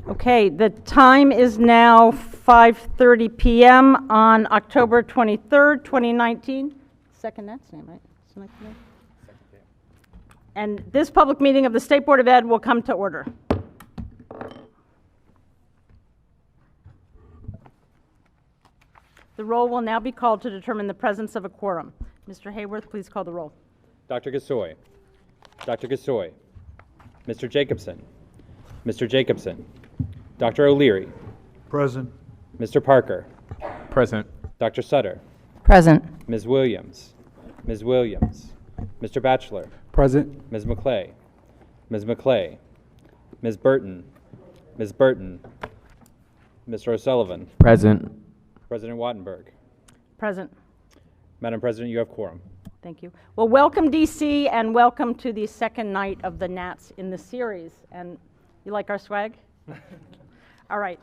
Okay, the time is now 5:30 p.m. on October 23rd, 2019. Second that's name, right? And this public meeting of the State Board of Ed will come to order. The roll will now be called to determine the presence of a quorum. Mr. Hayworth, please call the roll. Dr. Gasoi. Dr. Gasoi. Mr. Jacobson. Mr. Jacobson. Dr. O'Leary. Present. Mr. Parker. Present. Dr. Sutter. Present. Ms. Williams. Ms. Williams. Mr. Batchelor. Present. Ms. McClay. Ms. McClay. Ms. Burton. Ms. Burton. Mr. O'Sullivan. Present. President Wattenberg. Present. Madam President, you have quorum. Thank you. Well, welcome, DC, and welcome to the second night of the Nats in the series. And you like our swag? All right.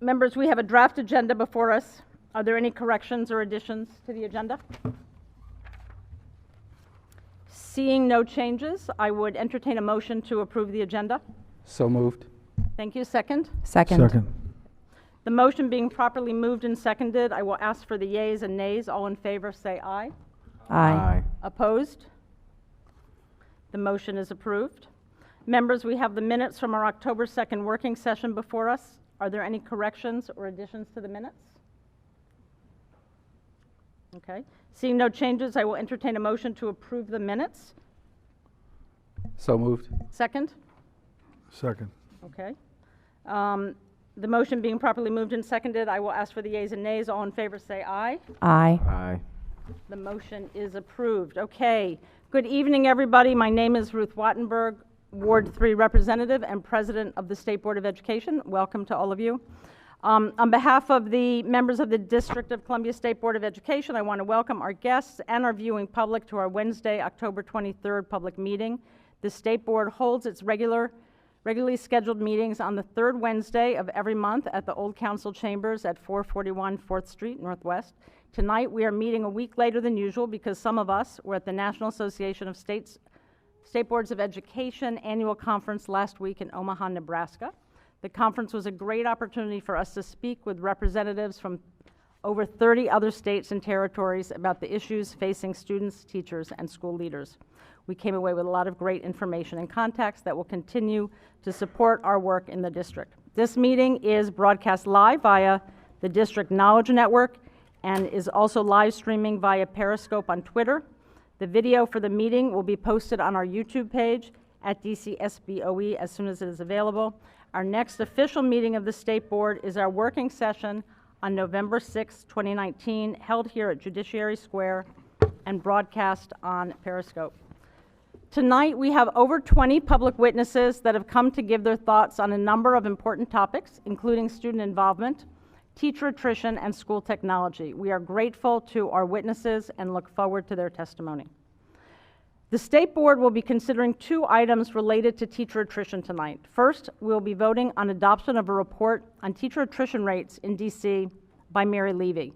Members, we have a draft agenda before us. Are there any corrections or additions to the agenda? Seeing no changes, I would entertain a motion to approve the agenda. So moved. Thank you. Second? Second. The motion being properly moved and seconded, I will ask for the yeas and nays. All in favor, say aye. Aye. Opposed? The motion is approved. Members, we have the minutes from our October 2nd working session before us. Are there any corrections or additions to the minutes? Okay. Seeing no changes, I will entertain a motion to approve the minutes. So moved. Second? Second. Okay. The motion being properly moved and seconded, I will ask for the yeas and nays. All in favor, say aye. Aye. Aye. The motion is approved. Okay. Good evening, everybody. My name is Ruth Wattenberg, Ward 3 Representative and President of the State Board of Education. Welcome to all of you. On behalf of the members of the District of Columbia State Board of Education, I want to welcome our guests and our viewing public to our Wednesday, October 23rd public meeting. The State Board holds its regularly scheduled meetings on the third Wednesday of every month at the Old Council Chambers at 441 4th Street Northwest. Tonight we are meeting a week later than usual because some of us were at the National Association of State Boards of Education annual conference last week in Omaha, Nebraska. The conference was a great opportunity for us to speak with representatives from over 30 other states and territories about the issues facing students, teachers, and school leaders. We came away with a lot of great information and contacts that will continue to support our work in the district. This meeting is broadcast live via the District Knowledge Network and is also live streaming via Periscope on Twitter. The video for the meeting will be posted on our YouTube page at DC SBOE as soon as it is available. Our next official meeting of the State Board is our working session on November 6, 2019, held here at Judiciary Square and broadcast on Periscope. Tonight, we have over 20 public witnesses that have come to give their thoughts on a number of important topics, including student involvement, teacher attrition, and school technology. We are grateful to our witnesses and look forward to their testimony. The State Board will be considering two items related to teacher attrition tonight. First, we'll be voting on adoption of a report on teacher attrition rates in DC by Mary Levy.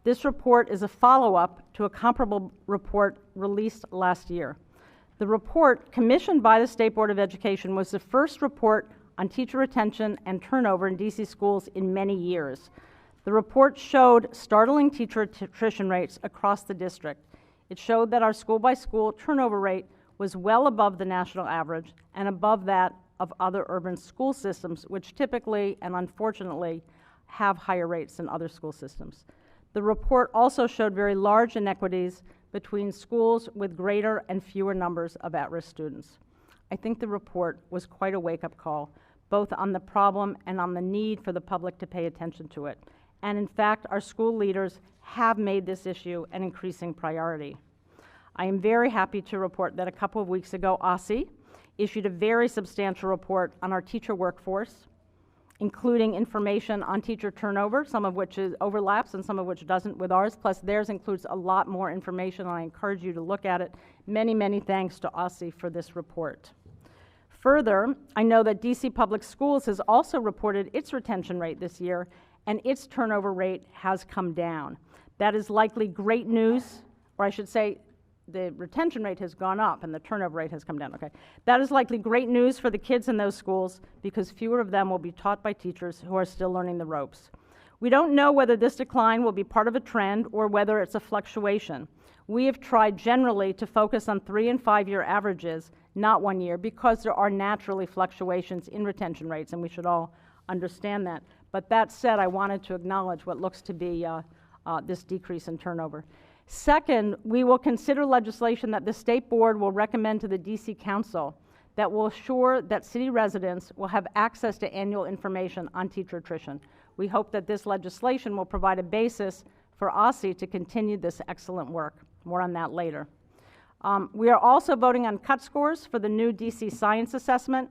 This report is a follow-up to a comparable report released last year. The report, commissioned by the State Board of Education, was the first report on teacher retention and turnover in DC schools in many years. The report showed startling teacher attrition rates across the district. It showed that our school-by-school turnover rate was well above the national average and above that of other urban school systems, which typically and unfortunately have higher rates than other school systems. The report also showed very large inequities between schools with greater and fewer numbers of at-risk students. I think the report was quite a wake-up call, both on the problem and on the need for the public to pay attention to it. And in fact, our school leaders have made this issue an increasing priority. I am very happy to report that a couple of weeks ago, OSSE issued a very substantial report on our teacher workforce, including information on teacher turnover, some of which overlaps and some of which doesn't with ours, plus theirs includes a lot more information, and I encourage you to look at it. Many, many thanks to OSSE for this report. Further, I know that DC Public Schools has also reported its retention rate this year, and its turnover rate has come down. That is likely great news, or I should say, the retention rate has gone up and the turnover rate has come down. Okay, that is likely great news for the kids in those schools because fewer of them will be taught by teachers who are still learning the ropes. We don't know whether this decline will be part of a trend or whether it's a fluctuation. We have tried generally to focus on 3- and 5-year averages, not 1 year, because there are naturally fluctuations in retention rates, and we should all understand that. But that said, I wanted to acknowledge what looks to be this decrease in turnover. Second, we will consider legislation that the State Board will recommend to the DC Council that will assure that city residents will have access to annual information on teacher attrition. We hope that this legislation will provide a basis for OSSE to continue this excellent work. More on that later. We are also voting on cut scores for the new DC Science Assessment.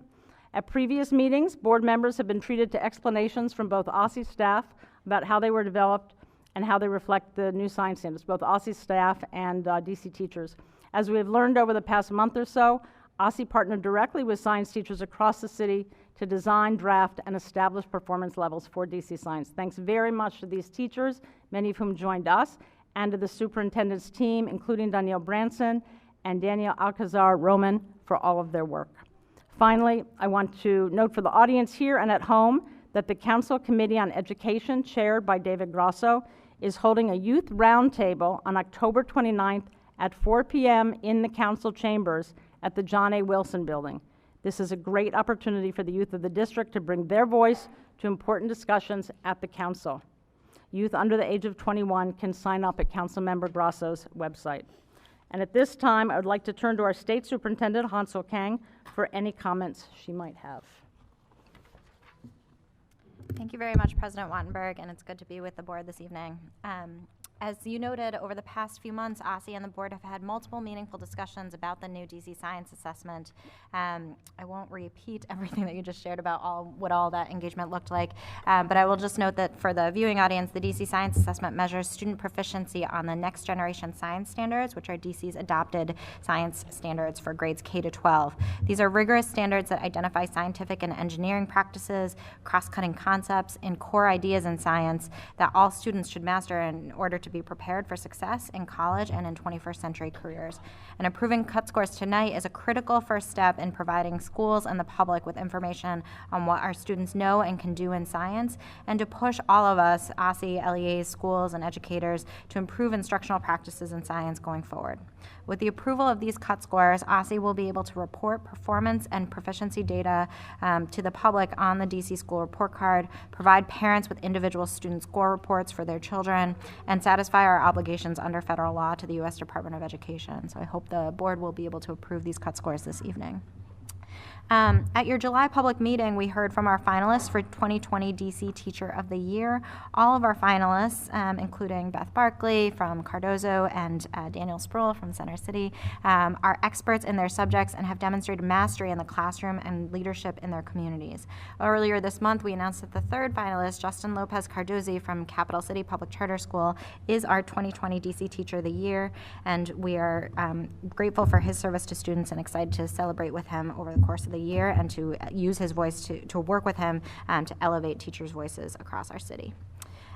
At previous meetings, board members have been treated to explanations from both OSSE staff about how they were developed and how they reflect the new science standards, both OSSE staff and DC teachers. As we have learned over the past month or so, OSSE partnered directly with science teachers across the city to design, draft, and establish performance levels for DC Science. Thanks very much to these teachers, many of whom joined us, and to the superintendent's team, including Danielle Branson and Danielle Alcazar-Roman, for all of their work. Finally, I want to note for the audience here and at home that the Council Committee on Education, chaired by David Grosso, is holding a youth roundtable on October 29th at 4 p.m. in the council chambers at the John A. Wilson Building. This is a great opportunity for the youth of the district to bring their voice to important discussions at the council. Youth under the age of 21 can sign up at Councilmember Grosso's website. And at this time, I would like to turn to our State Superintendent, Hansel Kang, for any comments she might have. Thank you very much, President Wattenberg, and it's good to be with the board this evening. As you noted, over the past few months, OSSE and the board have had multiple meaningful discussions about the new DC Science Assessment. I won't repeat everything that you just shared about what all that engagement looked like, but I will just note that for the viewing audience, the DC Science Assessment measures student proficiency on the next generation science standards, which are DC's adopted science standards for grades K to 12. These are rigorous standards that identify scientific and engineering practices, cross-cutting concepts, and core ideas in science that all students should master in order to be prepared for success in college and in 21st century careers. And approving cut scores tonight is a critical first step in providing schools and the public with information on what our students know and can do in science, and to push all of us, OSSE, LEAs, schools, and educators, to improve instructional practices in science going forward. With the approval of these cut scores, OSSE will be able to report performance and proficiency data to the public on the DC School Report Card, provide parents with individual student score reports for their children, and satisfy our obligations under federal law to the U.S. Department of Education. So I hope the board will be able to approve these cut scores this evening. At your July public meeting, we heard from our finalists for 2020 DC Teacher of the Year. All of our finalists, including Beth Barkley from Cardozo and Daniel Spruill from Center City, are experts in their subjects and have demonstrated mastery in the classroom and leadership in their communities. Earlier this month, we announced that the third finalist, Justin Lopez Cardozi from Capital City Public Charter School, is our 2020 DC Teacher of the Year, and we are grateful for his service to students and excited to celebrate with him over the course of the year and to use his voice to work with him to elevate teachers' voices across our city.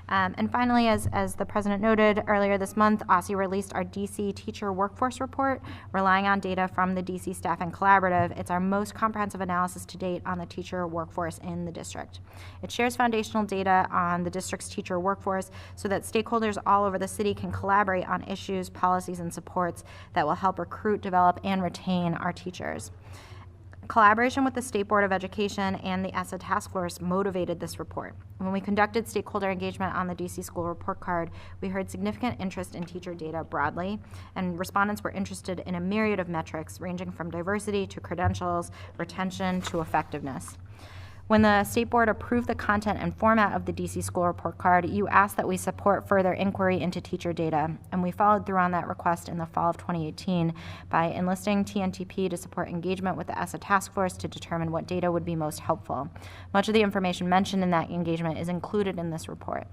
And finally, as the President noted, earlier this month, OSSE released our DC Teacher Workforce Report, relying on data from the DC Staffing Collaborative. It's our most comprehensive analysis to date on the teacher workforce in the district. It shares foundational data on the district's teacher workforce so that stakeholders all over the city can collaborate on issues, policies, and supports that will help recruit, develop, and retain our teachers. Collaboration with the State Board of Education and the ESSA Task Force motivated this report. When we conducted stakeholder engagement on the DC School Report Card, we heard significant interest in teacher data broadly, and respondents were interested in a myriad of metrics ranging from diversity to credentials, retention to effectiveness. When the State Board approved the content and format of the DC School Report Card, you asked that we support further inquiry into teacher data, and we followed through on that request in the fall of 2018 by enlisting TNTP to support engagement with the ESSA Task Force to determine what data would be most helpful. Much of the information mentioned in that engagement is included in this report.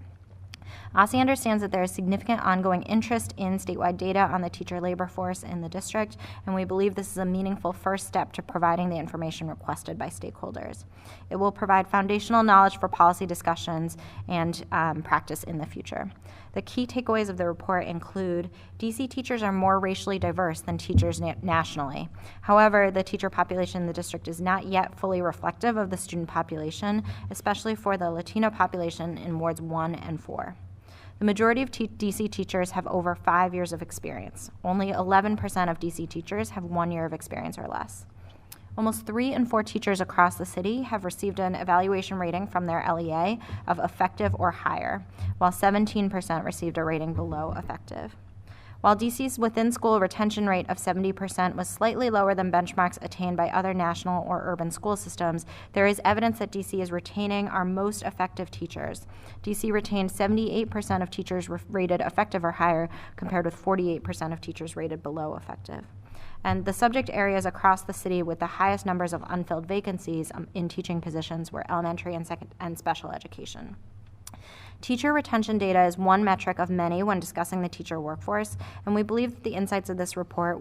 OSSI understands that there is significant ongoing interest in statewide data on the teacher labor force in the district, and we believe this is a meaningful first step to providing the information requested by stakeholders. It will provide foundational knowledge for policy discussions and practice in the future. The key takeaways of the report include DC teachers are more racially diverse than teachers nationally. However, the teacher population in the district is not yet fully reflective of the student population, especially for the Latino population in wards 1 and 4. The majority of DC teachers have over 5 years of experience. Only 11% of DC teachers have 1 year of experience or less. Almost 3 in 4 teachers across the city have received an evaluation rating from their LEA of effective or higher, while 17% received a rating below effective. While DC's within-school retention rate of 70% was slightly lower than benchmarks attained by other national or urban school systems, there is evidence that DC is retaining our most effective teachers. DC retained 78% of teachers rated effective or higher, compared with 48% of teachers rated below effective. And the subject areas across the city with the highest numbers of unfilled vacancies in teaching positions were elementary and special education. Teacher retention data is one metric of many when discussing the teacher workforce, and we believe that the insights of this report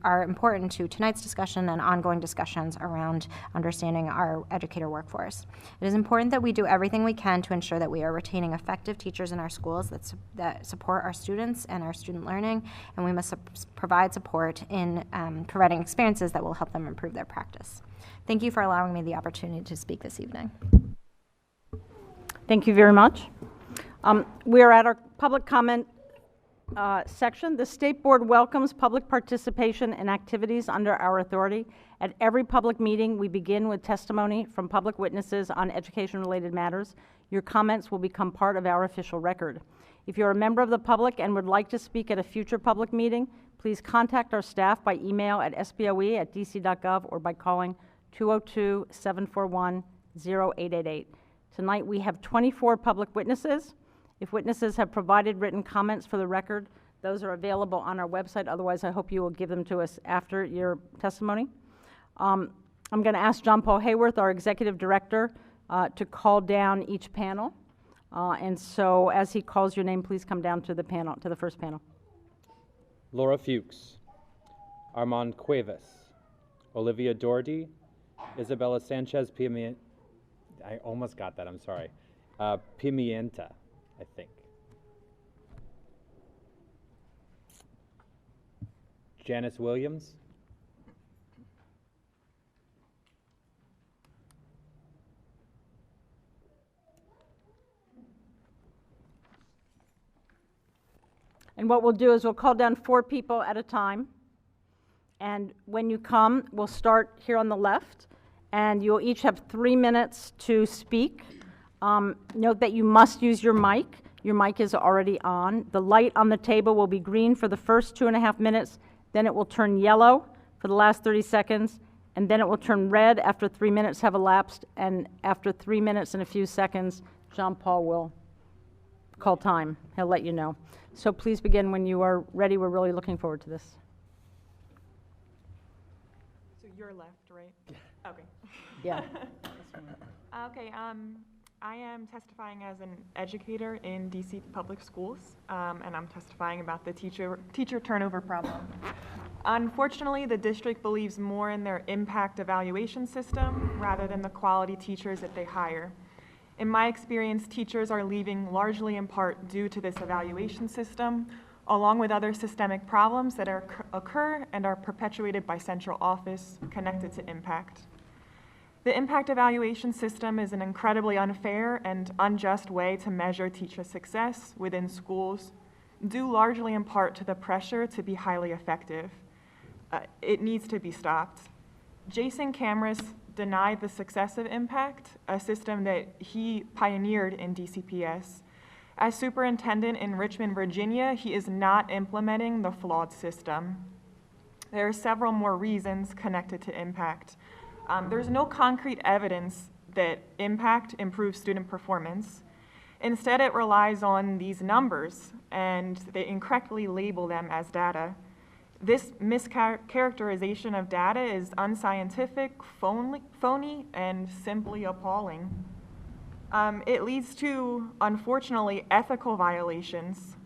are important to tonight's discussion and ongoing discussions around understanding our educator workforce. It is important that we do everything we can to ensure that we are retaining effective teachers in our schools that support our students and our student learning, and we must provide support in providing experiences that will help them improve their practice. Thank you for allowing me the opportunity to speak this evening. Thank you very much. We are at our public comment section. The State Board welcomes public participation in activities under our authority. At every public meeting, we begin with testimony from public witnesses on education-related matters. Your comments will become part of our official record. If you're a member of the public and would like to speak at a future public meeting, please contact our staff by email at sboe@dc.gov or by calling 202-741-0888. Tonight we have 24 public witnesses. If witnesses have provided written comments for the record, those are available on our website. Otherwise, I hope you will give them to us after your testimony. I'm going to ask John Paul Hayworth, our Executive Director, to call down each panel. And so as he calls your name, please come down to the panel, to the first panel. Laura Fuchs, Armand Cuevas, Olivia Dougherty, Isabella Sanchez, Pimienta. I almost got that, I'm sorry. Pimienta, I think. Janis Williams. And what we'll do is we'll call down 4 people at a time. And when you come, we'll start here on the left. And you'll each have 3 minutes to speak. Note that you must use your mic. Your mic is already on. The light on the table will be green for the first 2.5 minutes, then it will turn yellow for the last 30 seconds, and then it will turn red after 3 minutes have elapsed, and after 3 minutes and a few seconds, Jean Paul will call time. He'll let you know. So please begin when you are ready. We're really looking forward to this. So you're left, right? Okay. Yeah. Okay, I am testifying as an educator in DC public schools, and I'm testifying about the teacher turnover problem. Unfortunately, the district believes more in their impact evaluation system rather than the quality teachers that they hire. In my experience, teachers are leaving largely in part due to this evaluation system, along with other systemic problems that occur and are perpetuated by central office connected to impact. The impact evaluation system is an incredibly unfair and unjust way to measure teacher success within schools, due largely in part to the pressure to be highly effective. It needs to be stopped. Jason Camrus denied the success of impact, a system that he pioneered in DCPS. As superintendent in Richmond, Virginia, he is not implementing the flawed system. There are several more reasons connected to impact. There's no concrete evidence that impact improves student performance. Instead, it relies on these numbers, and they incorrectly label them as data. This mischaracterization of data is unscientific, phony, and simply appalling. It leads to, unfortunately, ethical violations,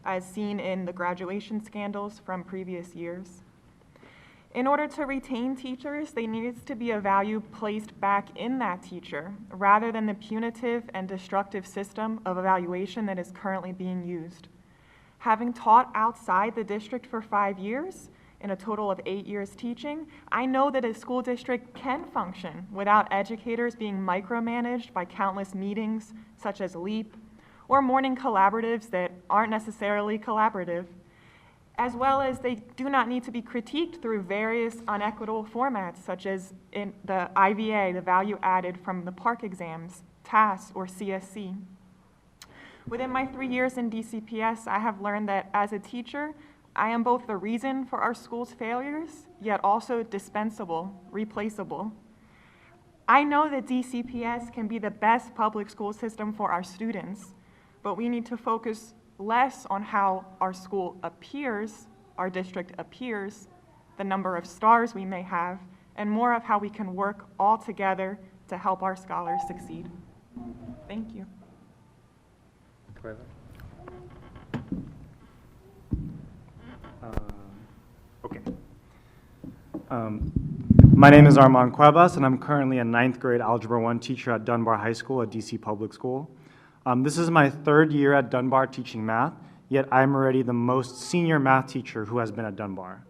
as seen in the graduation scandals from previous years. In order to retain teachers, there needs to be a value placed back in that teacher, rather than the punitive and destructive system of evaluation that is currently being used. Having taught outside the district for 5 years, in a total of 8 years teaching, I know that a school district can function without educators being micromanaged by countless meetings, such as LEAP, or morning collaboratives that aren't necessarily collaborative, as well as they do not need to be critiqued through various unequitable formats, such as in the IVA, the value added from the PARCC exams, TAS, or CSC. Within my 3 years in DCPS, I have learned that as a teacher, I am both the reason for our school's failures, yet also dispensable, replaceable. I know that DCPS can be the best public school system for our students, but we need to focus less on how our school appears, our district appears, the number of stars we may have, and more of how we can work all together to help our scholars succeed. Thank you. Cuevas? Okay. My name is Armand Cuevas, and I'm currently a 9th grade Algebra 1 teacher at Dunbar High School, a DC public school. This is my 3rd year at Dunbar teaching math, yet I'm already the most senior math teacher who has been at Dunbar.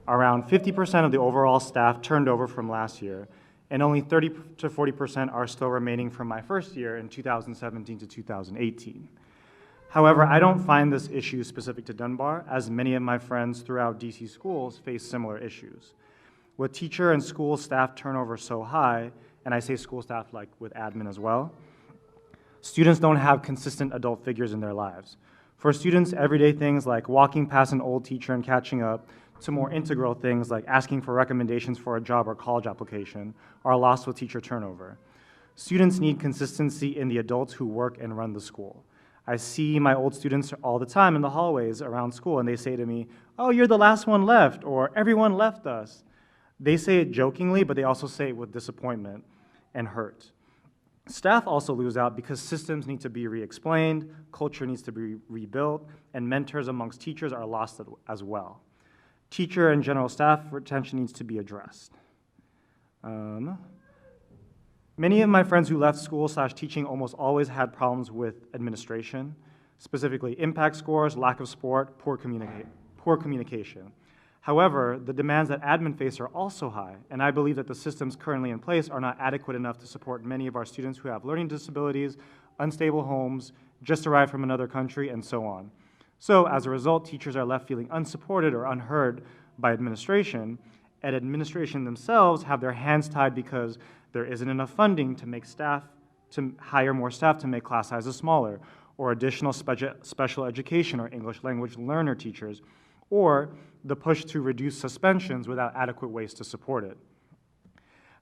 Around 50% of the overall staff turned over from last year, and only 30 to 40% are still remaining from my first year in 2017 to 2018. However, I don't find this issue specific to Dunbar, as many of my friends throughout DC schools face similar issues. With teacher and school staff turnover so high, and I say school staff like with admin as well, students don't have consistent adult figures in their lives. For students, everyday things like walking past an old teacher and catching up, to more integral things like asking for recommendations for a job or college application, are lost with teacher turnover. Students need consistency in the adults who work and run the school. I see my old students all the time in the hallways around school, and they say to me, "Oh, you're the last one left," or "Everyone left us." They say it jokingly, but they also say it with disappointment and hurt. Staff also lose out because systems need to be re-explained, culture needs to be rebuilt, and mentors amongst teachers are lost as well. Teacher and general staff retention needs to be addressed. Many of my friends who left school/teaching almost always had problems with administration, specifically impact scores, lack of support, poor communication. However, the demands that admin face are also high, and I believe that the systems currently in place are not adequate enough to support many of our students who have learning disabilities, unstable homes, just arrived from another country, and so on. So, as a result, teachers are left feeling unsupported or unheard by administration, and administration themselves have their hands tied because there isn't enough funding to hire more staff to make class sizes smaller, or additional special education or English language learner teachers, or the push to reduce suspensions without adequate ways to support it.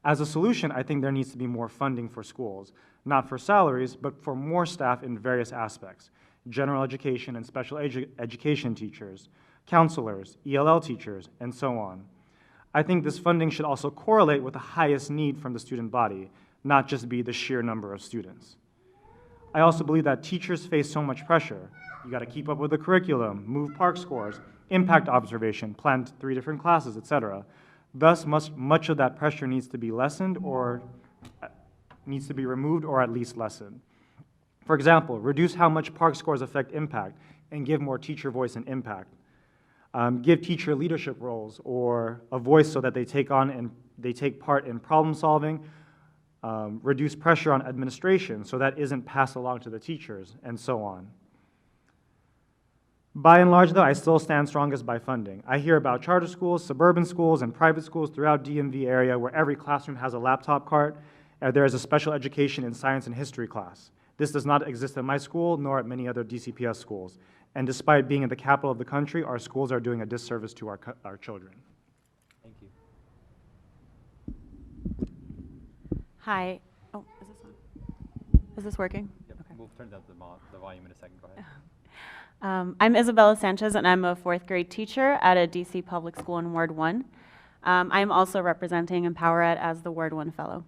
As a solution, I think there needs to be more funding for schools, not for salaries, but for more staff in various aspects: general education and special education teachers, counselors, ELL teachers, and so on. I think this funding should also correlate with the highest need from the student body, not just be the sheer number of students. I also believe that teachers face so much pressure. You gotta keep up with the curriculum, move PARCC scores, impact observation, plan 3 different classes, etc. Thus, much of that pressure needs to be lessened or needs to be removed or at least lessened. For example, reduce how much PARCC scores affect impact and give more teacher voice and impact. Give teacher leadership roles or a voice so that they take part in problem solving. Reduce pressure on administration so that isn't passed along to the teachers, and so on. By and large, though, I still stand strongest by funding. I hear about charter schools, suburban schools, and private schools throughout DMV area where every classroom has a laptop cart, and there is a special education in science and history class. This does not exist at my school, nor at many other DCPS schools. And despite being in the capital of the country, our schools are doing a disservice to our children. Thank you. Hi. Oh, is this on? Is this working? Yep. Okay. We'll turn down the volume in a second. Go ahead. I'm Isabella Sanchez, and I'm a 4th grade teacher at a DC public school in Ward 1. I'm also representing EmpowerEd as the Ward 1 Fellow.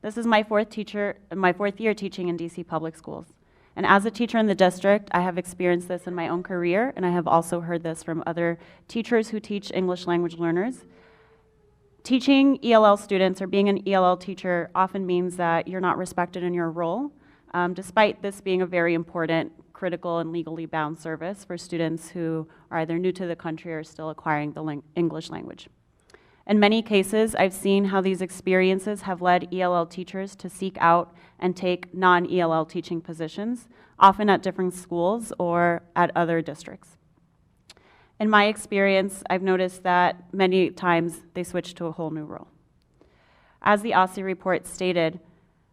This is my fourth year teaching in DC public schools. And as a teacher in the district, I have experienced this in my own career, and I have also heard this from other teachers who teach English language learners. Teaching ELL students or being an ELL teacher often means that you're not respected in your role, despite this being a very important, critical, and legally bound service for students who are either new to the country or still acquiring the English language. In many cases, I've seen how these experiences have led ELL teachers to seek out and take non-ELL teaching positions, often at different schools or at other districts. In my experience, I've noticed that many times they switch to a whole new role. As the OSSE report stated,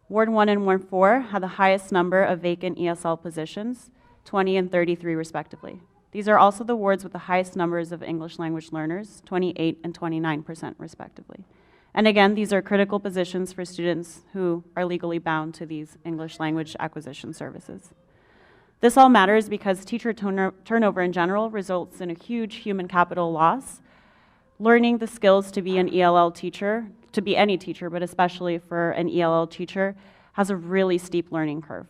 Ward 1 and Ward 4 had the highest number of vacant ESL positions, 20 and 33 respectively. These are also the wards with the highest numbers of English language learners, 28 and 29% respectively. And again, these are critical positions for students who are legally bound to these English language acquisition services. This all matters because teacher turnover in general results in a huge human capital loss. Learning the skills to be an ELL teacher, to be any teacher, but especially for an ELL teacher, has a really steep learning curve.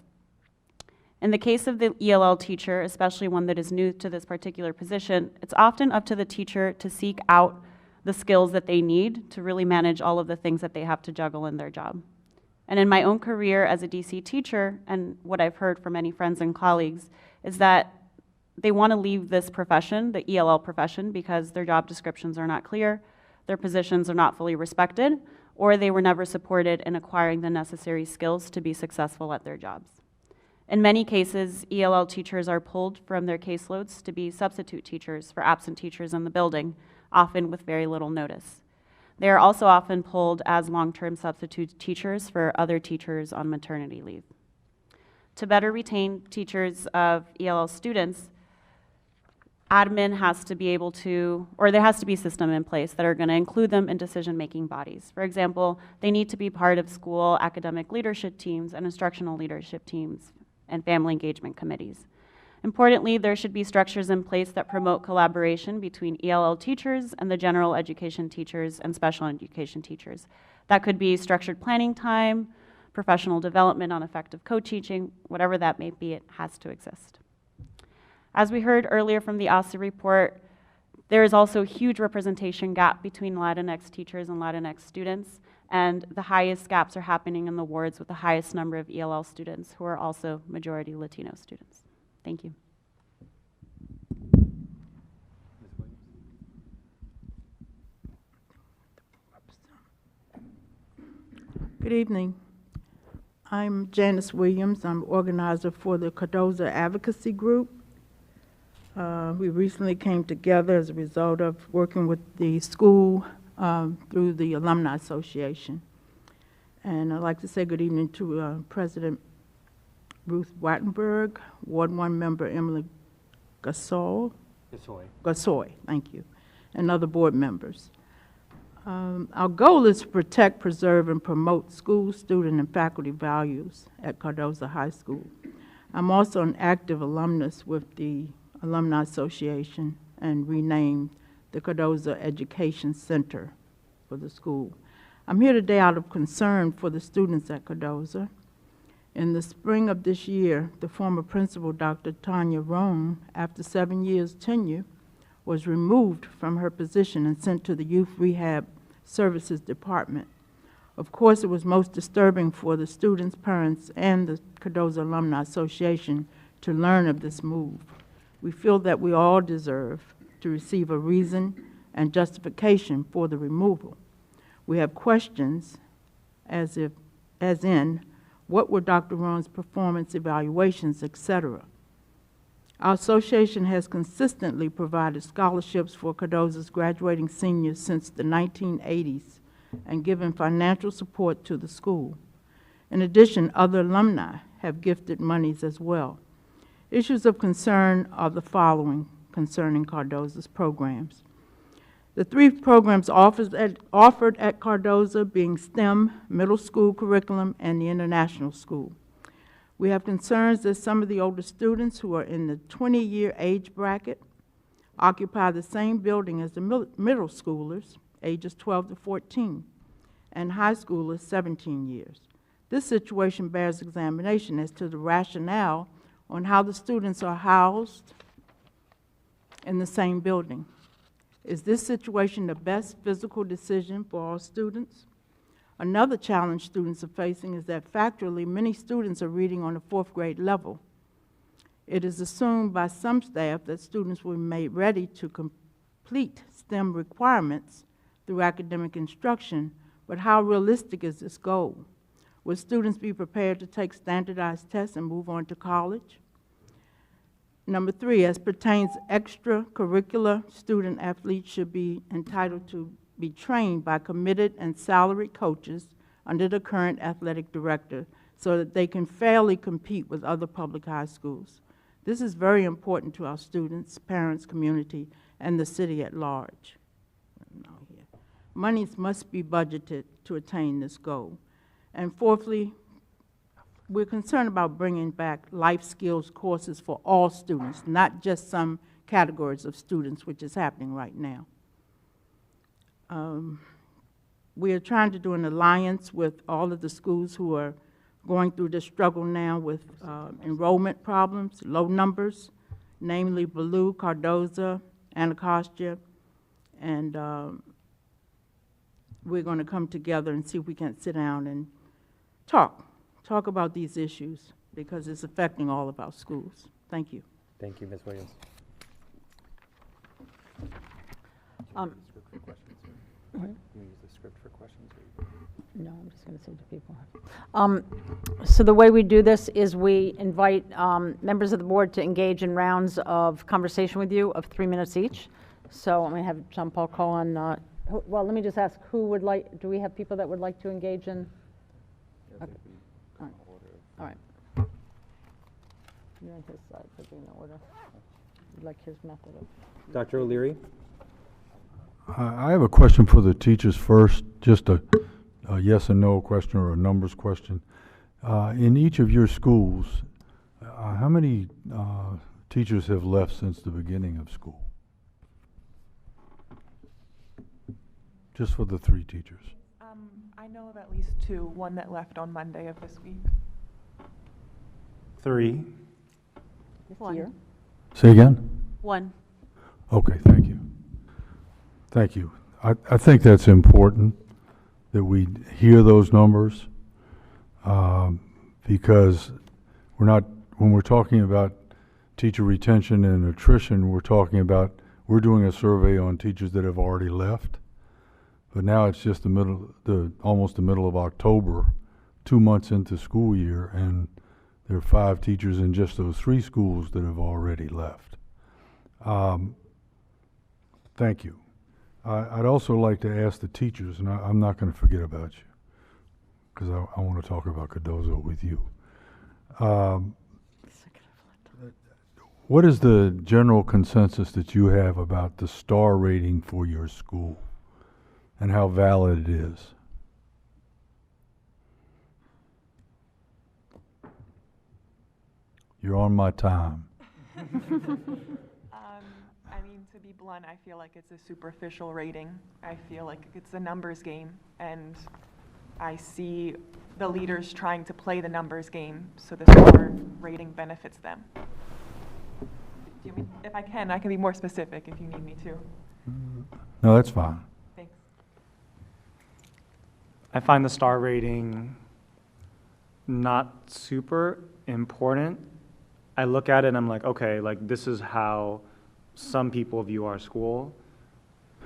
In the case of the ELL teacher, especially one that is new to this particular position, it's often up to the teacher to seek out the skills that they need to really manage all of the things that they have to juggle in their job. And in my own career as a DC teacher, and what I've heard from many friends and colleagues, is that they want to leave this profession, the ELL profession, because their job descriptions are not clear, their positions are not fully respected, or they were never supported in acquiring the necessary skills to be successful at their jobs. In many cases, ELL teachers are pulled from their caseloads to be substitute teachers for absent teachers in the building, often with very little notice. They are also often pulled as long-term substitute teachers for other teachers on maternity leave. To better retain teachers of ELL students, admin has to be able to, or there has to be a system in place that are going to include them in decision-making bodies. For example, they need to be part of school academic leadership teams and instructional leadership teams and family engagement committees. Importantly, there should be structures in place that promote collaboration between ELL teachers and the general education teachers and special education teachers. That could be structured planning time, professional development on effective co-teaching, whatever that may be, it has to exist. As we heard earlier from the OSSE report, there is also a huge representation gap between Latinx teachers and Latinx students, and the highest gaps are happening in the wards with the highest number of ELL students who are also majority Latino students. Thank you. Good evening. I'm Janis Williams. I'm organizer for the Cardozo Advocacy Group. We recently came together as a result of working with the school through the Alumni Association. And I'd like to say good evening to President Ruth Wattenberg, Ward 1 member Emily Gasoi, thank you, and other board members. Our goal is to protect, preserve, and promote school, student, and faculty values at Cardozo High School. I'm also an active alumnus with the Alumni Association and renamed the Cardozo Education Center for the school. I'm here today out of concern for the students at Cardozo. In the spring of this year, the former principal, Dr. Tanya Roan, after 7 years tenure, was removed from her position and sent to the Youth Rehab Services Department. Of course, it was most disturbing for the students, parents, and the Cardozo Alumni Association to learn of this move. We feel that we all deserve to receive a reason and justification for the removal. We have questions as in, what were Dr. Roan's performance evaluations, etc. Our association has consistently provided scholarships for Cardozo's graduating seniors since the 1980s and given financial support to the school. In addition, other alumni have gifted monies as well. Issues of concern are the following concerning Cardozo's programs. The 3 programs offered at Cardozo being STEM, middle school curriculum, and the international school. We have concerns that some of the older students who are in the 20-year age bracket occupy the same building as the middle schoolers, ages 12 to 14, and high schoolers, 17 years. This situation bears examination as to the rationale on how the students are housed in the same building. Is this situation the best physical decision for all students? Another challenge students are facing is that factually many students are reading on the 4th grade level. It is assumed by some staff that students will be made ready to complete STEM requirements through academic instruction, but how realistic is this goal? Will students be prepared to take standardized tests and move on to college? Number 3, as pertains extracurricular, student athletes should be entitled to be trained by committed and salaried coaches under the current athletic director so that they can fairly compete with other public high schools. This is very important to our students, parents, community, and the city at large. Monies must be budgeted to attain this goal. And fourthly, we're concerned about bringing back life skills courses for all students, not just some categories of students, which is happening right now. We are trying to do an alliance with all of the schools who are going through this struggle now with enrollment problems, low numbers, namely Ballou, Cardozo, Anacostia, and we're going to come together and see if we can sit down and talk about these issues because it's affecting all of our schools. Thank you. Thank you, Ms. Williams. Can we use the script for questions? No, I'm just going to say to people. So the way we do this is we invite members of the board to engage in rounds of conversation with you of 3 minutes each. So I'm going to have John Paul call on, well, let me just ask, who would like, do we have people that would like to engage in? Okay. All right. You're on his side, for being in order. You'd like his method of. Dr. O'Leary? I have a question for the teachers first, just a yes and no question or a numbers question. In each of your schools, how many teachers have left since the beginning of school? Just for the 3 teachers. I know of at least 2, one that left on Monday of this week. 3. This year? Say again? 1. Okay, thank you. Thank you. I think that's important that we hear those numbers because when we're talking about teacher retention and attrition, we're doing a survey on teachers that have already left. But now it's just almost the middle of October, 2 months into school year, and there are 5 teachers in just those 3 schools that have already left. Thank you. I'd also like to ask the teachers, and I'm not going to forget about you, because I want to talk about Cardozo with you. What is the general consensus that you have about the star rating for your school and how valid it is? You're on my time. I mean, to be blunt, I feel like it's a superficial rating. I feel like it's a numbers game, and I see the leaders trying to play the numbers game, so the star rating benefits them. If I can be more specific if you need me to. No, that's fine. Thanks. I find the star rating not super important. I look at it and I'm like, okay, like this is how some people view our school.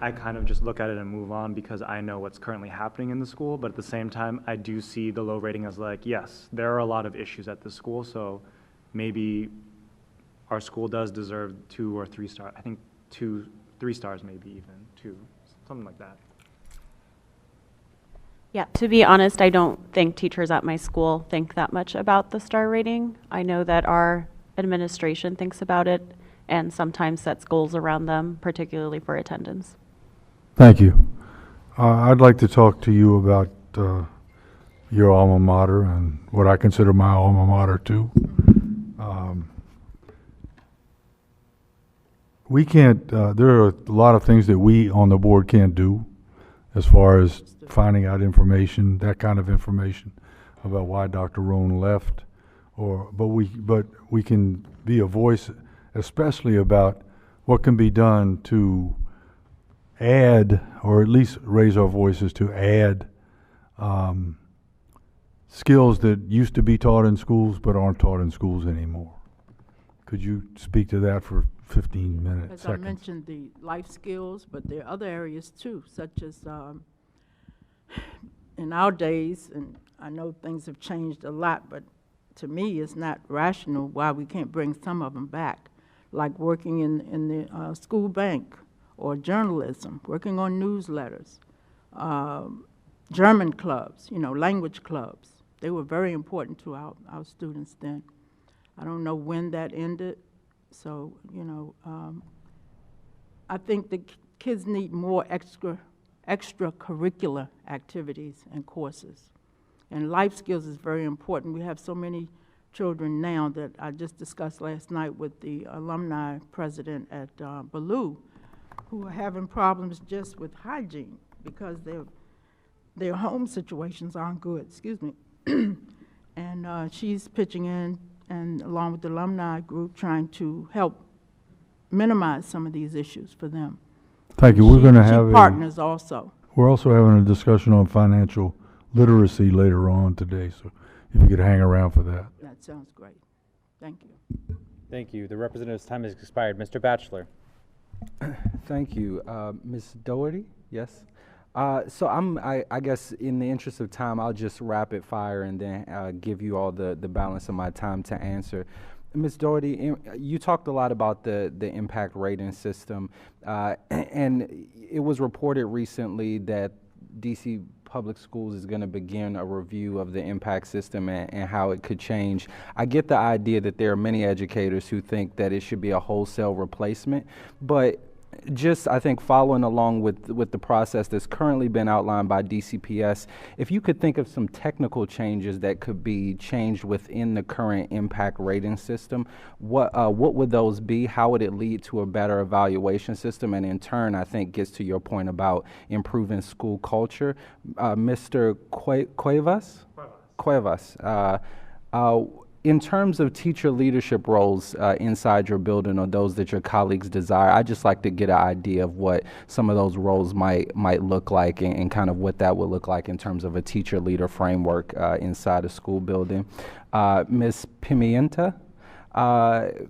I kind of just look at it and move on because I know what's currently happening in the school, but at the same time, I do see the low rating as like, yes, there are a lot of issues at this school, so maybe our school does deserve 2 or 3 stars. I think 3 stars maybe even, 2, something like that. Yeah, to be honest, I don't think teachers at my school think that much about the star rating. I know that our administration thinks about it and sometimes sets goals around them, particularly for attendance. Thank you. I'd like to talk to you about your alma mater and what I consider my alma mater too. We can't, there are a lot of things that we on the board can't do as far as finding out information, that kind of information. about why Dr. Rohn left, but we can be a voice, especially about what can be done to add, or at least raise our voices to add skills that used to be taught in schools but aren't taught in schools anymore. Could you speak to that for 15 minutes? As I mentioned, the life skills, but there are other areas too, such as in our days, and I know things have changed a lot, but to me it's not rational why we can't bring some of them back, like working in the school bank, or journalism, working on newsletters, German clubs, language clubs. They were very important to our students then. I don't know when that ended, so, I think the kids need more extracurricular activities and courses. And life skills is very important. We have so many children now that I just discussed last night with the alumni president at Ballou, who are having problems just with hygiene because their home situations aren't good, excuse me. And she's pitching in, and along with the alumni group, trying to help minimize some of these issues for them. Thank you. We're going to have partners also. We're also having a discussion on financial literacy later on today, so if you could hang around for that. That sounds great. Thank you. Thank you. The representative's time has expired. Mr. Batchelor. Thank you. Ms. Dougherty, yes? So I guess in the interest of time, I'll just rapid fire and then give you all the balance of my time to answer. Ms. Dougherty, you talked a lot about the impact rating system, and it was reported recently that DC Public Schools is going to begin a review of the impact system and how it could change. I get the idea that there are many educators who think that it should be a wholesale replacement, but just, I think, following along with the process that's currently been outlined by DCPS, if you could think of some technical changes that could be changed within the current impact rating system, what would those be? How would it lead to a better evaluation system? And in turn, I think gets to your point about improving school culture. Mr. Cuevas, in terms of teacher leadership roles inside your building or those that your colleagues desire, I'd just like to get an idea of what some of those roles might look like and kind of what that would look like in terms of a teacher leader framework inside a school building. Ms. Pimienta,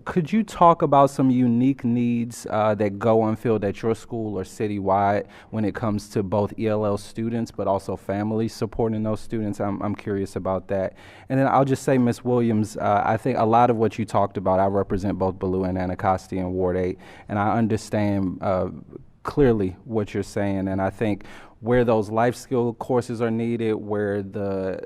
could you talk about some unique needs that go unfilled at your school or citywide when it comes to both ELL students but also families supporting those students? I'm curious about that. And then I'll just say, Ms. Williams, I think a lot of what you talked about, I represent both Ballou and Anacostia in Ward 8, and I understand clearly what you're saying, and I think where those life skill courses are needed, where the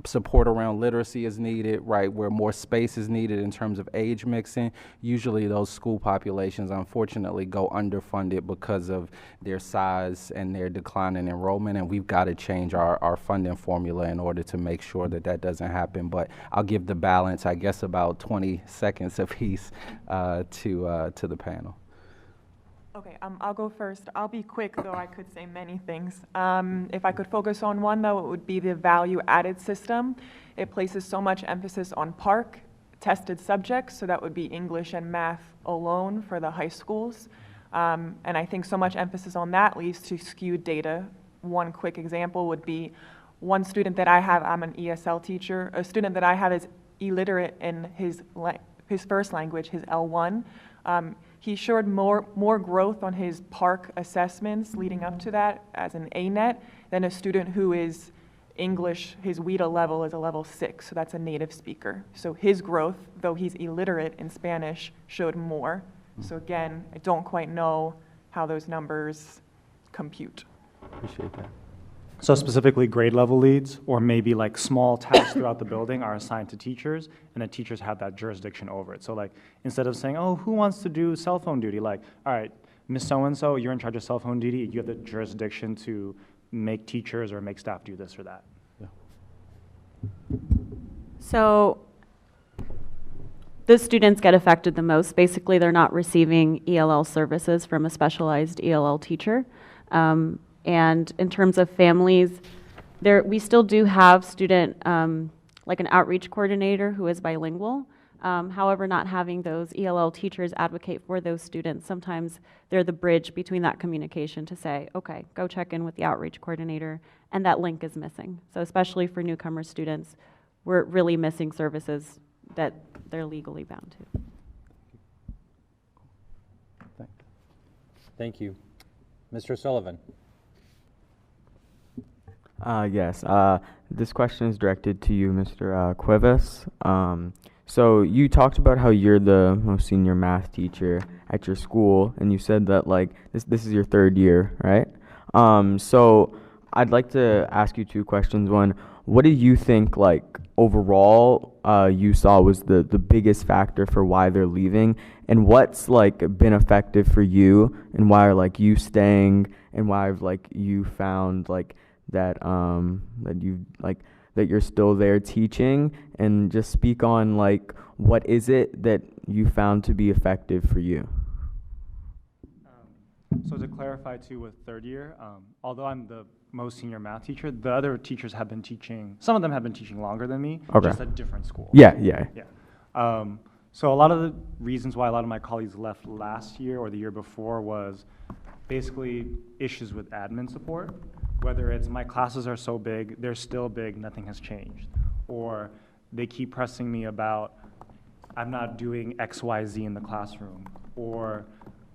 support around literacy is needed, right, where more space is needed in terms of age mixing, usually those school populations unfortunately go underfunded because of their size and their decline in enrollment, and we've got to change our funding formula in order to make sure that that doesn't happen. But I'll give the balance, I guess, about 20 seconds apiece to the panel. Okay, I'll go first. I'll be quick, though I could say many things. If I could focus on one, though, it would be the value-added system. It places so much emphasis on PARCC, tested subjects, so that would be English and math alone for the high schools. And I think so much emphasis on that leads to skewed data. One quick example would be one student that I have, I'm an ESL teacher, a student that I have is illiterate in his first language, his L1. He showed more growth on his PARCC assessments leading up to that as an A-net than a student who is English, his WIDA level is a level 6, so that's a native speaker. So his growth, though he's illiterate in Spanish, showed more. So again, I don't quite know how those numbers compute. Appreciate that. So specifically grade level leads, or maybe like small tasks throughout the building are assigned to teachers, and the teachers have that jurisdiction over it. So like, instead of saying, oh, who wants to do cell phone duty? Like, all right, Miss So-and-so, you're in charge of cell phone duty. You have the jurisdiction to make teachers or make staff do this or that. Yeah. So the students get affected the most. Basically, they're not receiving ELL services from a specialized ELL teacher. And in terms of families, We still do have student, like an outreach coordinator who is bilingual. However, not having those ELL teachers advocate for those students, sometimes they're the bridge between that communication to say, okay, go check in with the outreach coordinator, and that link is missing. So especially for newcomer students, we're really missing services that they're legally bound to. Thank you. Mr. Sullivan. Yes, this question is directed to you, Mr. Cuevas. So you talked about how you're the most senior math teacher at your school, and you said that like this is your third year, right? So I'd like to ask you two questions. One, what do you think like overall you saw was the biggest factor for why they're leaving, and what's like been effective for you, and why are like you staying, and why have like you found like that that you're still there teaching, and just speak on like what is it that you found to be effective for you? So to clarify too, with third year, although I'm the most senior math teacher, the other teachers have been teaching, some of them have been teaching longer than me, Okay. just at different schools. Yeah. So a lot of the reasons why a lot of my colleagues left last year or the year before was basically issues with admin support, whether it's my classes are so big, they're still big, nothing has changed, or they keep pressing me about I'm not doing X, Y, Z in the classroom, or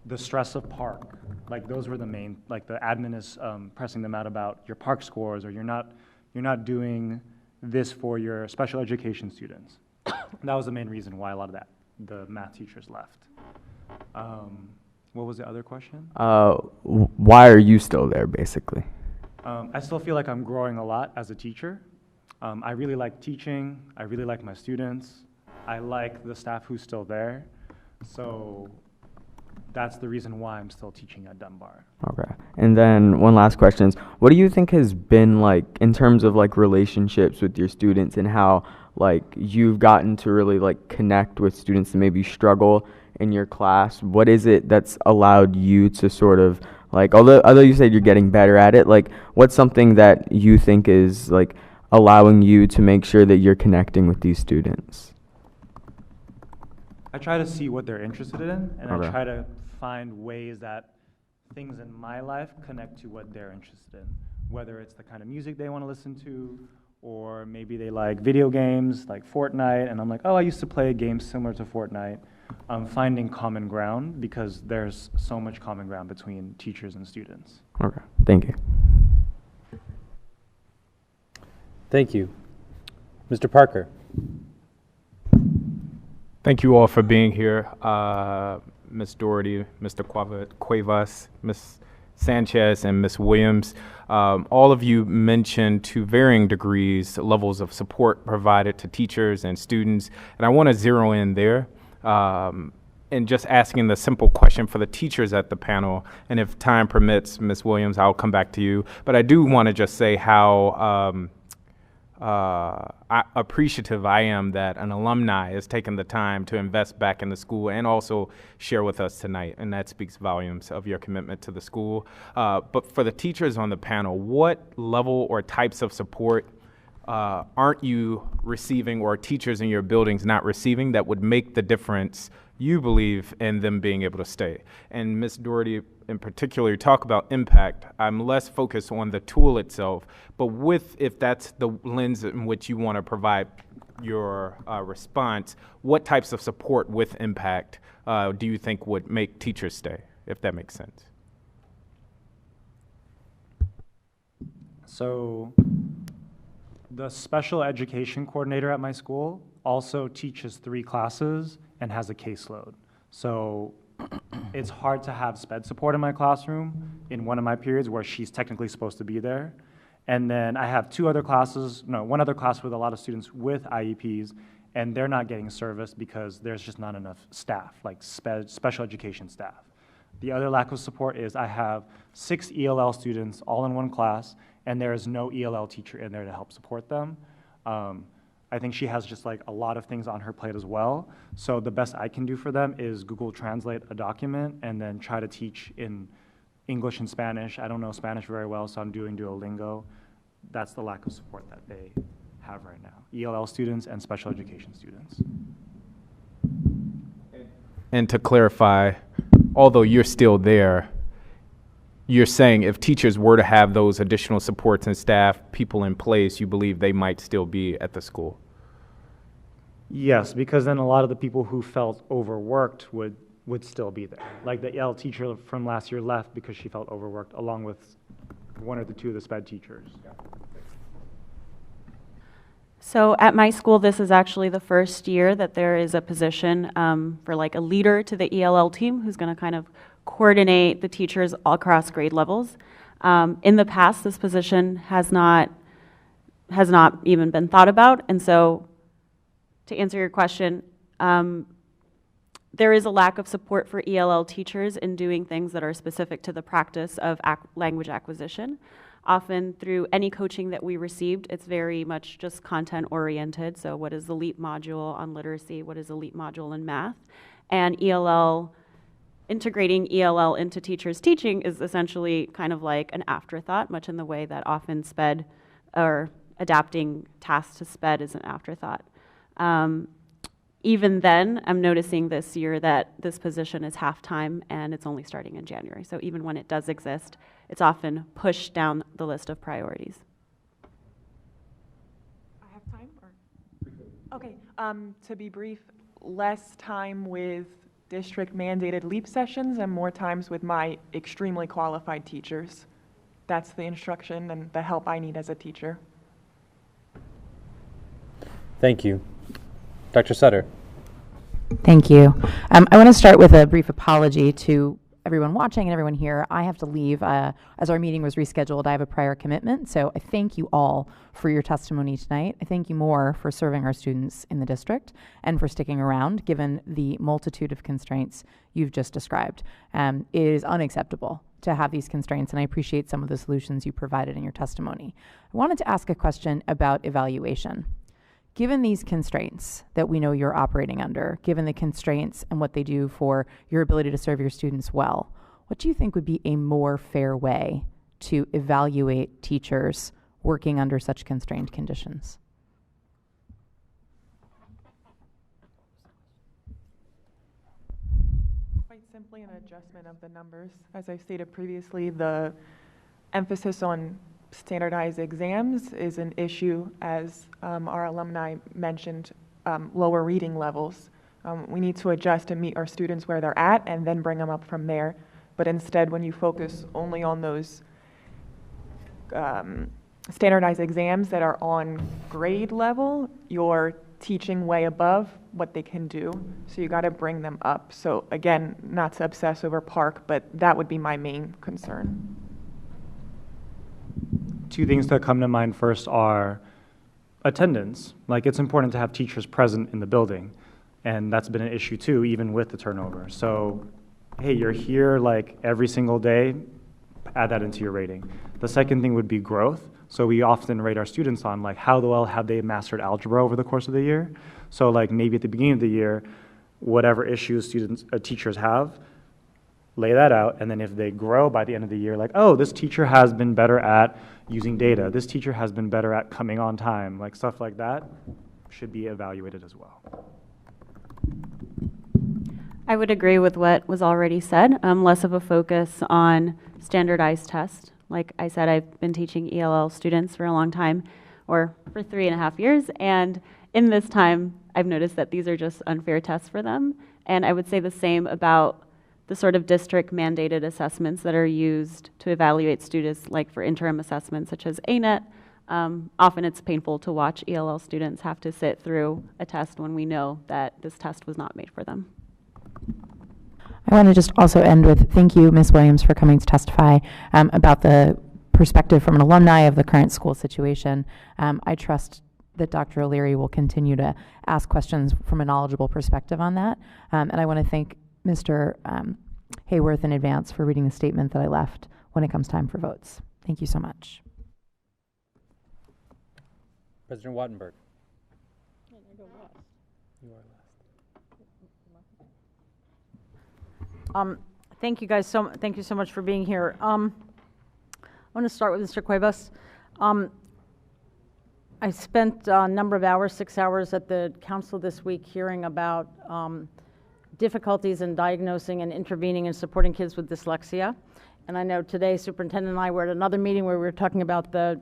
the stress of park. Like those were the main, like the admin is pressing them out about your park scores, or you're not doing this for your special education students. That was the main reason why a lot of the math teachers left. What was the other question? Why are you still there, basically? I still feel like I'm growing a lot as a teacher. I really like teaching. I really like my students. I like the staff who's still there. So that's the reason why I'm still teaching at Dunbar. Okay. And then one last question is, what do you think has been like in terms of like relationships with your students, and how like you've gotten to really like connect with students that maybe struggle in your class? What is it that's allowed you to sort of like, although you said you're getting better at it, like what's something that you think is like allowing you to make sure that you're connecting with these students? I try to see what they're interested in, and Okay. I try to find ways that things in my life connect to what they're interested in, whether it's the kind of music they want to listen to, or maybe they like video games like Fortnite, and I'm like, oh, I used to play a game similar to Fortnite. Finding common ground, because there's so much common ground between teachers and students. Okay, thank you. Thank you. Mr. Parker. Thank you all for being here. Ms. Dougherty, Mr. Cuevas, Ms. Sanchez, and Ms. Williams. All of you mentioned to varying degrees levels of support provided to teachers and students, and I want to zero in there. And just asking the simple question for the teachers at the panel, and if time permits, Ms. Williams, I'll come back to you. But I do want to just say how appreciative I am that an alumni has taken the time to invest back in the school and also share with us tonight, and that speaks volumes of your commitment to the school. But for the teachers on the panel, what level or types of support aren't you receiving, or teachers in your buildings not receiving, that would make the difference, you believe, in them being able to stay? And Ms. Dougherty in particular, you talk about impact. I'm less focused on the tool itself, but if that's the lens in which you want to provide your response, what types of support with impact do you think would make teachers stay, if that makes sense? So the special education coordinator at my school also teaches 3 classes and has a caseload. So it's hard to have SPED support in my classroom in one of my periods where she's technically supposed to be there. And then I have one other class with a lot of students with IEPs, and they're not getting service because there's just not enough staff, like special education staff. The other lack of support is I have 6 ELL students all in one class, and there is no ELL teacher in there to help support them. I think she has just like a lot of things on her plate as well. So the best I can do for them is Google Translate a document and then try to teach in English and Spanish. I don't know Spanish very well, so I'm doing Duolingo. that's the lack of support that they have right now, ELL students and special education students. And to clarify, although you're still there, you're saying if teachers were to have those additional supports and staff, people in place, you believe they might still be at the school? Yes, because then a lot of the people who felt overworked would still be there. Like the EL teacher from last year left because she felt overworked, along with one or two of the SPED teachers. So at my school, this is actually the first year that there is a position for like a leader to the ELL team who's going to kind of coordinate the teachers all across grade levels. In the past, this position has not even been thought about, and so to answer your question, there is a lack of support for ELL teachers in doing things that are specific to the practice of language acquisition. Often through any coaching that we received, it's very much just content oriented. So what is the LEAP module on literacy? What is the LEAP module in math? And integrating ELL into teachers' teaching is essentially kind of like an afterthought, much in the way that often SPED or adapting tasks to SPED is an afterthought. Even then, I'm noticing this year that this position is half-time and it's only starting in January. So even when it does exist, it's often pushed down the list of priorities. I have time? Okay, to be brief, less time with district mandated LEAP sessions and more times with my extremely qualified teachers. That's the instruction and the help I need as a teacher. Thank you. Dr. Sutter. Thank you. I want to start with a brief apology to everyone watching and everyone here. I have to leave. As our meeting was rescheduled, I have a prior commitment, so I thank you all for your testimony tonight. I thank you more for serving our students in the district and for sticking around, given the multitude of constraints you've just described. It is unacceptable to have these constraints, and I appreciate some of the solutions you provided in your testimony. I wanted to ask a question about evaluation. Given these constraints that we know you're operating under, given the constraints and what they do for your ability to serve your students well, what do you think would be a more fair way to evaluate teachers working under such constrained conditions? Quite simply an adjustment of the numbers. As I stated previously, the emphasis on standardized exams is an issue, as our alumni mentioned, lower reading levels. We need to adjust and meet our students where they're at and then bring them up from there. But instead, when you focus only on those standardized exams that are on grade level, you're teaching way above what they can do. So you got to bring them up. So again, not to obsess over Park, but that would be my main concern. Two things that come to mind first are attendance. Like, it's important to have teachers present in the building, and that's been an issue too, even with the turnover. So, hey, you're here like every single day, add that into your rating. The second thing would be growth. So we often rate our students on like how well have they mastered algebra over the course of the year. So like maybe at the beginning of the year, whatever issues teachers have, lay that out, and then if they grow by the end of the year, like, oh, this teacher has been better at using data, this teacher has been better at coming on time, like stuff like that should be evaluated as well. I would agree with what was already said, less of a focus on standardized tests. Like I said, I've been teaching ELL students for a long time, or for 3.5 years, and in this time, I've noticed that these are just unfair tests for them, and I would say the same about the sort of district mandated assessments that are used to evaluate students, like for interim assessments such as ANET. Often it's painful to watch ELL students have to sit through a test when we know that this test was not made for them. I want to just also end with thank you, Ms. Williams, for coming to testify about the perspective from an alumni of the current school situation. I trust that Dr. O'Leary will continue to ask questions from a knowledgeable perspective on that. And I want to thank Mr. Hayworth in advance for reading the statement that I left when it comes time for votes. Thank you so much. President Wattenberg. You are last. Thank you guys thank you so much for being here. I want to start with Mr. Cuevas. I spent a number of hours, 6 hours at the council this week hearing about difficulties in diagnosing and intervening and supporting kids with dyslexia. And I know today Superintendent and I were at another meeting where we were talking about the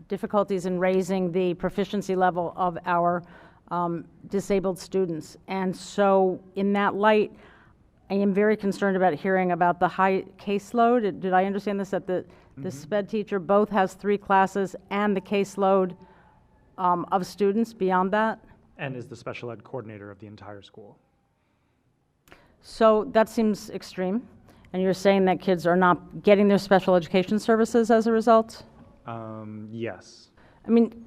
difficulties in raising the proficiency level of our disabled students. And so in that light, I am very concerned about hearing about the high caseload. Did I understand this, that the SPED teacher both has 3 classes and the caseload of students beyond that? And is the special ed coordinator of the entire school. So that seems extreme. And you're saying that kids are not getting their special education services as a result? Yes. I mean,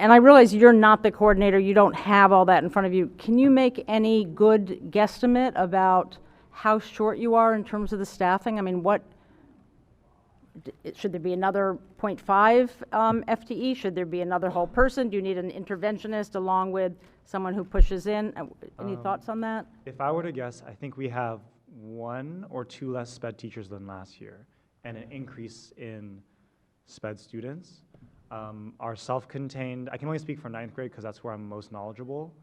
and I realize you're not the coordinator, you don't have all that in front of you. Can you make any good guesstimate about how short you are in terms of the staffing? I mean, should there be another 0.5 FTE? Should there be another whole person? Do you need an interventionist along with someone who pushes in? Any thoughts on that? If I were to guess, I think we have 1 or 2 less SPED teachers than last year and an increase in SPED students. Our self-contained, I can only speak for 9th grade because that's where I'm most knowledgeable.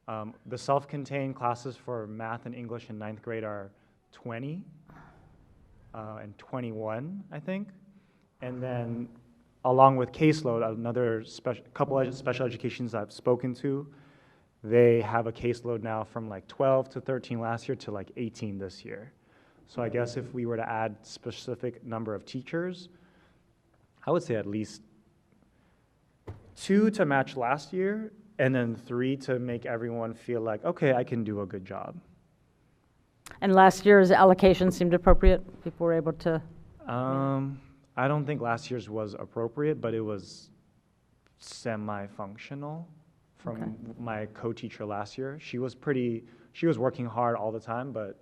The self-contained classes for math and English in 9th grade are 20 and 21, I think. And then along with caseload, another couple of special educations I've spoken to, they have a caseload now from like 12 to 13 last year to like 18 this year. So I guess if we were to add specific number of teachers, I would say at least 2 to match last year, and then 3 to make everyone feel like, okay, I can do a good job. And last year's allocation seemed appropriate? People were able to? I don't think last year's was appropriate, but it was semi-functional from my co-teacher last year. She was working hard all the time, but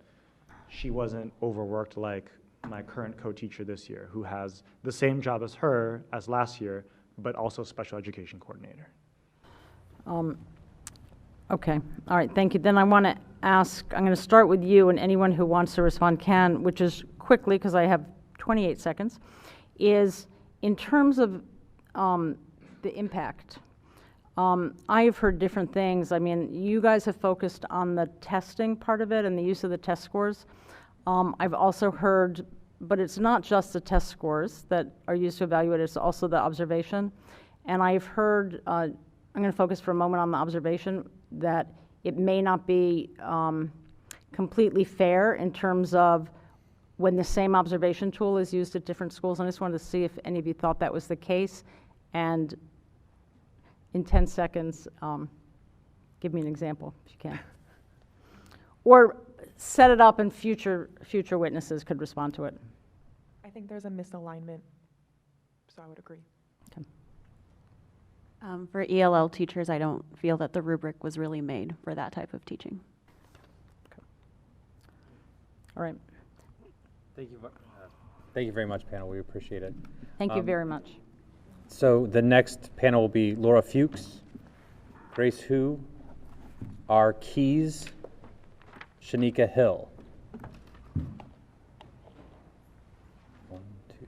she wasn't overworked like my current co-teacher this year, who has the same job as her as last year, but also special education coordinator. Okay, all right, thank you. Then I want to ask, I'm going to start with you, and anyone who wants to respond can, which is quickly, because I have 28 seconds, is in terms of the impact. I have heard different things. I mean, you guys have focused on the testing part of it and the use of the test scores. I've also heard, but it's not just the test scores that are used to evaluate, it's also the observation. And I've heard, I'm going to focus for a moment on the observation, that it may not be completely fair in terms of when the same observation tool is used at different schools. And I just wanted to see if any of you thought that was the case. And in 10 seconds, give me an example if you can. Or set it up and future witnesses could respond to it. I think there's a misalignment, so I would agree. Okay. For ELL teachers, I don't feel that the rubric was really made for that type of teaching. Okay. All right. Thank you very much, panel. We appreciate it. Thank you very much. So the next panel will be Laura Fuchs, Grace Hu, R. Keys, Shanika Hill. 1, 2.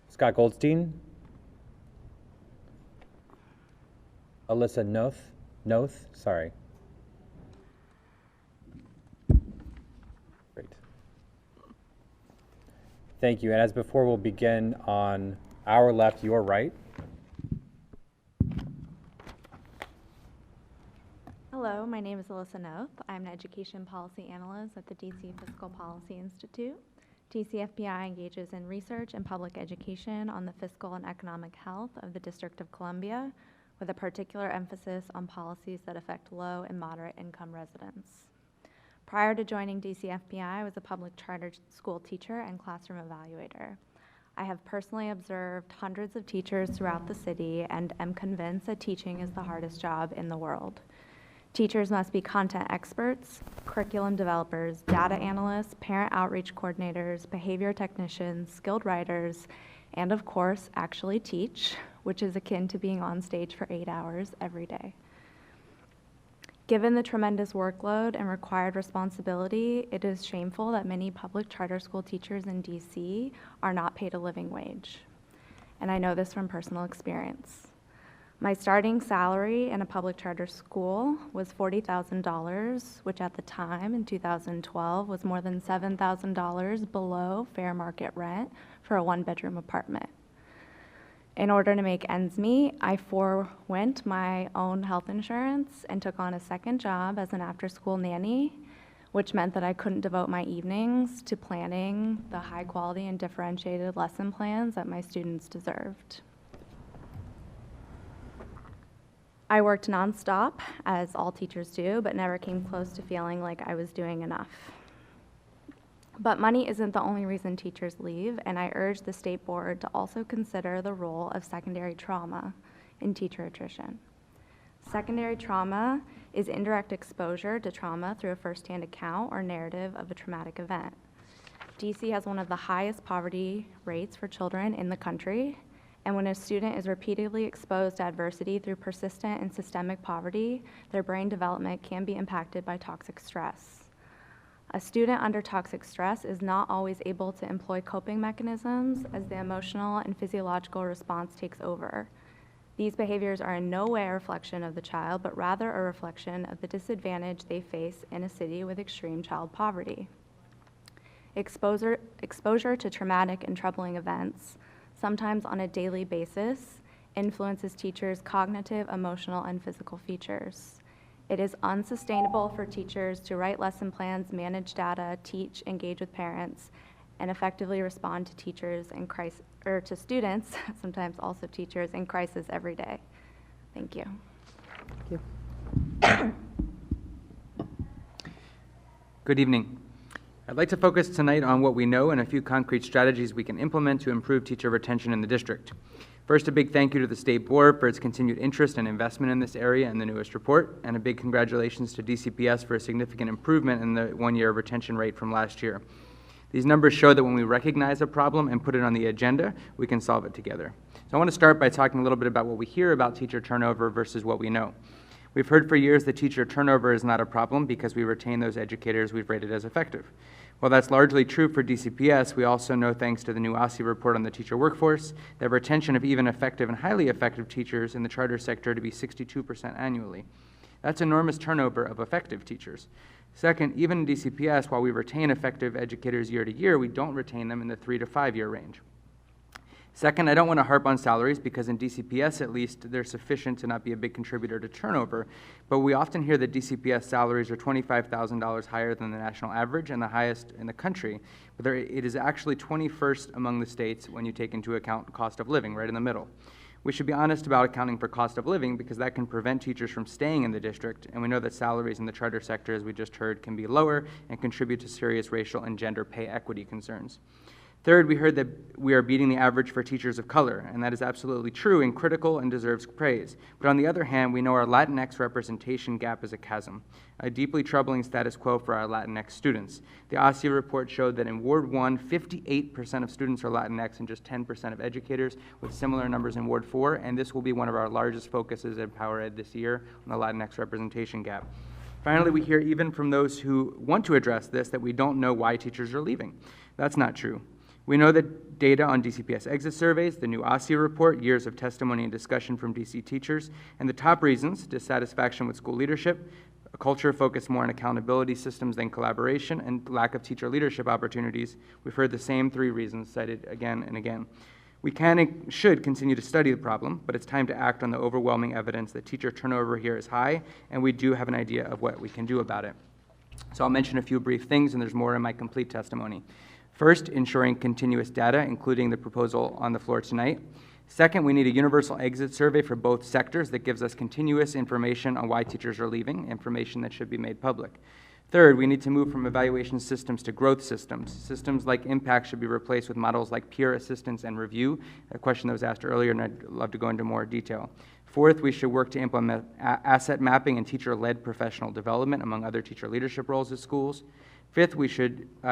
Scott Goldstein, Alyssa Noth, sorry. Great. Thank you. And as before, we'll begin on our left, your right. Hello, my name is Alyssa Noth. I'm an education policy analyst at the DC Fiscal Policy Institute. DCFPI engages in research and public education on the fiscal and economic health of the District of Columbia, with a particular emphasis on policies that affect low and moderate income residents. Prior to joining DCFPI, I was a public charter school teacher and classroom evaluator. I have personally observed hundreds of teachers throughout the city and am convinced that teaching is the hardest job in the world. Teachers must be content experts, curriculum developers, data analysts, parent outreach coordinators, behavior technicians, skilled writers, and of course, actually teach, which is akin to being on stage for 8 hours every day. Given the tremendous workload and required responsibility, it is shameful that many public charter school teachers in DC are not paid a living wage. And I know this from personal experience. My starting salary in a public charter school was $40,000, which at the time, in 2012, was more than $7,000 below fair market rent for a one-bedroom apartment. In order to make ends meet, I forewent my own health insurance and took on a second job as an after-school nanny, which meant that I couldn't devote my evenings to planning the high-quality and differentiated lesson plans that my students deserved. I worked nonstop, as all teachers do, but never came close to feeling like I was doing enough. But money isn't the only reason teachers leave, and I urge the state board to also consider the role of secondary trauma in teacher attrition. Secondary trauma is indirect exposure to trauma through a firsthand account or narrative of a traumatic event. DC has one of the highest poverty rates for children in the country, and when a student is repeatedly exposed to adversity through persistent and systemic poverty, their brain development can be impacted by toxic stress. A student under toxic stress is not always able to employ coping mechanisms as the emotional and physiological response takes over. These behaviors are in no way a reflection of the child, but rather a reflection of the disadvantage they face in a city with extreme child poverty. Exposure to traumatic and troubling events, sometimes on a daily basis, influences teachers' cognitive, emotional, and physical features. It is unsustainable for teachers to write lesson plans, manage data, teach, engage with parents, and effectively respond to teachers in crisis, or to students, sometimes also teachers, in crisis every day. Thank you. Thank you. Good evening. I'd like to focus tonight on what we know and a few concrete strategies we can implement to improve teacher retention in the district. First, a big thank you to the State Board for its continued interest and investment in this area in the newest report, and a big congratulations to DCPS for a significant improvement in the one-year retention rate from last year. These numbers show that when we recognize a problem and put it on the agenda, we can solve it together. So I want to start by talking a little bit about what we hear about teacher turnover versus what we know. We've heard for years that teacher turnover is not a problem because we retain those educators we've rated as effective. While that's largely true for DCPS, we also know, thanks to the new OSSE report on the teacher workforce, that retention of even effective and highly effective teachers in the charter sector to be 62% annually. That's enormous turnover of effective teachers. Second, even in DCPS, while we retain effective educators year to year, we don't retain them in the 3 to 5 year range. Second, I don't want to harp on salaries because in DCPS at least, they're sufficient to not be a big contributor to turnover, but we often hear that DCPS salaries are $25,000 higher than the national average and the highest in the country, but it is actually 21st among the states when you take into account cost of living, right in the middle. We should be honest about accounting for cost of living because that can prevent teachers from staying in the district, and we know that salaries in the charter sector, as we just heard, can be lower and contribute to serious racial and gender pay equity concerns. Third, we heard that we are beating the average for teachers of color, and that is absolutely true and critical and deserves praise. But on the other hand, we know our Latinx representation gap is a chasm, a deeply troubling status quo for our Latinx students. The OSSE report showed that in Ward 1, 58% of students are Latinx and just 10% of educators, with similar numbers in Ward 4, and this will be one of our largest focuses at Power Ed this year on the Latinx representation gap. Finally, we hear even from those who want to address this that we don't know why teachers are leaving. That's not true. We know that data on DCPS exit surveys, the new OSSE report, years of testimony and discussion from DC teachers, and the top reasons, dissatisfaction with school leadership, a culture focused more on accountability systems than collaboration, and lack of teacher leadership opportunities. We've heard the same 3 reasons cited again and again. We can and should continue to study the problem, but it's time to act on the overwhelming evidence that teacher turnover here is high, and we do have an idea of what we can do about it. So I'll mention a few brief things, and there's more in my complete testimony. First, ensuring continuous data, including the proposal on the floor tonight. Second, we need a universal exit survey for both sectors that gives us continuous information on why teachers are leaving, information that should be made public. Third, we need to move from evaluation systems to growth systems. Systems like impact should be replaced with models like peer assistance and review, a question that was asked earlier, and I'd love to go into more detail. Fourth, we should work to implement asset mapping and teacher-led professional development, among other teacher leadership roles at schools. Fifth,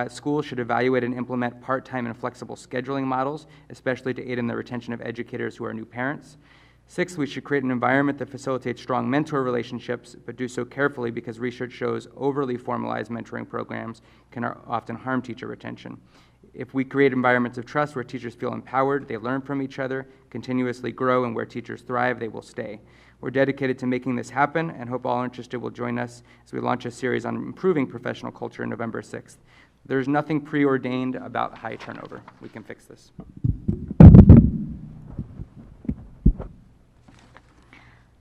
schools should evaluate and implement part-time and flexible scheduling models, especially to aid in the retention of educators who are new parents. Sixth, we should create an environment that facilitates strong mentor relationships, but do so carefully because research shows overly formalized mentoring programs can often harm teacher retention. If we create environments of trust where teachers feel empowered, they learn from each other, continuously grow, and where teachers thrive, they will stay. We're dedicated to making this happen and hope all interested will join us as we launch a series on improving professional culture November 6th. There's nothing preordained about high turnover. We can fix this.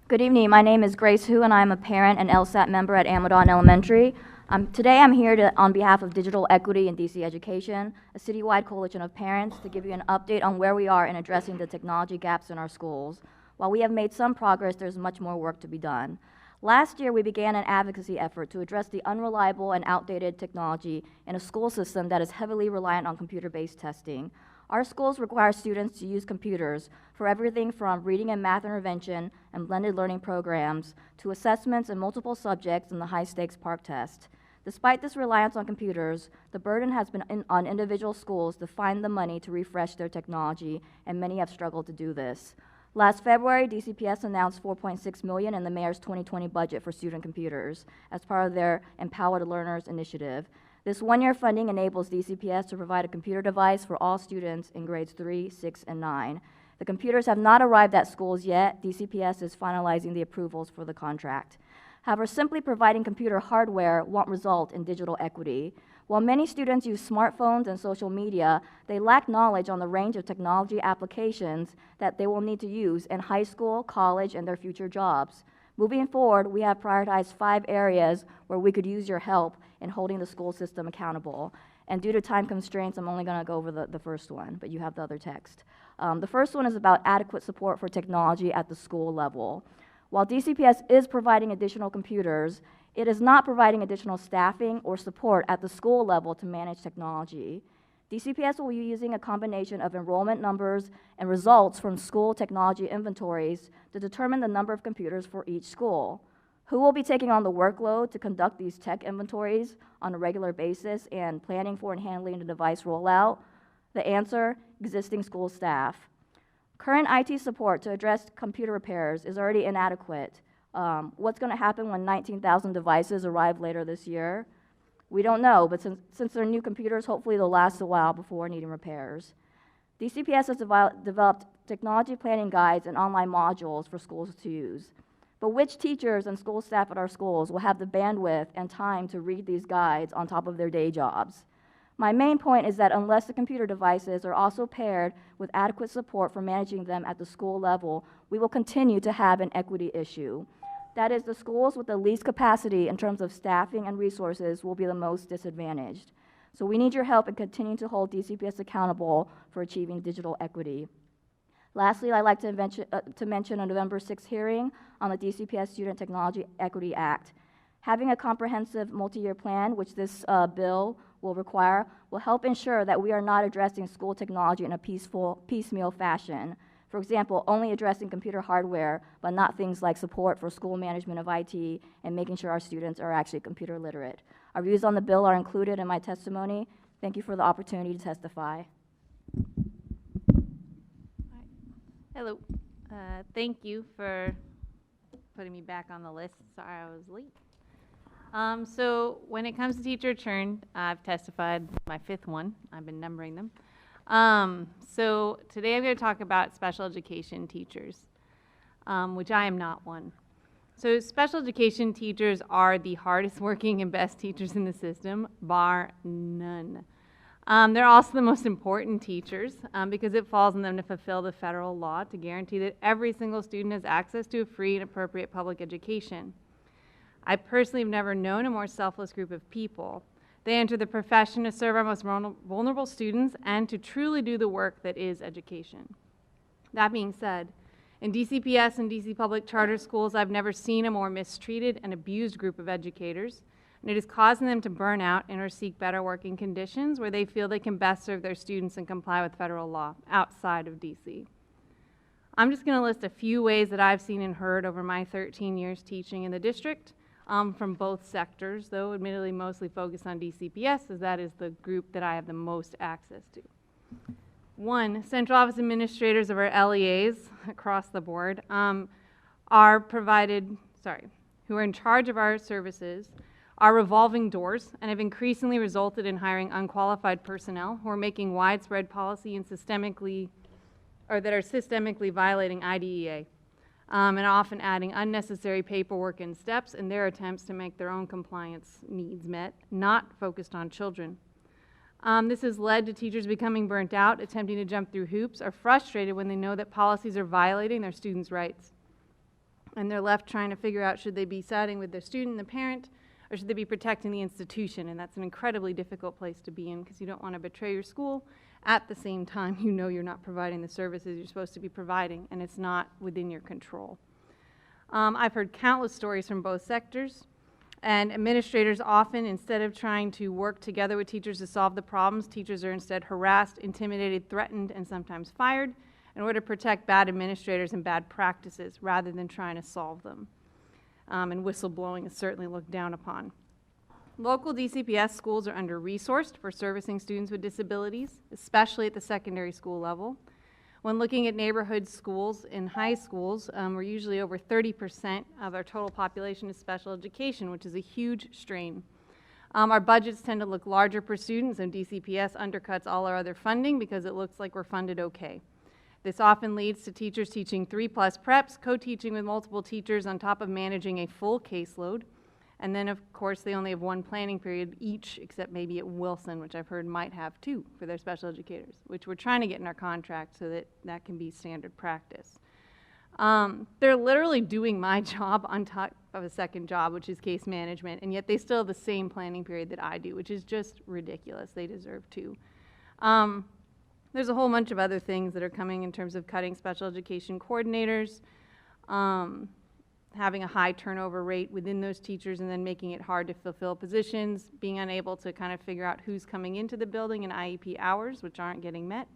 Good evening. My name is Grace Hu, and I'm a parent and LSAT member at Amadon Elementary. Today I'm here on behalf of Digital Equity in DC Education, a citywide coalition of parents, to give you an update on where we are in addressing the technology gaps in our schools. While we have made some progress, there's much more work to be done. Last year, we began an advocacy effort to address the unreliable and outdated technology in a school system that is heavily reliant on computer-based testing. Our schools require students to use computers for everything from reading and math intervention and blended learning programs to assessments in multiple subjects and the high-stakes PARCC test. Despite this reliance on computers, the burden has been on individual schools to find the money to refresh their technology, and many have struggled to do this. Last February, DCPS announced $4.6 million in the mayor's 2020 budget for student computers as part of their Empowered Learners initiative. This one-year funding enables DCPS to provide a computer device for all students in grades 3, 6, and 9. The computers have not arrived at schools yet. DCPS is finalizing the approvals for the contract. However, simply providing computer hardware won't result in digital equity. While many students use smartphones and social media, they lack knowledge on the range of technology applications that they will need to use in high school, college, and their future jobs. Moving forward, we have prioritized 5 areas where we could use your help in holding the school system accountable. And due to time constraints, I'm only going to go over the first one, but you have the other text. The first one is about adequate support for technology at the school level. While DCPS is providing additional computers, it is not providing additional staffing or support at the school level to manage technology. DCPS will be using a combination of enrollment numbers and results from school technology inventories to determine the number of computers for each school. Who will be taking on the workload to conduct these tech inventories on a regular basis and planning for and handling the device rollout? The answer: existing school staff. Current IT support to address computer repairs is already inadequate. What's going to happen when 19,000 devices arrive later this year? We don't know, but since they're new computers, hopefully they'll last a while before needing repairs. DCPS has developed technology planning guides and online modules for schools to use. But which teachers and school staff at our schools will have the bandwidth and time to read these guides on top of their day jobs? My main point is that unless the computer devices are also paired with adequate support for managing them at the school level, we will continue to have an equity issue. That is, the schools with the least capacity in terms of staffing and resources will be the most disadvantaged. So we need your help in continuing to hold DCPS accountable for achieving digital equity. Lastly, I'd like to mention a November 6th hearing on the DCPS Student Technology Equity Act. Having a comprehensive multi-year plan, which this bill will require, will help ensure that we are not addressing school technology in a piecemeal fashion. For example, only addressing computer hardware, but not things like support for school management of IT and making sure our students are actually computer literate. Our views on the bill are included in my testimony. Thank you for the opportunity to testify. Hello. Thank you for putting me back on the list. Sorry I was late. So when it comes to teacher return, I've testified my 5th one. I've been numbering them. So today I'm going to talk about special education teachers, which I am not one. So special education teachers are the hardest working and best teachers in the system, bar none. They're also the most important teachers because it falls on them to fulfill the federal law to guarantee that every single student has access to a free and appropriate public education. I personally have never known a more selfless group of people. They enter the profession to serve our most vulnerable students and to truly do the work that is education. That being said, in DCPS and DC public charter schools, I've never seen a more mistreated and abused group of educators, and it is causing them to burn out and or seek better working conditions where they feel they can best serve their students and comply with federal law outside of DC. I'm just going to list a few ways that I've seen and heard over my 13 years teaching in the district from both sectors, though admittedly mostly focused on DCPS, as that is the group that I have the most access to. One, central office administrators of our LEAs across the board who are in charge of our services, are revolving doors and have increasingly resulted in hiring unqualified personnel who are making widespread policy and that are systemically violating IDEA, and often adding unnecessary paperwork and steps in their attempts to make their own compliance needs met, not focused on children. This has led to teachers becoming burnt out, attempting to jump through hoops, or frustrated when they know that policies are violating their students' rights. And they're left trying to figure out, should they be siding with their student, the parent, or should they be protecting the institution? And that's an incredibly difficult place to be in, because you don't want to betray your school. At the same time, you know you're not providing the services you're supposed to be providing, and it's not within your control. I've heard countless stories from both sectors, and administrators often, instead of trying to work together with teachers to solve the problems, teachers are instead harassed, intimidated, threatened, and sometimes fired in order to protect bad administrators and bad practices rather than trying to solve them. And whistleblowing is certainly looked down upon. Local DCPS schools are under-resourced for servicing students with disabilities, especially at the secondary school level. When looking at neighborhood schools in high schools, we're usually over 30% of our total population is special education, which is a huge strain. Our budgets tend to look larger per student, and DCPS undercuts all our other funding because it looks like we're funded okay. This often leads to teachers teaching 3+ preps, co-teaching with multiple teachers on top of managing a full caseload. And then, of course, they only have one planning period each, except maybe at Wilson, which I've heard might have 2 for their special educators, which we're trying to get in our contract so that that can be standard practice. They're literally doing my job on top of a second job, which is case management, and yet they still have the same planning period that I do, which is just ridiculous. They deserve 2. There's a whole bunch of other things that are coming in terms of cutting special education coordinators, having a high turnover rate within those teachers and then making it hard to fulfill positions, being unable to kind of figure out who's coming into the building in IEP hours, which aren't getting met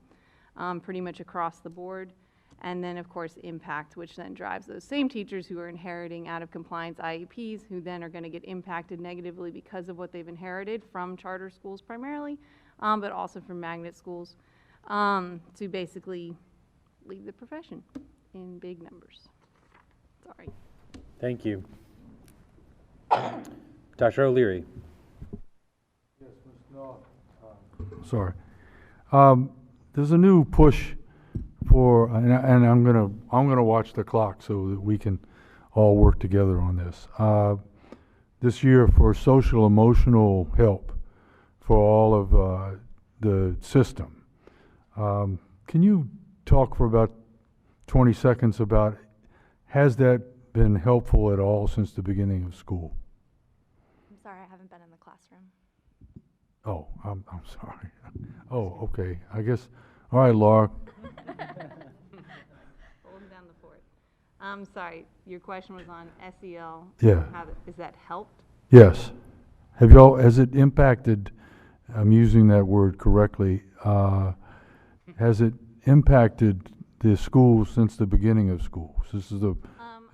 pretty much across the board. And then, of course, impact, which then drives those same teachers who are inheriting out of compliance IEPs, who then are going to get impacted negatively because of what they've inherited from charter schools primarily, but also from magnet schools, to basically leave the profession in big numbers. Sorry. Thank you. Dr. O'Leary. Yes, Ms. Noth. Sorry. There's a new push for, and I'm gonna watch the clock so that we can all work together on this. This year for social emotional help for all of the system. Can you talk for about 20 seconds about, has that been helpful at all since the beginning of school? I'm sorry, I haven't been in the classroom. Oh, I'm sorry. Oh, okay. I guess, all right, Laura. Holding down the fort. I'm sorry, your question was on SEL. Yeah. Is that helped? Yes. Has it impacted, I'm using that word correctly, has it impacted the schools since the beginning of schools? This is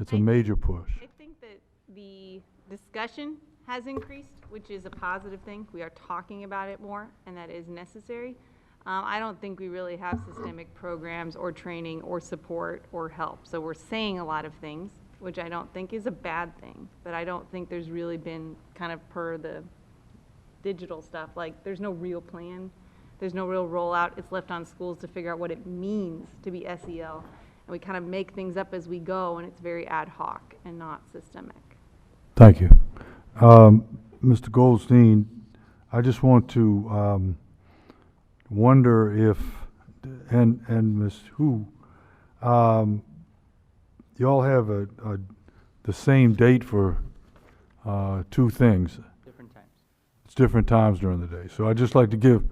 it's a major push. I think that the discussion has increased, which is a positive thing. We are talking about it more, and that is necessary. I don't think we really have systemic programs or training or support or help. So we're saying a lot of things, which I don't think is a bad thing, but I don't think there's really been, kind of per the digital stuff, like there's no real plan. There's no real rollout. It's left on schools to figure out what it means to be SEL. And we kind of make things up as we go, and it's very ad hoc and not systemic. Thank you. Mr. Goldstein, I just want to wonder if, and Ms. Hu, you all have the same date for 2 things. Different times. It's different times during the day. So I'd just like to give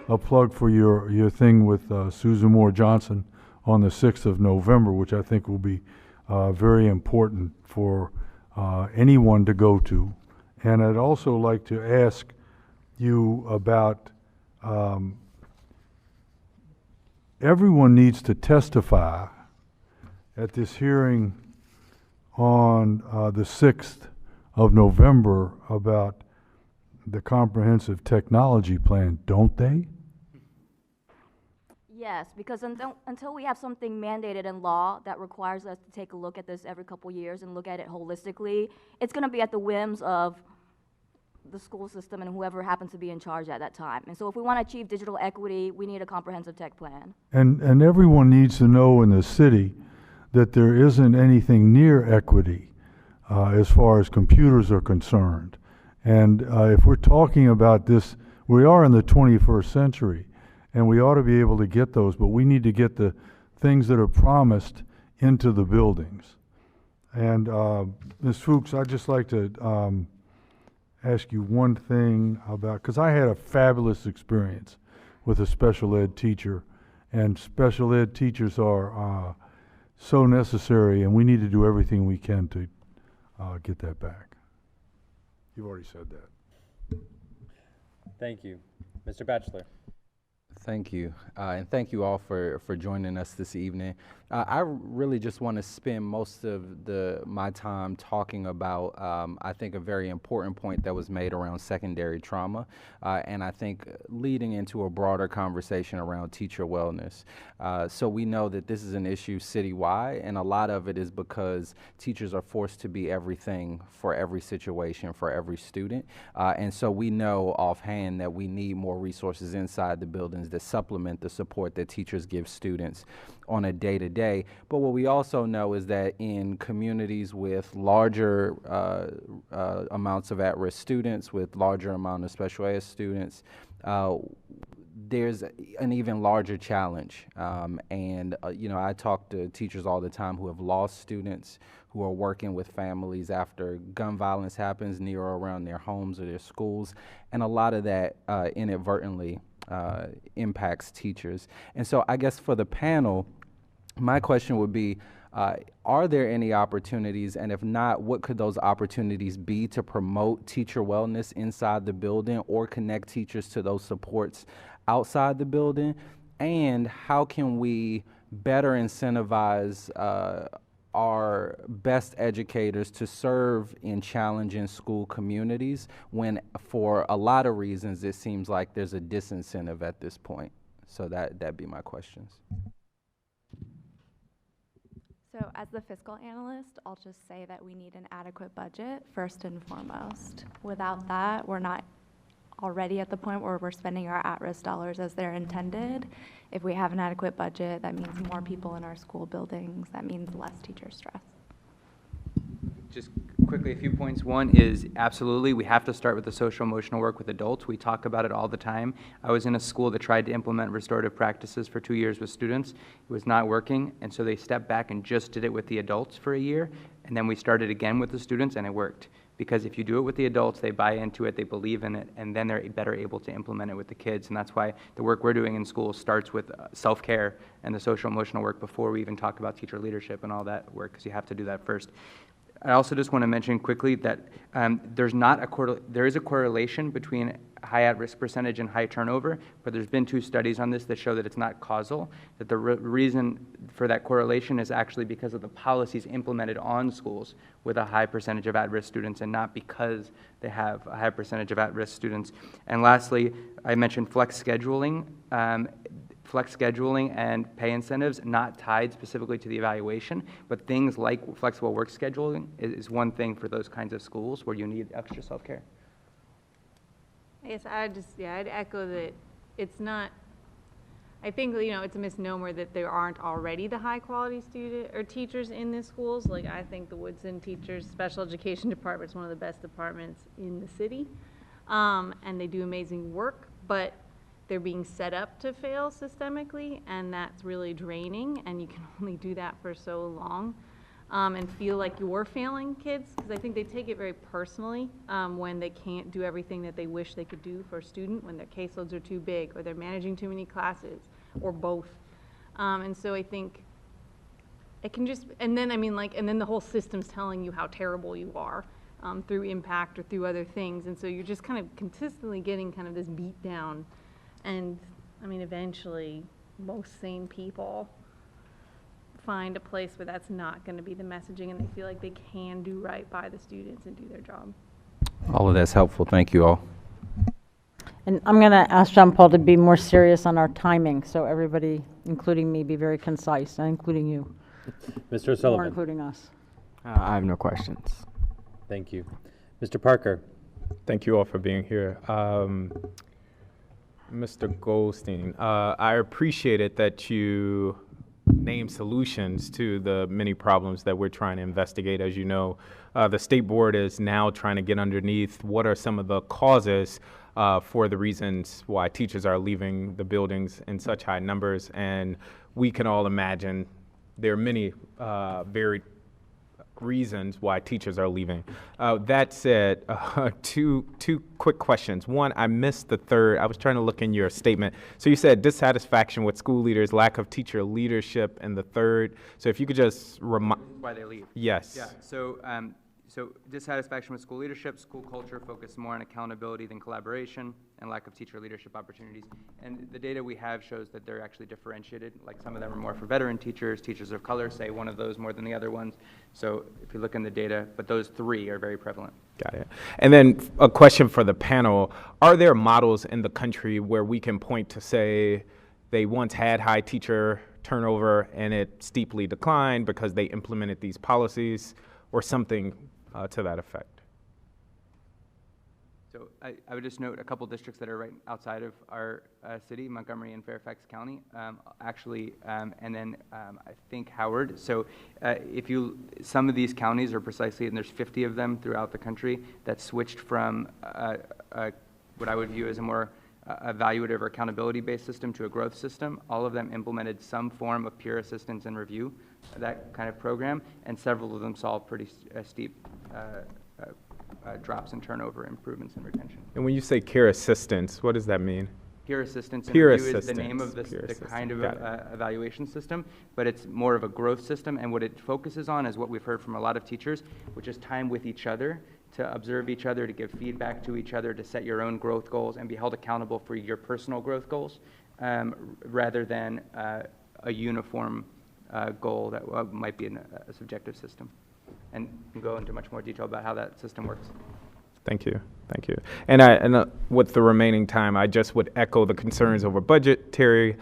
a plug for your thing with Susan Moore Johnson on the 6th of November, which I think will be very important for anyone to go to. And I'd also like to ask you about, everyone needs to testify at this hearing on the 6th of November about the comprehensive technology plan, don't they? Yes, because until we have something mandated in law that requires us to take a look at this every couple years and look at it holistically, it's going to be at the whims of the school system and whoever happens to be in charge at that time. And so if we want to achieve digital equity, we need a comprehensive tech plan. And everyone needs to know in the city that there isn't anything near equity as far as computers are concerned. And if we're talking about this, we are in the 21st century, and we ought to be able to get those, but we need to get the things that are promised into the buildings. And Ms. Fuchs, I'd just like to ask you one thing about, because I had a fabulous experience with a special ed teacher, and special ed teachers are so necessary, and we need to do everything we can to get that back. You've already said that. Thank you. Mr. Batchelor. Thank you, and thank you all for joining us this evening. I really just want to spend most of my time talking about, I think, a very important point that was made around secondary trauma, and I think leading into a broader conversation around teacher wellness. So we know that this is an issue citywide, and a lot of it is because teachers are forced to be everything for every situation, for every student, and so we know offhand that we need more resources inside the buildings that supplement the support that teachers give students on a day-to-day. But what we also know is that in communities with larger amounts of at-risk students, with larger amount of special ed students, there's an even larger challenge. You know, I talk to teachers all the time who have lost students, who are working with families after gun violence happens near or around their homes or their schools, and a lot of that inadvertently impacts teachers. And so I guess for the panel, my question would be, are there any opportunities, and if not, what could those opportunities be to promote teacher wellness inside the building or connect teachers to those supports outside the building? And how can we better incentivize our best educators to serve in challenging school communities when, for a lot of reasons, it seems like there's a disincentive at this point? So that'd be my questions. So as the fiscal analyst, I'll just say that we need an adequate budget first and foremost. Without that, we're not already at the point where we're spending our at-risk dollars as they're intended. If we have an adequate budget, that means more people in our school buildings. That means less teacher stress. Just quickly, a few points. One is absolutely, we have to start with the social emotional work with adults. We talk about it all the time. I was in a school that tried to implement restorative practices for 2 years with students. It was not working, and so they stepped back and just did it with the adults for a year, and then we started again with the students, and it worked. Because if you do it with the adults, they buy into it, they believe in it, and then they're better able to implement it with the kids. And that's why the work we're doing in schools starts with self-care and the social emotional work before we even talk about teacher leadership and all that work, because you have to do that first. I also just want to mention quickly that there is a correlation between high at-risk percentage and high turnover, but there's been 2 studies on this that show that it's not causal, that the reason for that correlation is actually because of the policies implemented on schools with a high percentage of at-risk students, and not because they have a high percentage of at-risk students. And lastly, I mentioned flex scheduling. Flex scheduling and pay incentives not tied specifically to the evaluation, but things like flexible work scheduling is one thing for those kinds of schools where you need extra self-care. Yes, I'd echo that it's not, I think, you know, it's a misnomer that there aren't already the high quality student or teachers in the schools. Like, I think the Woodson Teachers Special Education Department is one of the best departments in the city, and they do amazing work, but they're being set up to fail systemically, and that's really draining, and you can only do that for so long and feel like you're failing kids, because I think they take it very personally when they can't do everything that they wish they could do for a student, when their caseloads are too big, or they're managing too many classes, or both. And so I think it can just, and then, I mean, like, and then the whole system's telling you how terrible you are through impact or through other things, and so you're just kind of consistently getting kind of this beat down. And I mean, eventually, most sane people find a place where that's not going to be the messaging and they feel like they can do right by the students and do their job. All of that's helpful. Thank you all. And I'm going to ask John Paul to be more serious on our timing, so everybody, including me, be very concise, including you. Mr. O'Sullivan. Or including us. I have no questions. Thank you. Mr. Parker. Thank you all for being here. Mr. Goldstein, I appreciate it that you name solutions to the many problems that we're trying to investigate. As you know, the State Board is now trying to get underneath what are some of the causes for the reasons why teachers are leaving the buildings in such high numbers. And we can all imagine there are many varied reasons why teachers are leaving. That said, two quick questions. One, I missed the third. I was trying to look in your statement. So you said dissatisfaction with school leaders, lack of teacher leadership, and the third. So if you could just remind. Why they leave. Yes. Yeah. So dissatisfaction with school leadership, school culture focused more on accountability than collaboration, and lack of teacher leadership opportunities. And the data we have shows that they're actually differentiated. Like some of them are more for veteran teachers, teachers of color, say one of those more than the other ones. So if you look in the data, but those three are very prevalent. Got it. And then a question for the panel. Are there models in the country where we can point to say they once had high teacher turnover and it steeply declined because they implemented these policies or something to that effect? So I would just note a couple districts that are right outside of our city, Montgomery and Fairfax County, and then I think Howard. So some of these counties are precisely, and there's 50 of them throughout the country, that switched from what I would view as a more evaluative or accountability-based system to a growth system. All of them implemented some form of peer assistance and review, that kind of program, and several of them saw pretty steep drops in turnover, improvements in retention. And when you say care assistance, what does that mean? Peer assistance and peer review assistance. is the name of the kind of evaluation system, but it's more of a growth system, and what it focuses on is what we've heard from a lot of teachers, which is time with each other, to observe each other, to give feedback to each other, to set your own growth goals and be held accountable for your personal growth goals, rather than a uniform goal that might be a subjective system. And can go into much more detail about how that system works. Thank you. Thank you. And with the remaining time, I just would echo the concerns over budgetary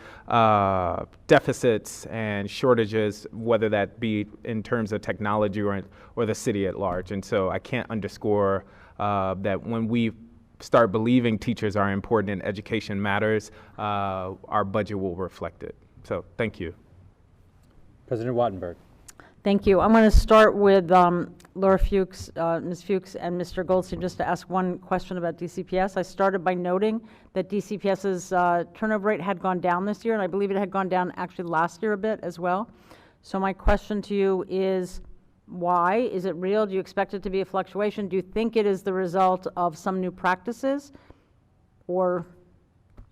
deficits and shortages, whether that be in terms of technology or the city at large. And so I can't underscore that when we start believing teachers are important and education matters, our budget will reflect it. So thank you. President Wattenberg. Thank you. I'm going to start with Laura Fuchs, Ms. Fuchs, and Mr. Goldstein just to ask one question about DCPS. I started by noting that DCPS's turnover rate had gone down this year, and I believe it had gone down actually last year a bit as well. So my question to you is, why? Is it real? Do you expect it to be a fluctuation? Do you think it is the result of some new practices, or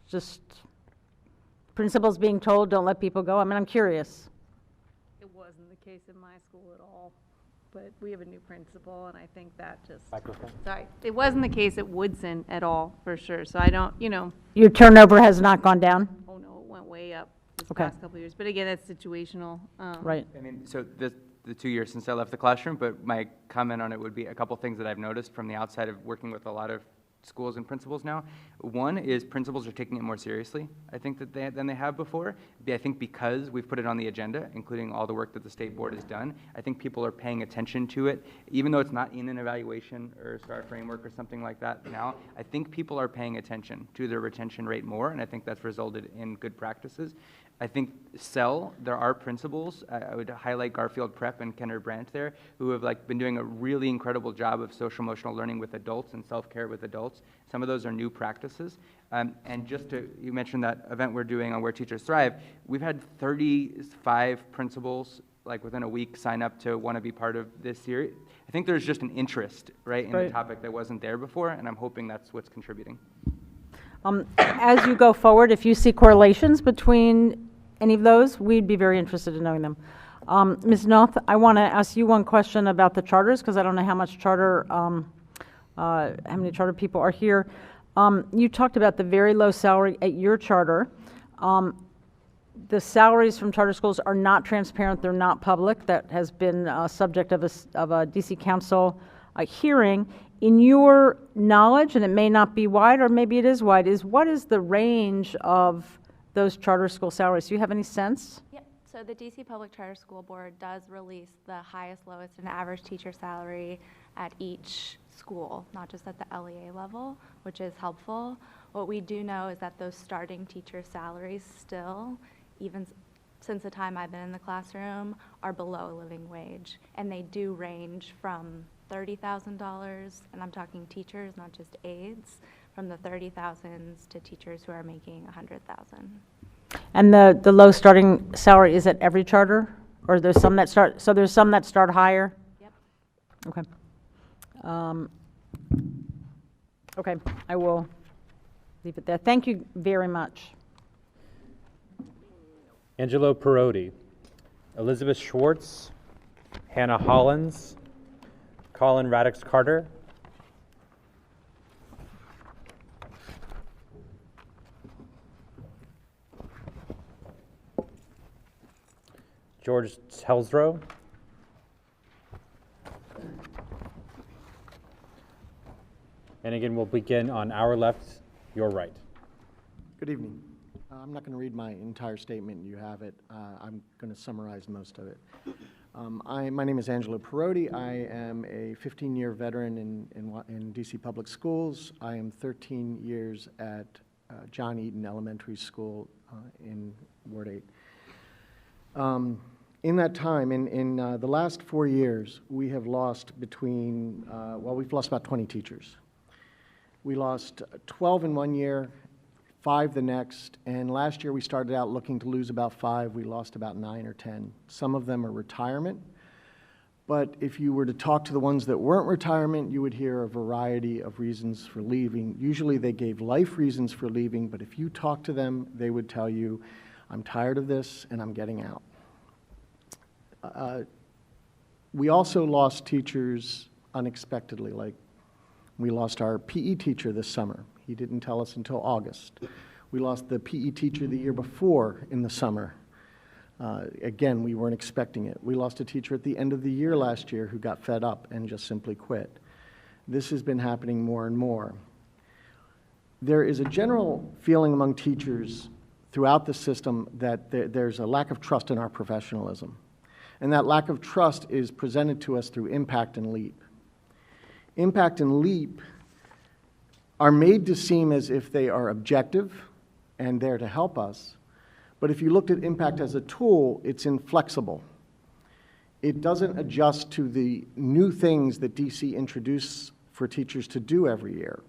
just principals being told don't let people go? I mean, I'm curious. It wasn't the case in my school at all, but we have a new principal, and I think that just, sorry, it wasn't the case at Woodson at all, for sure, so I don't, Your turnover has not gone down? Oh, no, it went way up this Okay. past couple of years, but again, that's situational. Right. I mean, so the 2 years since I left the classroom, but my comment on it would be a couple things that I've noticed from the outside of working with a lot of schools and principals now. One is principals are taking it more seriously, I think, than they have before. I think because we've put it on the agenda, including all the work that the State Board has done, I think people are paying attention to it, even though it's not in an evaluation or STAR framework or something like that now. I think people are paying attention to their retention rate more, and I think that's resulted in good practices. I think there are principals, I would highlight Garfield Prep and Kenner Brandt there, who have been doing a really incredible job of social emotional learning with adults and self-care with adults. Some of those are new practices. And you mentioned that event we're doing on Where Teachers Thrive, we've had 35 principals within a week sign up to want to be part of this series. I think there's just an interest, in the topic that wasn't there before, and I'm hoping that's what's contributing. As you go forward, if you see correlations between any of those, we'd be very interested in knowing them. Ms. Noth, I want to ask you one question about the charters, because I don't know how many charter people are here. You talked about the very low salary at your charter. the salaries from charter schools are not transparent, they're not public. That has been a subject of a DC Council hearing. In your knowledge, and it may not be wide, or maybe it is wide, what is the range of those charter school salaries? Do you have any sense? Yep. So the DC Public Charter School Board does release the highest, lowest, and average teacher salary at each school, not just at the LEA level, which is helpful. What we do know is that those starting teacher salaries still, even since the time I've been in the classroom, are below living wage. And they do range from $30,000, and I'm talking teachers, not just aides, from the 30,000s to teachers who are making 100,000. And the low starting salary is at every charter? Or there's some that start, so there's some that start higher? Yep. Okay. Okay, I will leave it there. Thank you very much. Angelo Parodi, Elizabeth Schwartz, Hannah Hollins, Collin Radix-Carter, George Telzrow, and again, we'll begin on our left, your right. Good evening. I'm not going to read my entire statement. You have it. I'm going to summarize most of it. My name is Angelo Parodi. I am a 15-year veteran in DC Public Schools. I am 13 years at John Eaton Elementary School in Ward 8. In that time, in the last 4 years, we have lost we've lost about 20 teachers. We lost 12 in 1 year, 5 the next, and last year we started out looking to lose about 5. We lost about 9 or 10. Some of them are retirement, but if you were to talk to the ones that weren't retirement, you would hear a variety of reasons for leaving. Usually they gave life reasons for leaving, but if you talk to them, they would tell you, I'm tired of this and I'm getting out. We also lost teachers unexpectedly, like we lost our PE teacher this summer. He didn't tell us until August. We lost the PE teacher the year before in the summer. Again, we weren't expecting it. We lost a teacher at the end of the year last year who got fed up and just simply quit. This has been happening more and more. There is a general feeling among teachers throughout the system that there's a lack of trust in our professionalism. And that lack of trust is presented to us through Impact and LEAP. Impact and LEAP are made to seem as if they are objective and there to help us. But if you looked at Impact as a tool, it's inflexible. It doesn't adjust to the new things that DC introduces for teachers to do every year.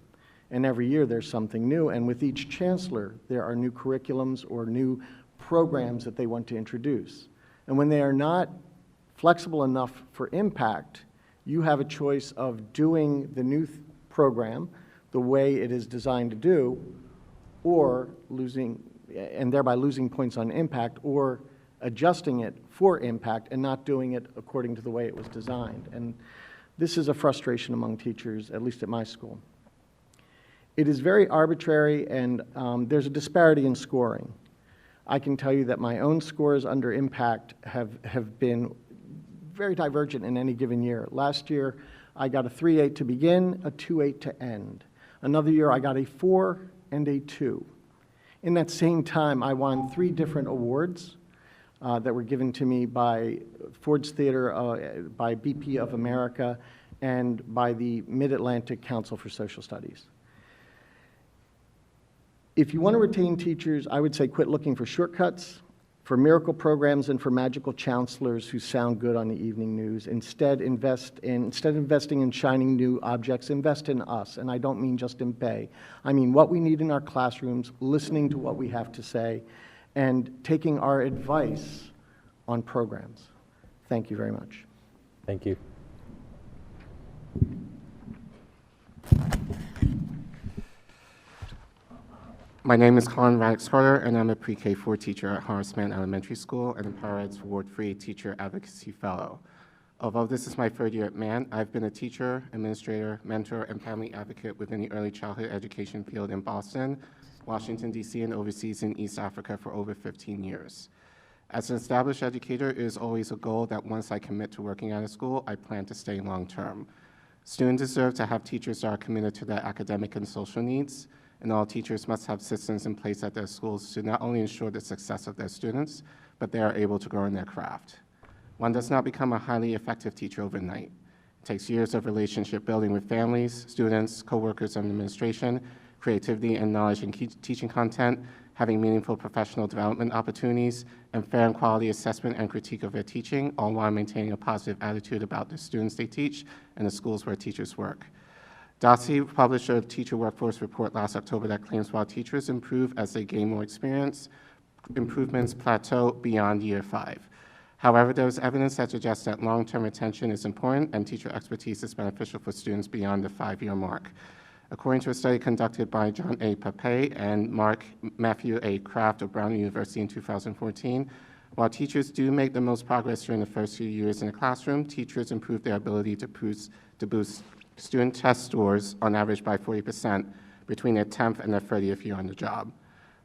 And every year there's something new, and with each chancellor, there are new curriculums or new programs that they want to introduce. And when they are not flexible enough for Impact, you have a choice of doing the new program the way it is designed to do, or losing, and thereby losing points on Impact, or adjusting it for Impact and not doing it according to the way it was designed. And this is a frustration among teachers, at least at my school. It is very arbitrary, and there's a disparity in scoring. I can tell you that my own scores under Impact have been very divergent in any given year. Last year, I got a 3.8 to begin, a 2.8 to end. Another year, I got a 4 and a 2. In that same time, I won 3 different awards that were given to me by Ford's Theater, by BP of America, and by the Mid-Atlantic Council for Social Studies. If you want to retain teachers, I would say quit looking for shortcuts, for miracle programs, and for magical counselors who sound good on the evening news. Instead, investing in shining new objects, invest in us. And I don't mean just in pay. I mean what we need in our classrooms, listening to what we have to say, and taking our advice on programs. Thank you very much. Thank you. My name is Collin Radix-Carter, and I'm a pre-K4 teacher at Horace Mann Elementary School and a Paradise Ward 3 Teacher Advocacy Fellow. Although this is my 3rd year at Mann, I've been a teacher, administrator, mentor, and family advocate within the early childhood education field in Boston Washington, D.C., and overseas in East Africa for over 15 years. As an established educator, it is always a goal that once I commit to working at a school, I plan to stay long-term. Students deserve to have teachers that are committed to their academic and social needs, and all teachers must have systems in place at their schools to not only ensure the success of their students, but they are able to grow in their craft. One does not become a highly effective teacher overnight. It takes years of relationship building with families, students, coworkers, and administration, creativity and knowledge in teaching content, having meaningful professional development opportunities, and fair and quality assessment and critique of their teaching, all while maintaining a positive attitude about the students they teach and the schools where teachers work. DOTC published a teacher workforce report last October that claims while teachers improve as they gain more experience, improvements plateau beyond year 5. However, there is evidence that suggests that long-term retention is important and teacher expertise is beneficial for students beyond the 5-year mark. According to a study conducted by John A. Pape and Matthew A. Kraft of Brown University in 2014, while teachers do make the most progress during the first few years in the classroom, teachers improve their ability to boost student test scores on average by 40% between their 10th and their 30th year on the job.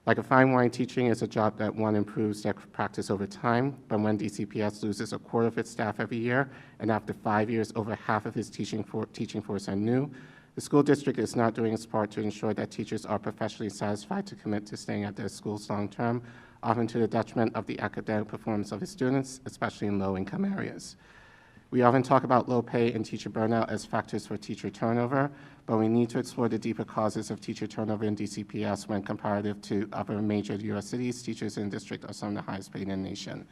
Like a fine wine, teaching is a job that one improves their practice over time, but when DCPS loses a quarter of its staff every year, and after 5 years, over half of its teaching force are new, the school district is not doing its part to ensure that teachers are professionally satisfied to commit to staying at their schools long-term, often to the detriment of the academic performance of its students, especially in low-income areas. We often talk about low pay and teacher burnout as factors for teacher turnover, but we need to explore the deeper causes of teacher turnover in DCPS when comparative to other major U.S. cities. Teachers in the district are some of the highest paid in the nation.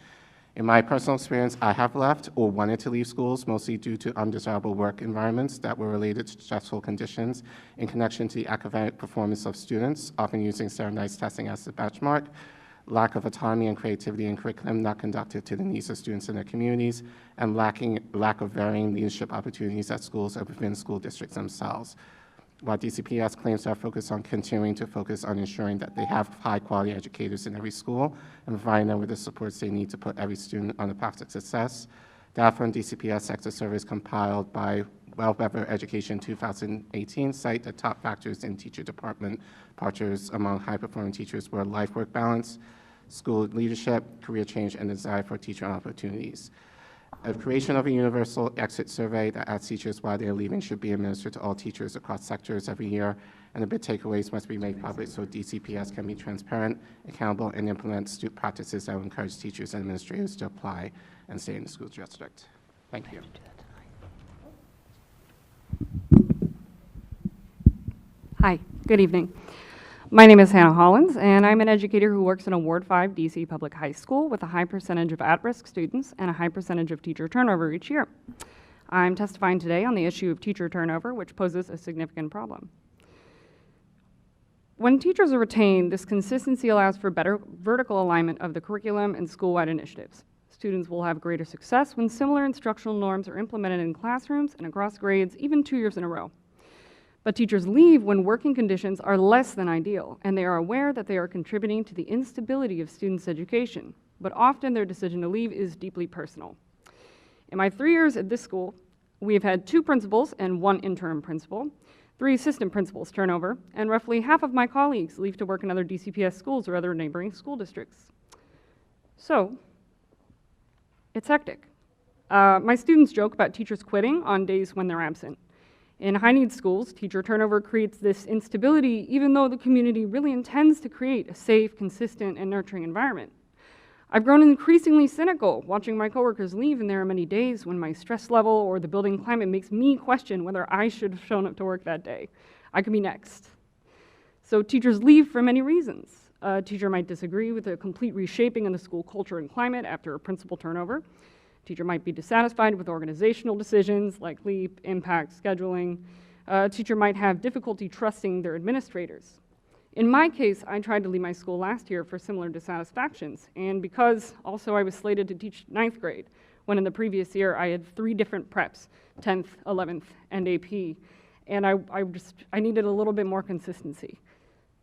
In my personal experience, I have left or wanted to leave schools mostly due to undesirable work environments that were related to stressful conditions in connection to the academic performance of students, often using standardized testing as the benchmark, lack of autonomy and creativity in curriculum not conducive to the needs of students in their communities, and lack of varying leadership opportunities at schools or within school districts themselves. While DCPS claims to have focused on continuing to focus on ensuring that they have high-quality educators in every school and providing them with the supports they need to put every student on the path to success, data from DCPS sector surveys compiled by Wellbetter Education 2018 cite the top factors in teacher department departures among high-performing teachers were life-work balance, school leadership, career change, and desire for teacher opportunities. A creation of a universal exit survey that asks teachers why they are leaving should be administered to all teachers across sectors every year, and the big takeaways must be made public so DCPS can be transparent, accountable, and implement practices that will encourage teachers and administrators to apply and stay in the school district. Thank you. Hi, good evening. My name is Hannah Hollins, and I'm an educator who works in a Ward 5 DC public high school with a high percentage of at-risk students and a high percentage of teacher turnover each year. I'm testifying today on the issue of teacher turnover, which poses a significant problem. When teachers are retained, this consistency allows for better vertical alignment of the curriculum and school-wide initiatives. Students will have greater success when similar instructional norms are implemented in classrooms and across grades, even 2 years in a row. But teachers leave when working conditions are less than ideal, and they are aware that they are contributing to the instability of students' education. But often their decision to leave is deeply personal. In my 3 years at this school, we have had 2 principals and 1 interim principal, 3 assistant principals turnover, and roughly half of my colleagues leave to work in other DCPS schools or other neighboring school districts. So, it's hectic. My students joke about teachers quitting on days when they're absent. In high-need schools, teacher turnover creates this instability even though the community really intends to create a safe, consistent, and nurturing environment. I've grown increasingly cynical watching my coworkers leave, and there are many days when my stress level or the building climate makes me question whether I should have shown up to work that day. I could be next. So teachers leave for many reasons. A teacher might disagree with a complete reshaping in the school culture and climate after a principal turnover. Teacher might be dissatisfied with organizational decisions like LEAP, impact, scheduling. Teacher might have difficulty trusting their administrators. In my case, I tried to leave my school last year for similar dissatisfactions, and because also I was slated to teach 9th grade, when in the previous year I had 3 different preps, 10th, 11th, and AP, and I needed a little bit more consistency.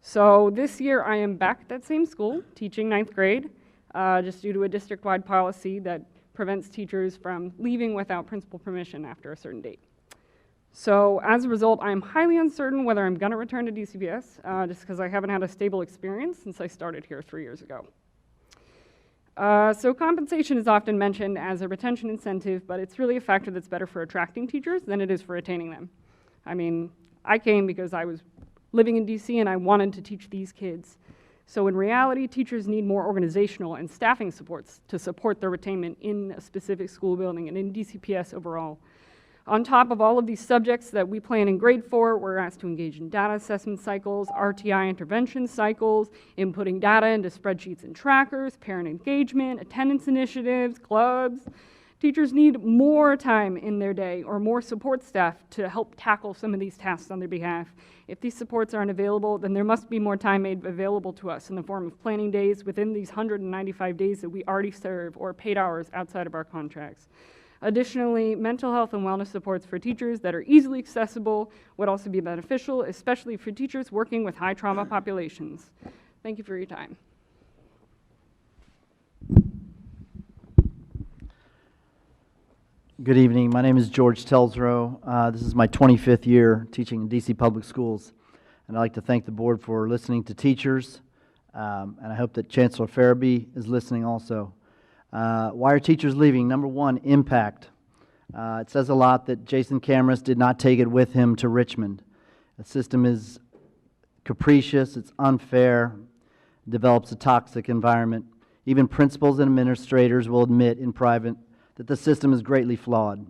So this year I am back at that same school, teaching 9th grade, just due to a district-wide policy that prevents teachers from leaving without principal permission after a certain date. So as a result, I'm highly uncertain whether I'm going to return to DCPS, just because I haven't had a stable experience since I started here 3 years ago. So compensation is often mentioned as a retention incentive, but it's really a factor that's better for attracting teachers than it is for retaining them. I mean, I came because I was living in DC and I wanted to teach these kids. So in reality, teachers need more organizational and staffing supports to support their retainment in a specific school building and in DCPS overall. On top of all of these subjects that we plan in grade 4, we're asked to engage in data assessment cycles, RTI intervention cycles, inputting data into spreadsheets and trackers, parent engagement, attendance initiatives, clubs. Teachers need more time in their day or more support staff to help tackle some of these tasks on their behalf. If these supports aren't available, then there must be more time made available to us in the form of planning days within these 195 days that we already serve or paid hours outside of our contracts. Additionally, mental health and wellness supports for teachers that are easily accessible would also be beneficial, especially for teachers working with high trauma populations. Thank you for your time. Good evening. My name is George Telzrow. This is my 25th year teaching in DC Public Schools, and I'd like to thank the board for listening to teachers, and I hope that Chancellor Farabee is listening also. Why are teachers leaving? Number one, impact. It says a lot that Jason Cameras did not take it with him to Richmond. The system is capricious, it's unfair, develops a toxic environment. Even principals and administrators will admit in private that the system is greatly flawed.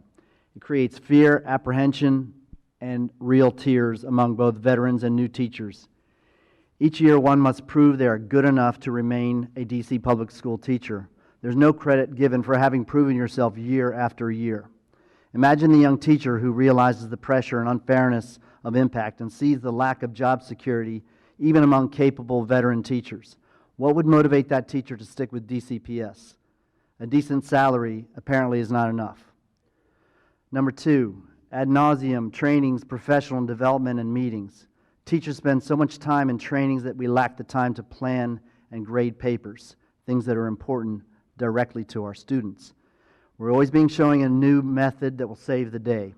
It creates fear, apprehension, and real tears among both veterans and new teachers. Each year, one must prove they are good enough to remain a DC public school teacher. There's no credit given for having proven yourself year after year. Imagine the young teacher who realizes the pressure and unfairness of impact and sees the lack of job security even among capable veteran teachers. What would motivate that teacher to stick with DCPS? A decent salary apparently is not enough. Number two, ad nauseum, trainings, professional development, and meetings. Teachers spend so much time in trainings that we lack the time to plan and grade papers, things that are important directly to our students. We're always being showing a new method that will save the day.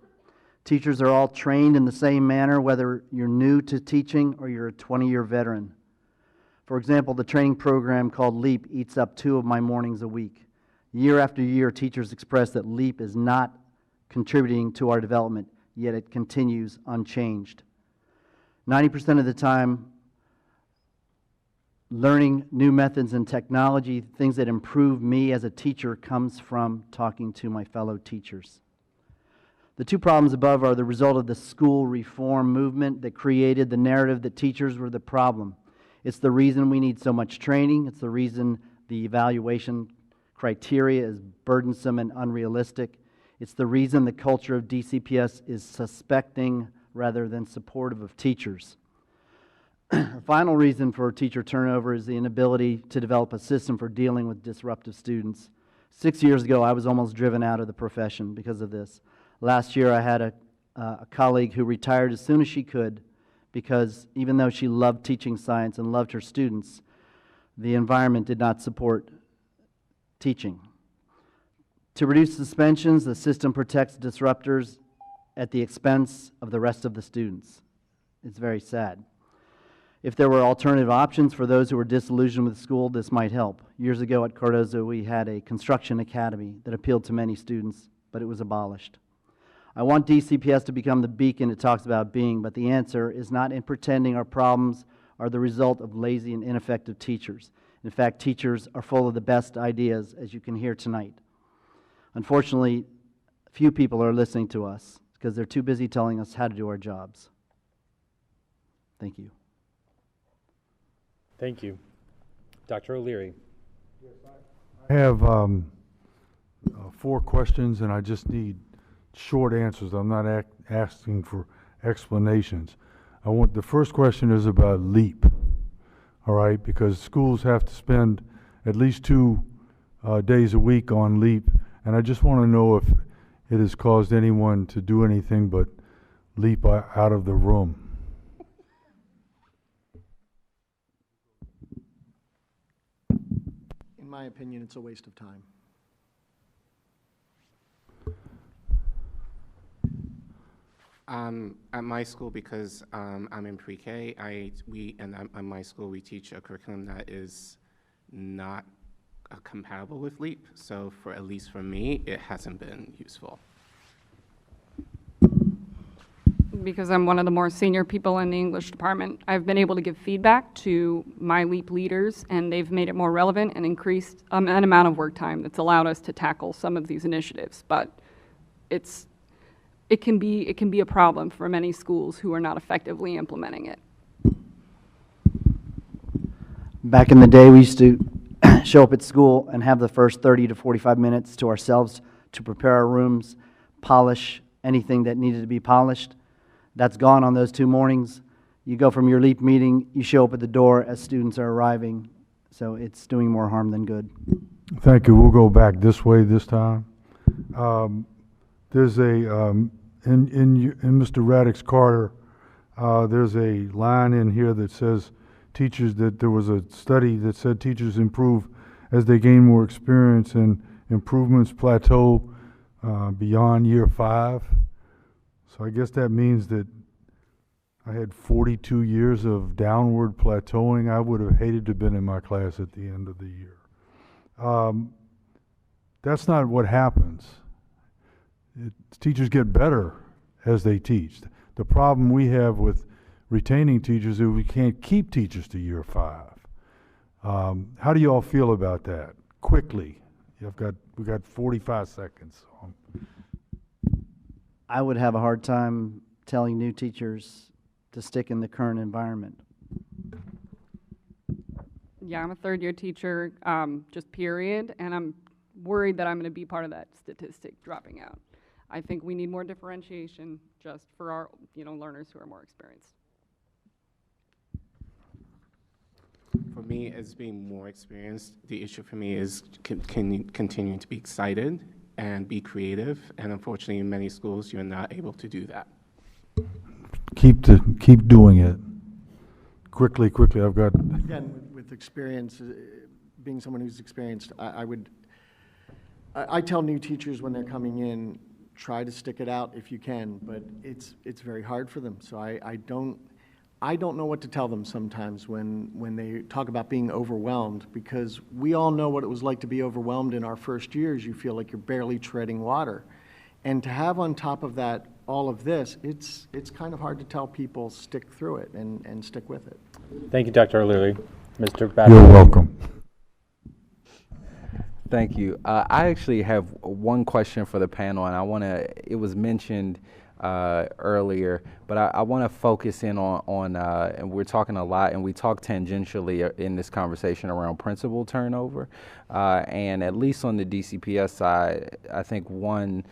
Teachers are all trained in the same manner, whether you're new to teaching or you're a 20-year veteran. For example, the training program called LEAP eats up 2 of my mornings a week. Year after year, teachers express that LEAP is not contributing to our development, yet it continues unchanged. 90% of the time, learning new methods and technology, things that improve me as a teacher, comes from talking to my fellow teachers. The 2 problems above are the result of the school reform movement that created the narrative that teachers were the problem. It's the reason we need so much training. It's the reason the evaluation criteria is burdensome and unrealistic. It's the reason the culture of DCPS is suspecting rather than supportive of teachers. The final reason for teacher turnover is the inability to develop a system for dealing with disruptive students. 6 years ago, I was almost driven out of the profession because of this. Last year, I had a colleague who retired as soon as she could because even though she loved teaching science and loved her students, the environment did not support teaching. To reduce suspensions, the system protects disruptors at the expense of the rest of the students. It's very sad. If there were alternative options for those who were disillusioned with school, this might help. Years ago at Cardozo, we had a construction academy that appealed to many students, but it was abolished. I want DCPS to become the beacon it talks about being, but the answer is not in pretending our problems are the result of lazy and ineffective teachers. In fact, teachers are full of the best ideas, as you can hear tonight. Unfortunately, few people are listening to us because they're too busy telling us how to do our jobs. Thank you. Thank you. Dr. O'Leary. I have 4 questions, and I just need short answers. I'm not asking for explanations. The first question is about LEAP, all right, because schools have to spend at least 2 days a week on LEAP, and I just want to know if it has caused anyone to do anything but leap out of the room. In my opinion, it's a waste of time. At my school, because I'm in pre-K, at my school we teach a curriculum that is not compatible with LEAP. So at least for me, it hasn't been useful. Because I'm one of the more senior people in the English department, I've been able to give feedback to my LEAP leaders, and they've made it more relevant and increased an amount of work time that's allowed us to tackle some of these initiatives. But it can be a problem for many schools who are not effectively implementing it. Back in the day, we used to show up at school and have the first 30 to 45 minutes to ourselves to prepare our rooms, polish anything that needed to be polished. That's gone on those 2 mornings. You go from your LEAP meeting, you show up at the door as students are arriving. So it's doing more harm than good. Thank you. We'll go back this way this time. There's in Mr. Radix-Carter, there's a line in here that says that there was a study that said teachers improve as they gain more experience, and improvements plateau beyond year 5. So I guess that means that I had 42 years of downward plateauing. I would have hated to have been in my class at the end of the year. That's not what happens. Teachers get better as they teach. The problem we have with retaining teachers is we can't keep teachers to year 5. How do you all feel about that? Quickly. We've got 45 seconds. I would have a hard time telling new teachers to stick in the current environment. Yeah, I'm a third-year teacher, just period, and I'm worried that I'm going to be part of that statistic dropping out. I think we need more differentiation just for our learners who are more experienced. For me, as being more experienced, the issue for me is continuing to be excited and be creative, and unfortunately in many schools you're not able to do that. Keep doing it. Quickly, I've got... Again, with experience, being someone who's experienced, I tell new teachers when they're coming in, try to stick it out if you can, but it's very hard for them. So I don't know what to tell them sometimes when they talk about being overwhelmed, because we all know what it was like to be overwhelmed in our first years. You feel like you're barely treading water. And to have on top of that all of this, it's kind of hard to tell people stick through it and stick with it. Thank you, Dr. O'Leary. Mr. Batchelor. You're welcome. Thank you. I actually have one question for the panel, and it was mentioned earlier, but I want to focus in on and we're talking a lot, and we talk tangentially in this conversation around principal turnover, and at least on the DCPS side, I think one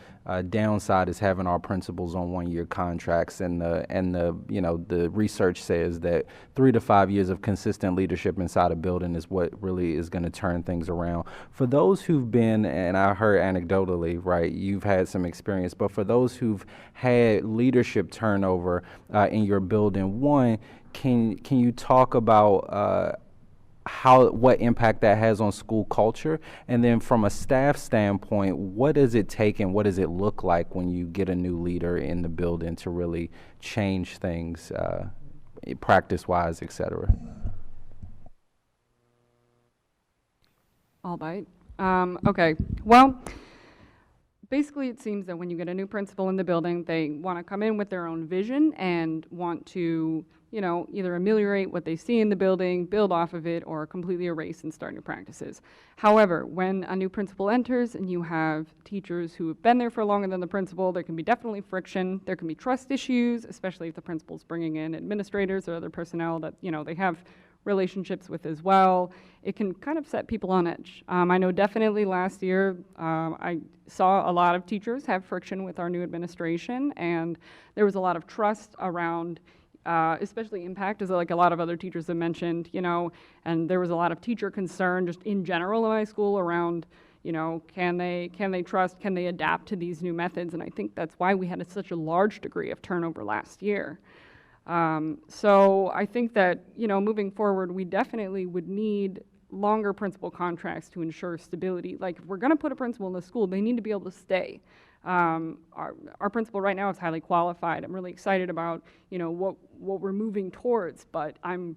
downside is having our principals on 1-year contracts, and the research says that 3 to 5 years of consistent leadership inside a building is what really is going to turn things around. For those who've been, and I heard anecdotally, right, you've had some experience, but for those who've had leadership turnover in your building, one, can you talk about what impact that has on school culture? And then from a staff standpoint, what does it take and what does it look like when you get a new leader in the building to really change things practice-wise, et cetera? All right. Okay. Well, basically it seems that when you get a new principal in the building, they want to come in with their own vision and want to either ameliorate what they see in the building, build off of it, or completely erase and start new practices. However, when a new principal enters and you have teachers who have been there for longer than the principal, there can be definitely friction. There can be trust issues, especially if the principal's bringing in administrators or other personnel that, they have relationships with as well. It can kind of set people on edge. I know definitely last year I saw a lot of teachers have friction with our new administration, and there was a lot of trust around especially impact, as like a lot of other teachers have mentioned, and there was a lot of teacher concern just in general in my school around, can they trust, can they adapt to these new methods? And I think that's why we had such a large degree of turnover last year. So I think that, moving forward, we definitely would need longer principal contracts to ensure stability. Like, if we're going to put a principal in the school, they need to be able to stay. Our principal right now is highly qualified. I'm really excited about, you know, what we're moving towards, but I'm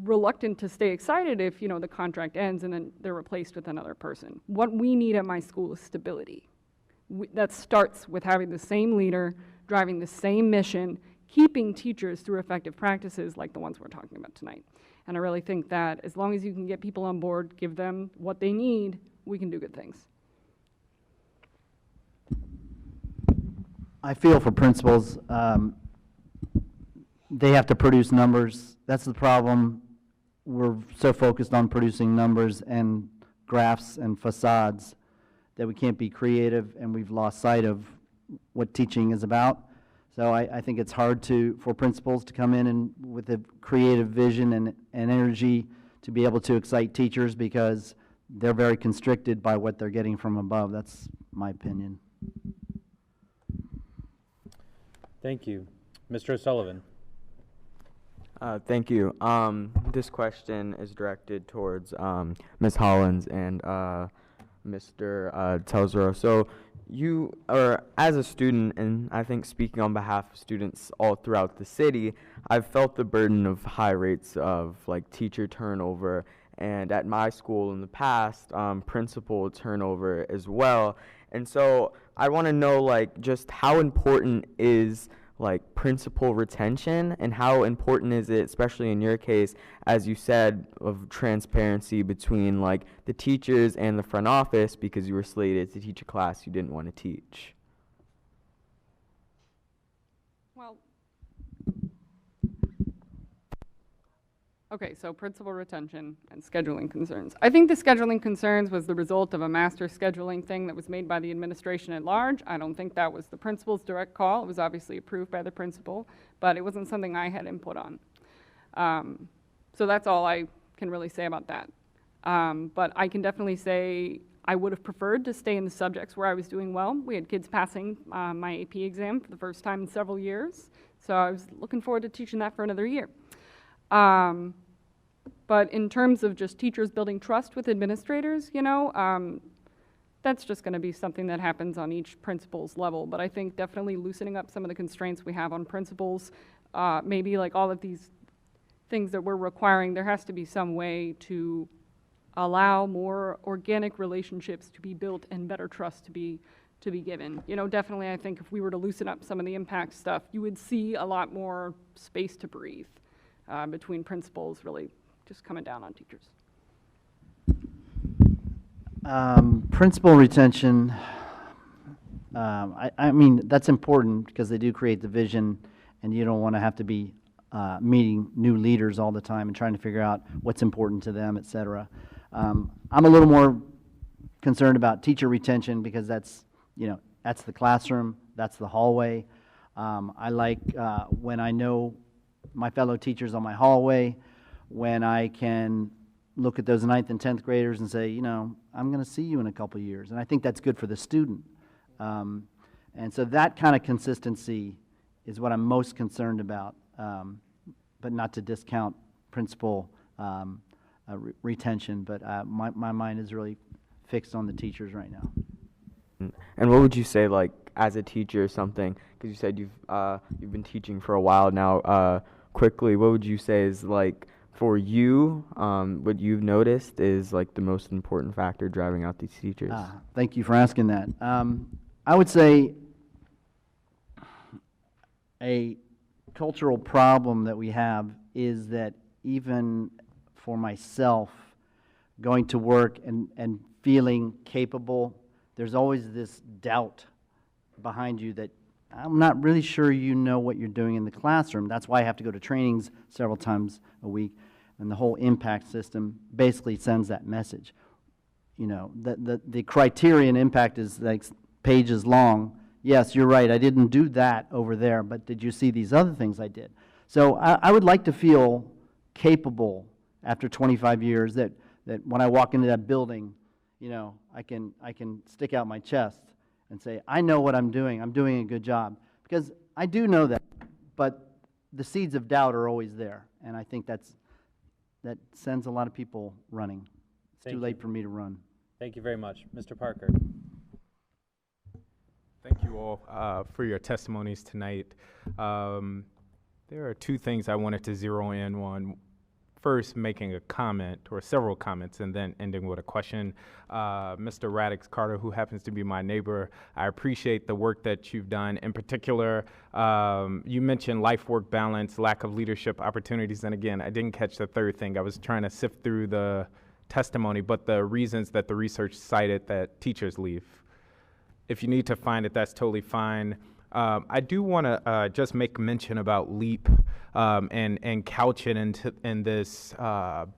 reluctant to stay excited if, you know, the contract ends and then they're replaced with another person. What we need at my school is stability. That starts with having the same leader, driving the same mission, keeping teachers through effective practices like the ones we're talking about tonight. And I really think that as long as you can get people on board, give them what they need, we can do good things. I feel for principals, they have to produce numbers. That's the problem. We're so focused on producing numbers and graphs and facades that we can't be creative, and we've lost sight of what teaching is about. So I think it's hard for principals to come in and with a creative vision and energy to be able to excite teachers because they're very constricted by what they're getting from above. That's my opinion. Thank you. Mr. O'Sullivan. Thank you. This question is directed towards Ms. Hollins and Mr. Telzrow. So you are, as a student, and I think speaking on behalf of students all throughout the city, I've felt the burden of high rates of like teacher turnover, and at my school in the past, principal turnover as well. And so I want to know like just how important is like principal retention, and how important is it, especially in your case, as you said, of transparency between like the teachers and the front office because you were slated to teach a class you didn't want to teach? Well, okay, so principal retention and scheduling concerns. I think the scheduling concerns was the result of a master scheduling thing that was made by the administration at large. I don't think that was the principal's direct call. It was obviously approved by the principal, but it wasn't something I had input on. So that's all I can really say about that. But I can definitely say I would have preferred to stay in the subjects where I was doing well. We had kids passing my AP exam for the first time in several years, so I was looking forward to teaching that for another year. But in terms of just teachers building trust with administrators, you know, that's just going to be something that happens on each principal's level. But I think definitely loosening up some of the constraints we have on principals, maybe like all of these things that we're requiring, there has to be some way to allow more organic relationships to be built and better trust to be given. You know, definitely I think if we were to loosen up some of the impact stuff, you would see a lot more space to breathe between principals really just coming down on teachers. Principal retention, I mean, that's important because they do create the vision, and you don't want to have to be meeting new leaders all the time and trying to figure out what's important to them, et cetera. I'm a little more concerned about teacher retention because that's, you know, that's the classroom, that's the hallway. I like when I know my fellow teachers on my hallway, when I can look at those 9th and 10th graders and say, you know, I'm going to see you in a couple years. And I think that's good for the student. And so that kind of consistency is what I'm most concerned about, but not to discount principal retention. But my mind is really fixed on the teachers right now. And what would you say, like, as a teacher or something, because you said you've been teaching for a while now, quickly, what would you say is, like, for you, what you've noticed is, like, the most important factor driving out these teachers? Thank you for asking that. I would say a cultural problem that we have is that even for myself, going to work and feeling capable, there's always this doubt behind you that I'm not really sure you know what you're doing in the classroom. That's why I have to go to trainings several times a week. And the whole impact system basically sends that message. You know, the criterion impact is like pages long. Yes, you're right, I didn't do that over there, but did you see these other things I did? So I would like to feel capable after 25 years that when I walk into that building, you know, I can stick out my chest and say, I know what I'm doing a good job. Because I do know that, but the seeds of doubt are always there. And I think that sends a lot of people running. It's too late for me to run. Thank you very much. Mr. Parker. you all for your testimonies tonight. There are two things I wanted to zero in on. First, making a comment or several comments and then ending with a question. Mr. Radix-Carter, who happens to be my neighbor, I appreciate the work that you've done. In particular, you mentioned life-work balance, lack of leadership opportunities. And again, I didn't catch the third thing. I was trying to sift through the testimony, but the reasons that the research cited that teachers leave. If you need to find it, that's totally fine. I do want to just make mention about LEAP and couch it in this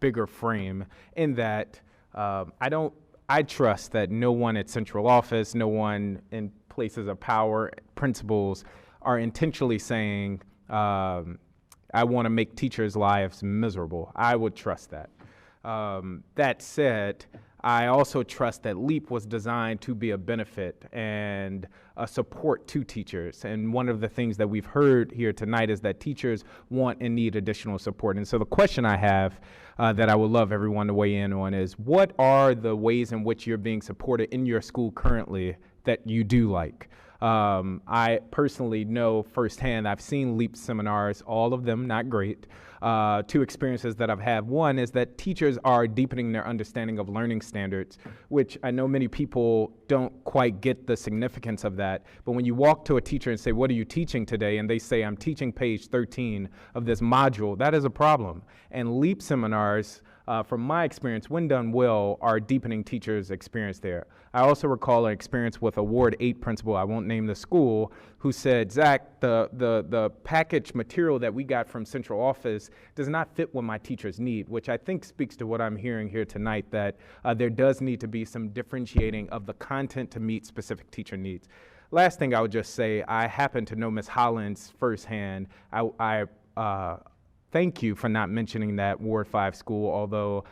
bigger frame, in that I trust that no one at central office, no one in places of power, principals are intentionally saying, I want to make teachers' lives miserable. I would trust that. That said, I also trust that LEAP was designed to be a benefit and a support to teachers. And one of the things that we've heard here tonight is that teachers want and need additional support. And so the question I have that I would love everyone to weigh in on is, what are the ways in which you're being supported in your school currently that you do like? I personally know firsthand, I've seen LEAP seminars, all of them not great. Two experiences that I've had. One is that teachers are deepening their understanding of learning standards, which I know many people don't quite get the significance of that. But when you walk to a teacher and say, what are you teaching today? And they say, I'm teaching page 13 of this module, that is a problem. And LEAP seminars, from my experience, when done well, are deepening teachers' experience there. I also recall an experience with a Ward 8 principal, I won't name the school, who said, Zach, the package material that we got from central office does not fit what my teachers need, which I think speaks to what I'm hearing here tonight, that there does need to be some differentiating of the content to meet specific teacher needs. Last thing I would just say, I happen to know Ms. Hollins firsthand. I thank you for not mentioning that Ward 5 school, although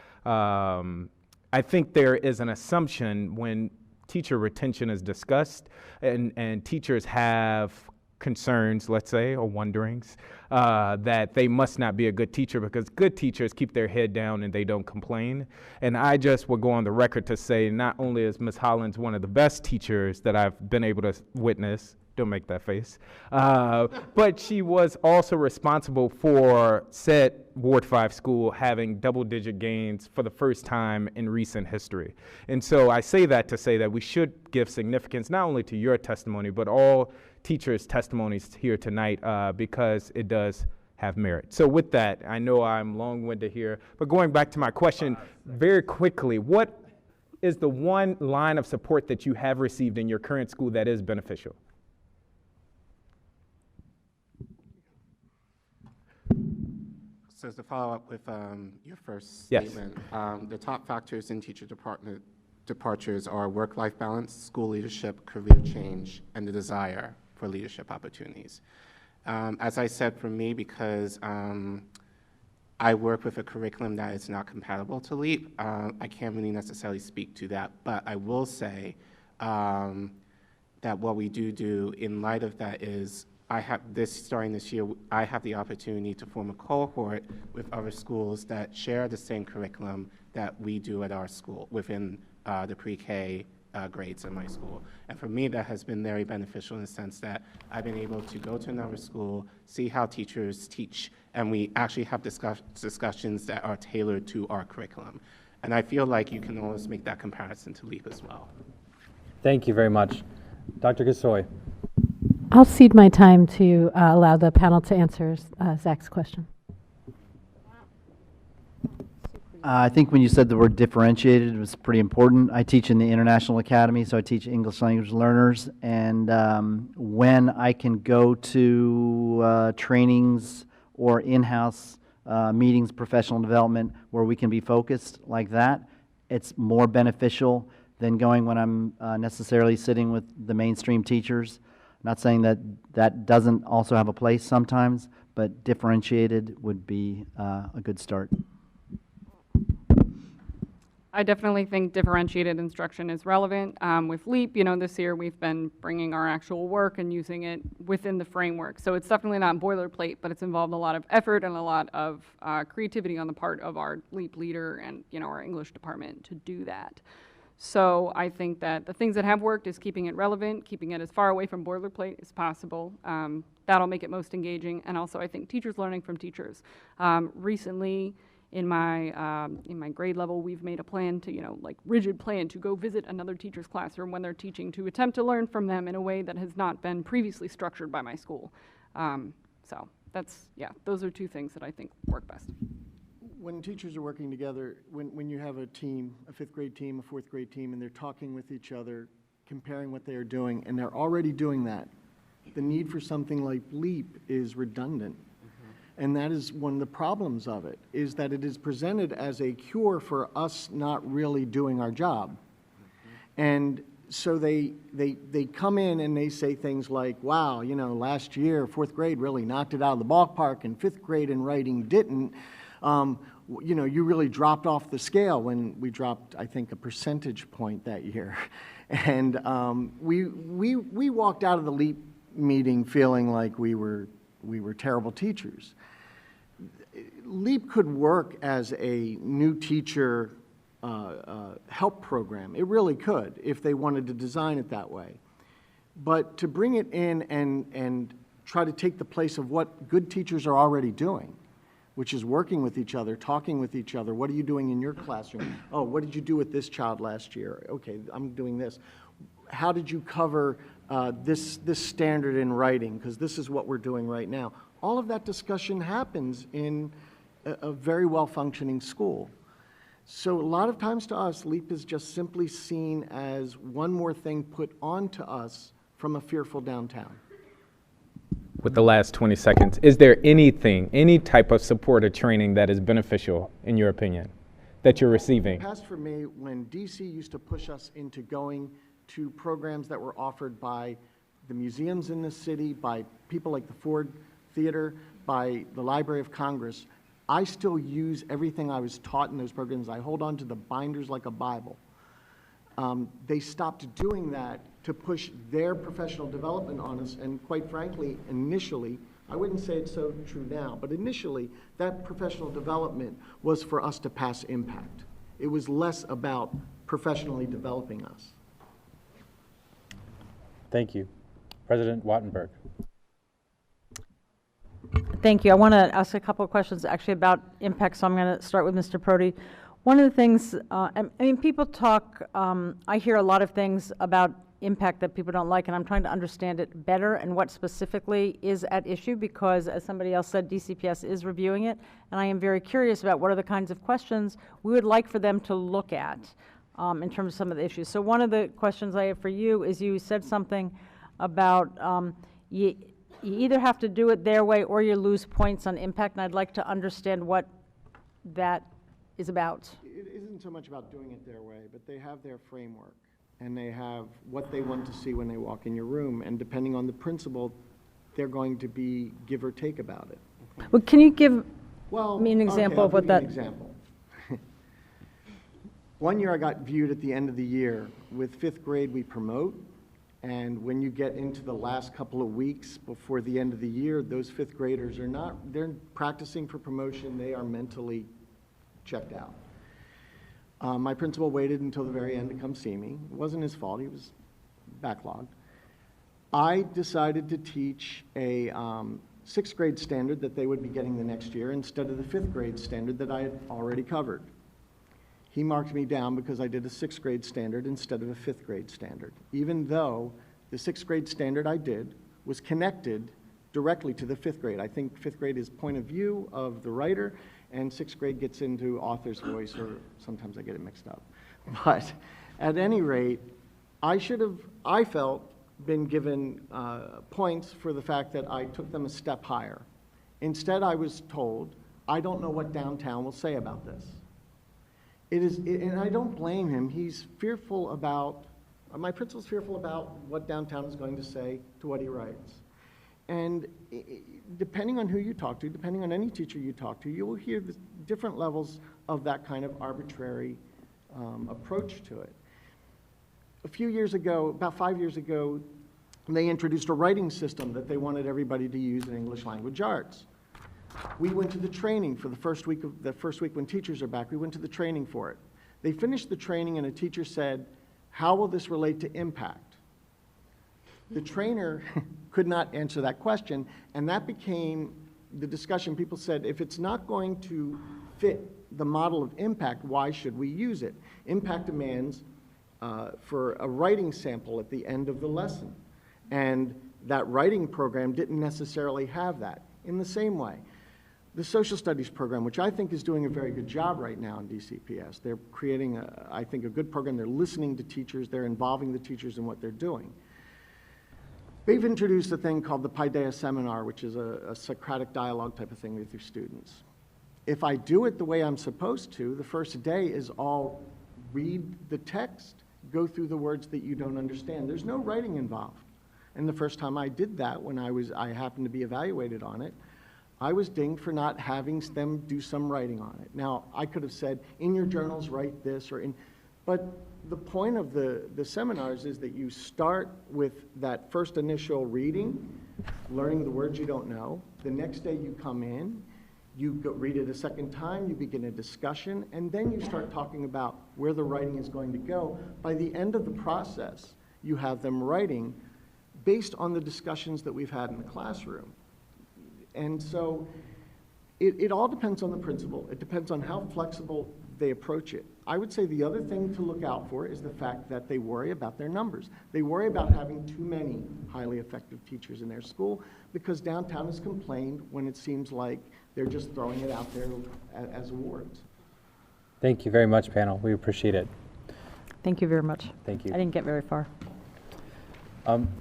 I think there is an assumption when teacher retention is discussed and teachers have concerns, let's say, or wonderings, that they must not be a good teacher, because good teachers keep their head down and they don't complain. And I just would go on the record to say, not only is Ms. Hollins one of the best teachers that I've been able to witness, don't make that face, but she was also responsible for said Ward 5 school having double-digit gains for the first time in recent history. And so I say that to say that we should give significance not only to your testimony, but all teachers' testimonies here tonight, because it does have merit. So with that, I know I'm long-winded here, but going back to my question very quickly, what is the one line of support that you have received in your current school that is beneficial? So to follow up with your first Yes. statement, the top factors in teacher departures are work-life balance, school leadership, career change, and the desire for leadership opportunities. As I said, for me, because I work with a curriculum that is not compatible to LEAP, I can't really necessarily speak to that, but I will say that what we do in light of that is starting this year, I have the opportunity to form a cohort with other schools that share the same curriculum that we do at our school within the pre-K grades in my school. And for me, that has been very beneficial in the sense that I've been able to go to another school, see how teachers teach, and we actually have discussions that are tailored to our curriculum. And I feel like you can always make that comparison to LEAP as well. Thank you very much. Dr. Gasoi. I'll cede my time to allow the panel to answer Zach's question. I think when you said the word differentiated, it was pretty important. I teach in the International Academy, so I teach English language learners. And when I can go to trainings or in-house meetings, professional development, where we can be focused like that, it's more beneficial than going when I'm necessarily sitting with the mainstream teachers. Not saying that that doesn't also have a place sometimes, but differentiated would be a good start. I definitely think differentiated instruction is relevant. With LEAP, this year we've been bringing our actual work and using it within the framework. So it's definitely not boilerplate, but it's involved a lot of effort and a lot of creativity on the part of our LEAP leader and our English department to do that. So I think that the things that have worked is keeping it relevant, keeping it as far away from boilerplate as possible. That'll make it most engaging. And also I think teachers learning from teachers. Recently in my grade level, we've made a plan to, like rigid plan to go visit another teacher's classroom when they're teaching to attempt to learn from them in a way that has not been previously structured by my school. So that's, yeah, those are two things that I think work best. When teachers are working together, when you have a team, a fifth grade team, a fourth grade team, and they're talking with each other, comparing what they are doing, and they're already doing that, the need for something like LEAP is redundant. And that is one of the problems of it, is that it is presented as a cure for us not really doing our job. And so they come in and they say things like, wow, last year, fourth grade really knocked it out of the ballpark, and fifth grade in writing didn't. You really dropped off the scale, when we dropped, I think, a percentage point that year. And we walked out of the LEAP meeting feeling like we were terrible teachers. LEAP could work as a new teacher help program. It really could, if they wanted to design it that way. But to bring it in and try to take the place of what good teachers are already doing, which is working with each other, talking with each other. What are you doing in your classroom? Oh, what did you do with this child last year? Okay, I'm doing this. How did you cover this standard in writing? Because this is what we're doing right now. All of that discussion happens in a very well-functioning school. So a lot of times to us, LEAP is just simply seen as one more thing put onto us from a fearful downtown. With the last 20 seconds, is there anything, any type of support or training that is beneficial, in your opinion, that you're receiving? Past for me, when DC used to push us into going to programs that were offered by the museums in the city, by people like the Ford Theater, by the Library of Congress, I still use everything I was taught in those programs. I hold on to the binders like a Bible. They stopped doing that to push their professional development on us, and quite frankly, initially, I wouldn't say it's so true now, but initially, that professional development was for us to pass impact. It was less about professionally developing us. Thank you. President Wattenberg. Thank you. I want to ask a couple of questions actually about impact, so I'm going to start with Mr. Parodi. One of the things, people talk, I hear a lot of things about impact that people don't like, and I'm trying to understand it better and what specifically is at issue, because as somebody else said, DCPS is reviewing it, and I am very curious about what are the kinds of questions we would like for them to look at in terms of some of the issues. So one of the questions I have for you is, you said something about you either have to do it their way or you lose points on impact, and I'd like to understand what that is about. It isn't so much about doing it their way, but they have their framework, and they have what they want to see when they walk in your room, and depending on the principal, they're going to be give or take about it. Well, can you give me an example of what that... An example. One year I got viewed at the end of the year. With fifth grade, we promote, and when you get into the last couple of weeks before the end of the year, those fifth graders they're practicing for promotion, they are mentally checked out. My principal waited until the very end to come see me. It wasn't his fault, he was backlogged. I decided to teach a sixth grade standard that they would be getting the next year instead of the fifth grade standard that I had already covered. He marked me down because I did a sixth grade standard instead of a fifth grade standard, even though the sixth grade standard I did was connected directly to the fifth grade. I think fifth grade is point of view of the writer, and sixth grade gets into author's voice, or sometimes I get it mixed up. But at any rate, I felt, been given points for the fact that I took them a step higher. Instead, I was told, I don't know what downtown will say about this. And I don't blame him. He's fearful about, my principal's fearful about what downtown is going to say to what he writes. And depending on who you talk to, depending on any teacher you talk to, you will hear the different levels of that kind of arbitrary approach to it. A few years ago, about 5 years ago, they introduced a writing system that they wanted everybody to use in English language arts. We went to the training for the first week when teachers are back. We went to the training for it. They finished the training and a teacher said, how will this relate to impact? The trainer could not answer that question, and that became the discussion. People said, if it's not going to fit the model of impact, why should we use it? Impact demands for a writing sample at the end of the lesson, and that writing program didn't necessarily have that. In the same way, the social studies program, which I think is doing a very good job right now in DCPS, they're creating, I think, a good program. They're listening to teachers. They're involving the teachers in what they're doing. They've introduced a thing called the Paideia Seminar, which is a Socratic dialogue type of thing with your students. If I do it the way I'm supposed to, the first day is all read the text, go through the words that you don't understand. There's no writing involved. And the first time I did that, when I happened to be evaluated on it, I was dinged for not having them do some writing on it. Now, I could have said, in your journals, write this, but the point of the seminars is that you start with that first initial reading, learning the words you don't know. The next day you come in, you read it a second time, you begin a discussion, and then you start talking about where the writing is going to go. By the end of the process, you have them writing based on the discussions that we've had in the classroom. And so it all depends on the principal. It depends on how flexible they approach it. I would say the other thing to look out for is the fact that they worry about their numbers. They worry about having too many highly effective teachers in their school, because downtown has complained when it seems like they're just throwing it out there as awards. Thank you very much, panel. We appreciate it. Thank you very much. Thank you. I didn't get very far.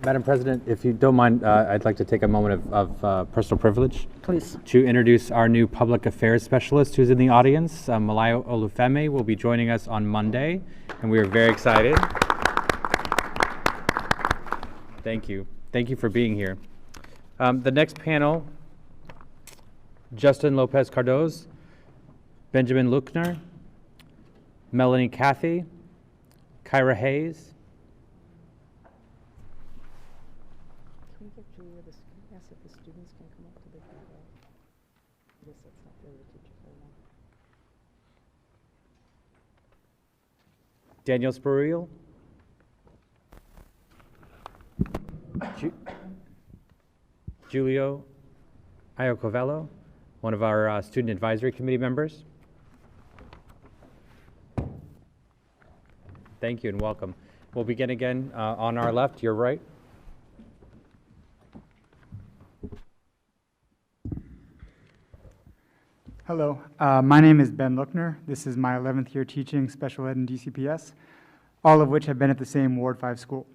Madam President, if you don't mind, I'd like to take a moment of personal privilege. Please. To introduce our new public affairs specialist who's in the audience. Malayo Olufemi will be joining us on Monday, and we are very excited. Thank you. Thank you for being here. The next panel, Justin Lopez Cardoz, Benjamin Lookner, Melanie Cathey, Kyra Hayes, Daniel Spruill, Giulio Iacoviella, one of our Student Advisory Committee members. Thank you and welcome. We'll begin again on our left, your right. Hello, my name is Ben Lookner. This is my 11th year teaching special ed in DCPS, all of which have been at the same Ward 5 school.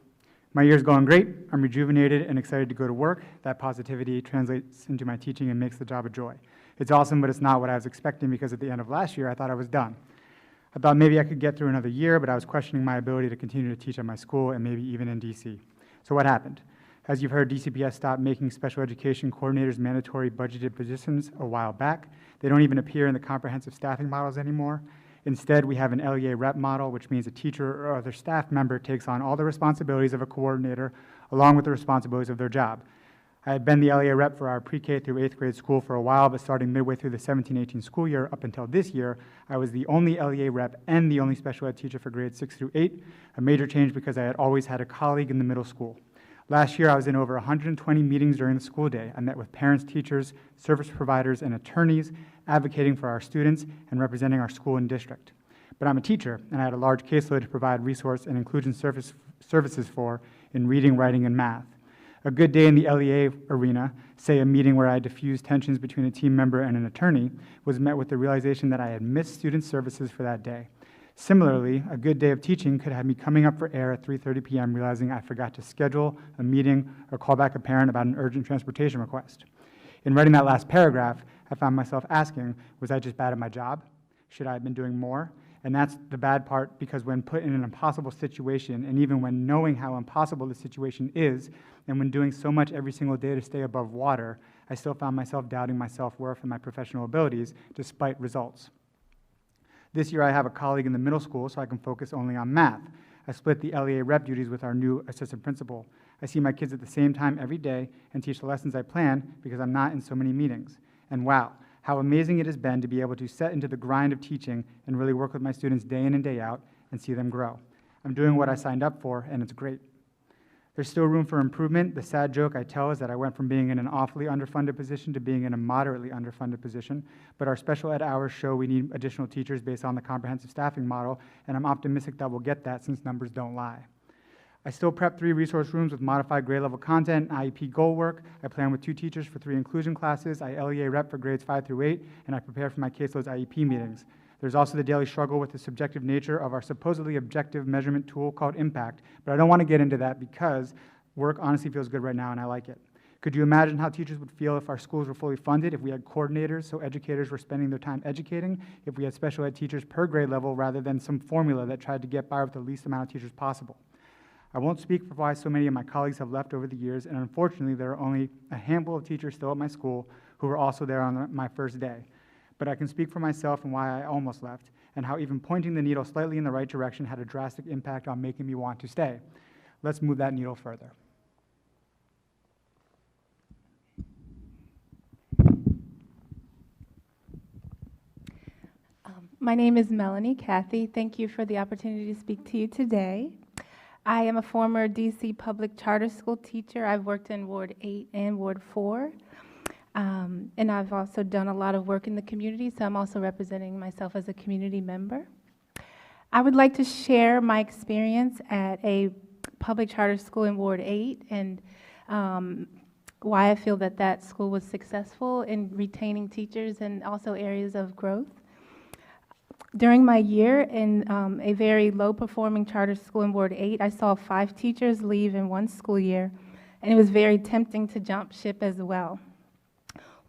My year's going great. I'm rejuvenated and excited to go to work. That positivity translates into my teaching and makes the job a joy. It's awesome, but it's not what I was expecting, because at the end of last year, I thought I was done. I thought maybe I could get through another year, but I was questioning my ability to continue to teach at my school and maybe even in DC. So what happened? As you've heard, DCPS stopped making special education coordinators mandatory budgeted positions a while back. They don't even appear in the comprehensive staffing models anymore. Instead, we have an LEA rep model, which means a teacher or other staff member takes on all the responsibilities of a coordinator along with the responsibilities of their job. I had been the LEA rep for our pre-K through 8th grade school for a while, but starting midway through the 17-18 school year up until this year, I was the only LEA rep and the only special ed teacher for grades 6 through 8, a major change because I had always had a colleague in the middle school. Last year, I was in over 120 meetings during the school day. I met with parents, teachers, service providers, and attorneys, advocating for our students and representing our school and district. But I'm a teacher, and I had a large caseload to provide resource and inclusion services for in reading, writing, and math. A good day in the LEA arena, say a meeting where I diffused tensions between a team member and an attorney, was met with the realization that I had missed student services for that day. Similarly, a good day of teaching could have me coming up for air at 3:30 p.m. realizing I forgot to schedule a meeting or call back a parent about an urgent transportation request. In writing that last paragraph, I found myself asking, was I just bad at my job? Should I have been doing more? And that's the bad part, because when put in an impossible situation, and even when knowing how impossible the situation is, and when doing so much every single day to stay above water, I still found myself doubting my self-worth and my professional abilities despite results. This year I have a colleague in the middle school, so I can focus only on math. I split the LEA rep duties with our new assistant principal. I see my kids at the same time every day and teach the lessons I plan because I'm not in so many meetings. And wow, how amazing it has been to be able to set into the grind of teaching and really work with my students day in and day out and see them grow. I'm doing what I signed up for, and it's great. There's still room for improvement. The sad joke I tell is that I went from being in an awfully underfunded position to being in a moderately underfunded position, but our special ed hours show we need additional teachers based on the comprehensive staffing model, and I'm optimistic that we'll get that since numbers don't lie. I still prep 3 resource rooms with modified grade level content, IEP goal work. I plan with 2 teachers for 3 inclusion classes. I LEA rep for grades 5 through 8, and I prepare for my caseload's IEP meetings. There's also the daily struggle with the subjective nature of our supposedly objective measurement tool called impact, but I don't want to get into that because work honestly feels good right now and I like it. Could you imagine how teachers would feel if our schools were fully funded, if we had coordinators so educators were spending their time educating, if we had special ed teachers per grade level rather than some formula that tried to get by with the least amount of teachers possible? I won't speak for why so many of my colleagues have left over the years, and unfortunately there are only a handful of teachers still at my school who were also there on my first day. But I can speak for myself and why I almost left, and how even pointing the needle slightly in the right direction had a drastic impact on making me want to stay. Let's move that needle further. My name is Melanie Cathey. Thank you for the opportunity to speak to you today. I am a former DC public charter school teacher. I've worked in Ward 8 and Ward 4. And I've also done a lot of work in the community, so I'm also representing myself as a community member. I would like to share my experience at a public charter school in Ward 8 and why I feel that that school was successful in retaining teachers and also areas of growth. During my year in a very low-performing charter school in Ward 8, I saw 5 teachers leave in one school year, and it was very tempting to jump ship as well.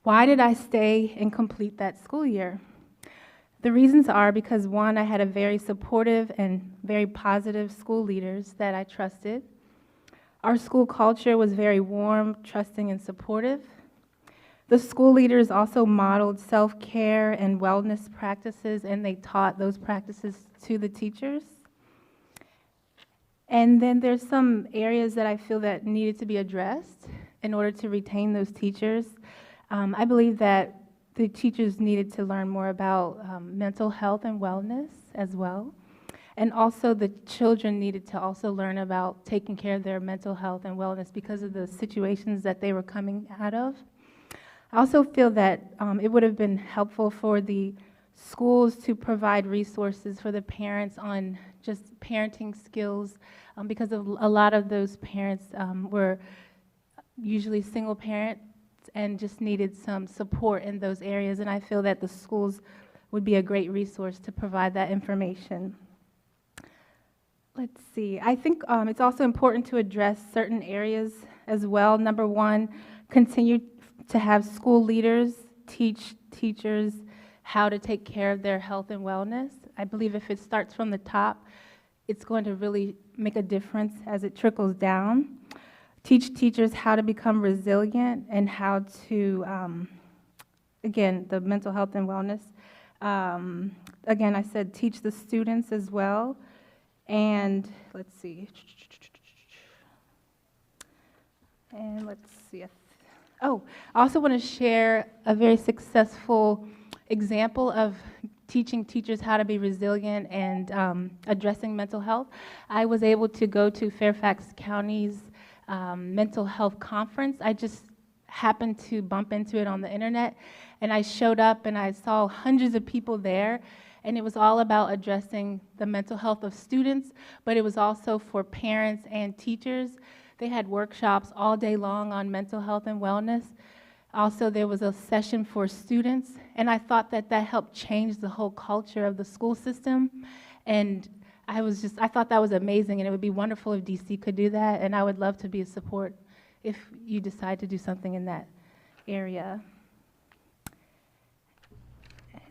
Why did I stay and complete that school year? The reasons are because, one, I had a very supportive and very positive school leaders that I trusted. Our school culture was very warm, trusting, and supportive. The school leaders also modeled self-care and wellness practices, and they taught those practices to the teachers. And then there's some areas that I feel that needed to be addressed in order to retain those teachers. I believe that the teachers needed to learn more about mental health and wellness as well. And also the children needed to also learn about taking care of their mental health and wellness because of the situations that they were coming out of. I also feel that it would have been helpful for the schools to provide resources for the parents on just parenting skills because of a lot of those parents were usually single parents and just needed some support in those areas, and I feel that the schools would be a great resource to provide that information. Let's see, I think it's also important to address certain areas as well. Number one, continue to have school leaders teach teachers how to take care of their health and wellness. I believe if it starts from the top, it's going to really make a difference as it trickles down. Teach teachers how to become resilient and how to, again, the mental health and wellness. Again, I said teach the students as well. And let's see. Oh, I also want to share a very successful example of teaching teachers how to be resilient and addressing mental health. I was able to go to Fairfax County's mental health conference. I just happened to bump into it on the internet, and I showed up and I saw hundreds of people there, and it was all about addressing the mental health of students, but it was also for parents and teachers. They had workshops all day long on mental health and wellness. Also, there was a session for students, and I thought that that helped change the whole culture of the school system. And I thought that was amazing, and it would be wonderful if DC could do that, and I would love to be a support if you decide to do something in that area.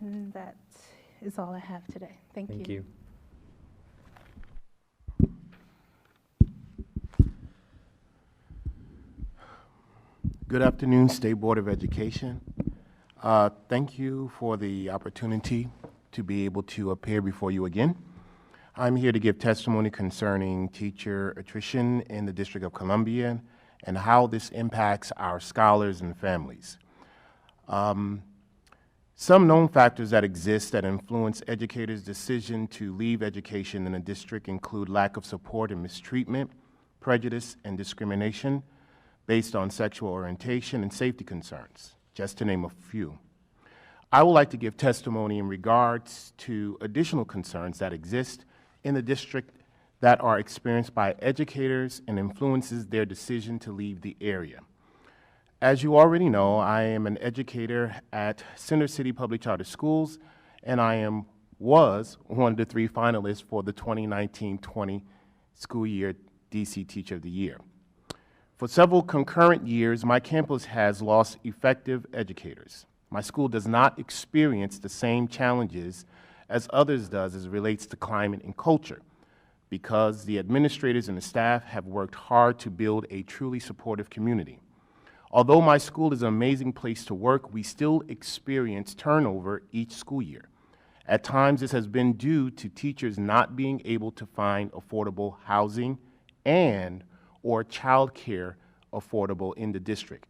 And that is all I have today. Thank you. Thank you. Good afternoon, State Board of Education. Thank you for the opportunity to be able to appear before you again. I'm here to give testimony concerning teacher attrition in the District of Columbia and how this impacts our scholars and families. Some known factors that exist that influence educators' decision to leave education in a district include lack of support and mistreatment, prejudice and discrimination based on sexual orientation, and safety concerns, just to name a few. I would like to give testimony in regards to additional concerns that exist in the district that are experienced by educators and influences their decision to leave the area. As you already know, I am an educator at Center City Public Charter Schools, and was one of the 3 finalists for the 2019-20 school year DC Teacher of the Year. For several concurrent years, my campus has lost effective educators. My school does not experience the same challenges as others does as it relates to climate and culture, because the administrators and the staff have worked hard to build a truly supportive community. Although my school is an amazing place to work, we still experience turnover each school year. At times, this has been due to teachers not being able to find affordable housing or childcare affordable in the district.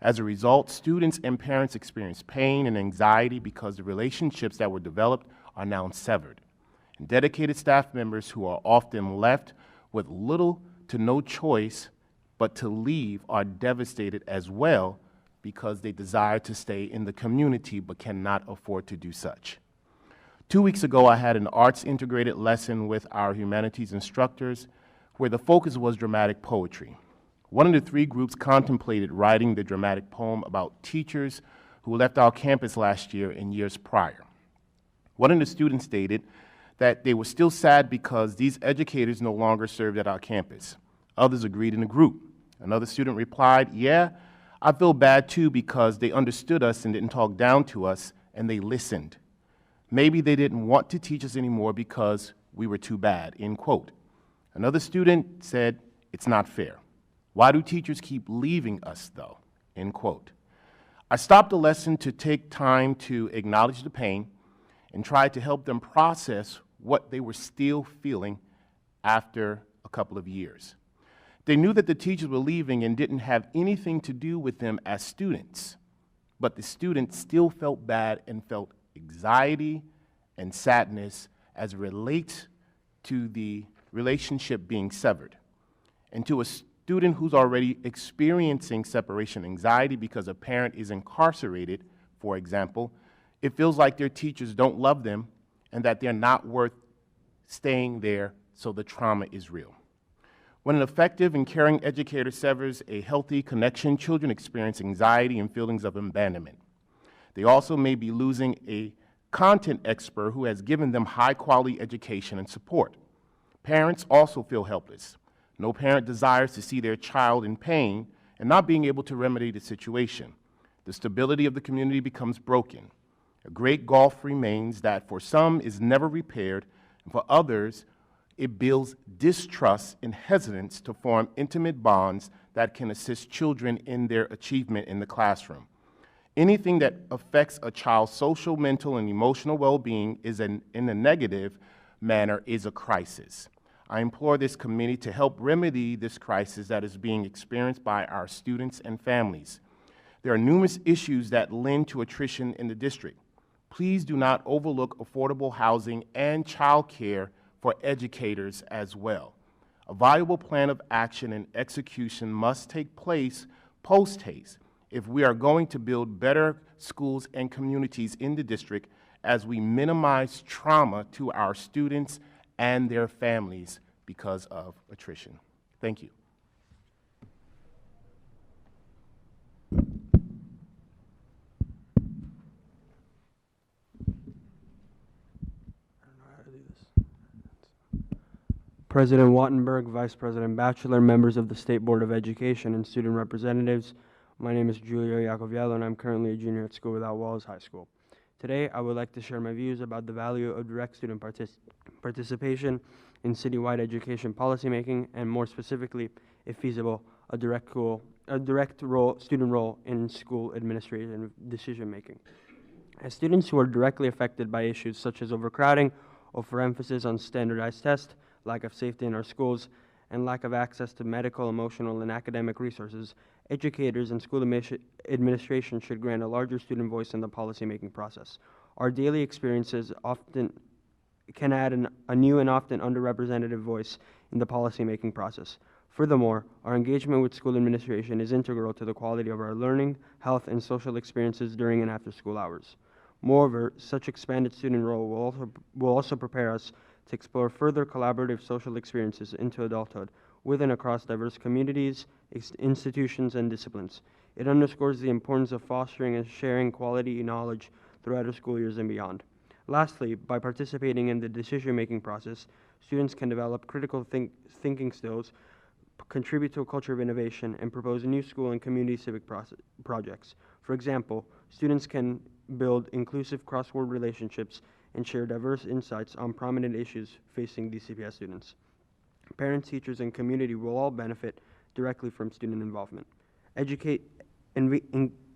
As a result, students and parents experience pain and anxiety because the relationships that were developed are now severed. And dedicated staff members who are often left with little to no choice but to leave are devastated as well because they desire to stay in the community but cannot afford to do such. 2 weeks ago, I had an arts integrated lesson with our humanities instructors where the focus was dramatic poetry. One of the 3 groups contemplated writing the dramatic poem about teachers who left our campus last year and years prior. One of the students stated that they were still sad because these educators no longer served at our campus. Others agreed in the group. Another student replied, "Yeah, I feel bad too because they understood us and didn't talk down to us, and they listened. Maybe they didn't want to teach us anymore because we were too bad," end quote. Another student said, "It's not fair. Why do teachers keep leaving us though?" End quote. I stopped the lesson to take time to acknowledge the pain and try to help them process what they were still feeling after a couple of years. They knew that the teachers were leaving and didn't have anything to do with them as students, but the students still felt bad and felt anxiety and sadness as it relates to the relationship being severed. And to a student who's already experiencing separation anxiety because a parent is incarcerated, for example, it feels like their teachers don't love them and that they're not worth staying there, so the trauma is real. When an effective and caring educator severs a healthy connection, children experience anxiety and feelings of abandonment. They also may be losing a content expert who has given them high-quality education and support. Parents also feel helpless. No parent desires to see their child in pain and not being able to remedy the situation. The stability of the community becomes broken. A great gulf remains that for some is never repaired, and for others, it builds distrust and hesitance to form intimate bonds that can assist children in their achievement in the classroom. Anything that affects a child's social, mental, and emotional well-being in a negative manner is a crisis. I implore this committee to help remedy this crisis that is being experienced by our students and families. There are numerous issues that lend to attrition in the district. Please do not overlook affordable housing and child care for educators as well. A viable plan of action and execution must take place post-haste if we are going to build better schools and communities in the district as we minimize trauma to our students and their families because of attrition. Thank you. President Wattenberg, Vice President Batchelor, members of the State Board of Education, and student representatives, my name is Giulio Iacoviella, and I'm currently a junior at School Without Walls High School. Today, I would like to share my views about the value of direct student participation in citywide education policymaking, and more specifically, if feasible, a direct student role in school administration decision-making. As students who are directly affected by issues such as overcrowding, overemphasis on standardized tests, lack of safety in our schools, and lack of access to medical, emotional, and academic resources, Educators and school administration should grant a larger student voice in the policymaking process. Our daily experiences often can add a new and often underrepresented voice in the policymaking process. Furthermore, our engagement with school administration is integral to the quality of our learning, health, and social experiences during and after school hours. Moreover, such expanded student role will also prepare us to explore further collaborative social experiences into adulthood with and across diverse communities, institutions, and disciplines. It underscores the importance of fostering and sharing quality knowledge throughout our school years and beyond. Lastly, by participating in the decision-making process, students can develop critical thinking skills, contribute to a culture of innovation, and propose new school and community civic projects. For example, students can build inclusive cross-ward relationships and share diverse insights on prominent issues facing DCPS students. Parents, teachers, and community will all benefit directly from student involvement.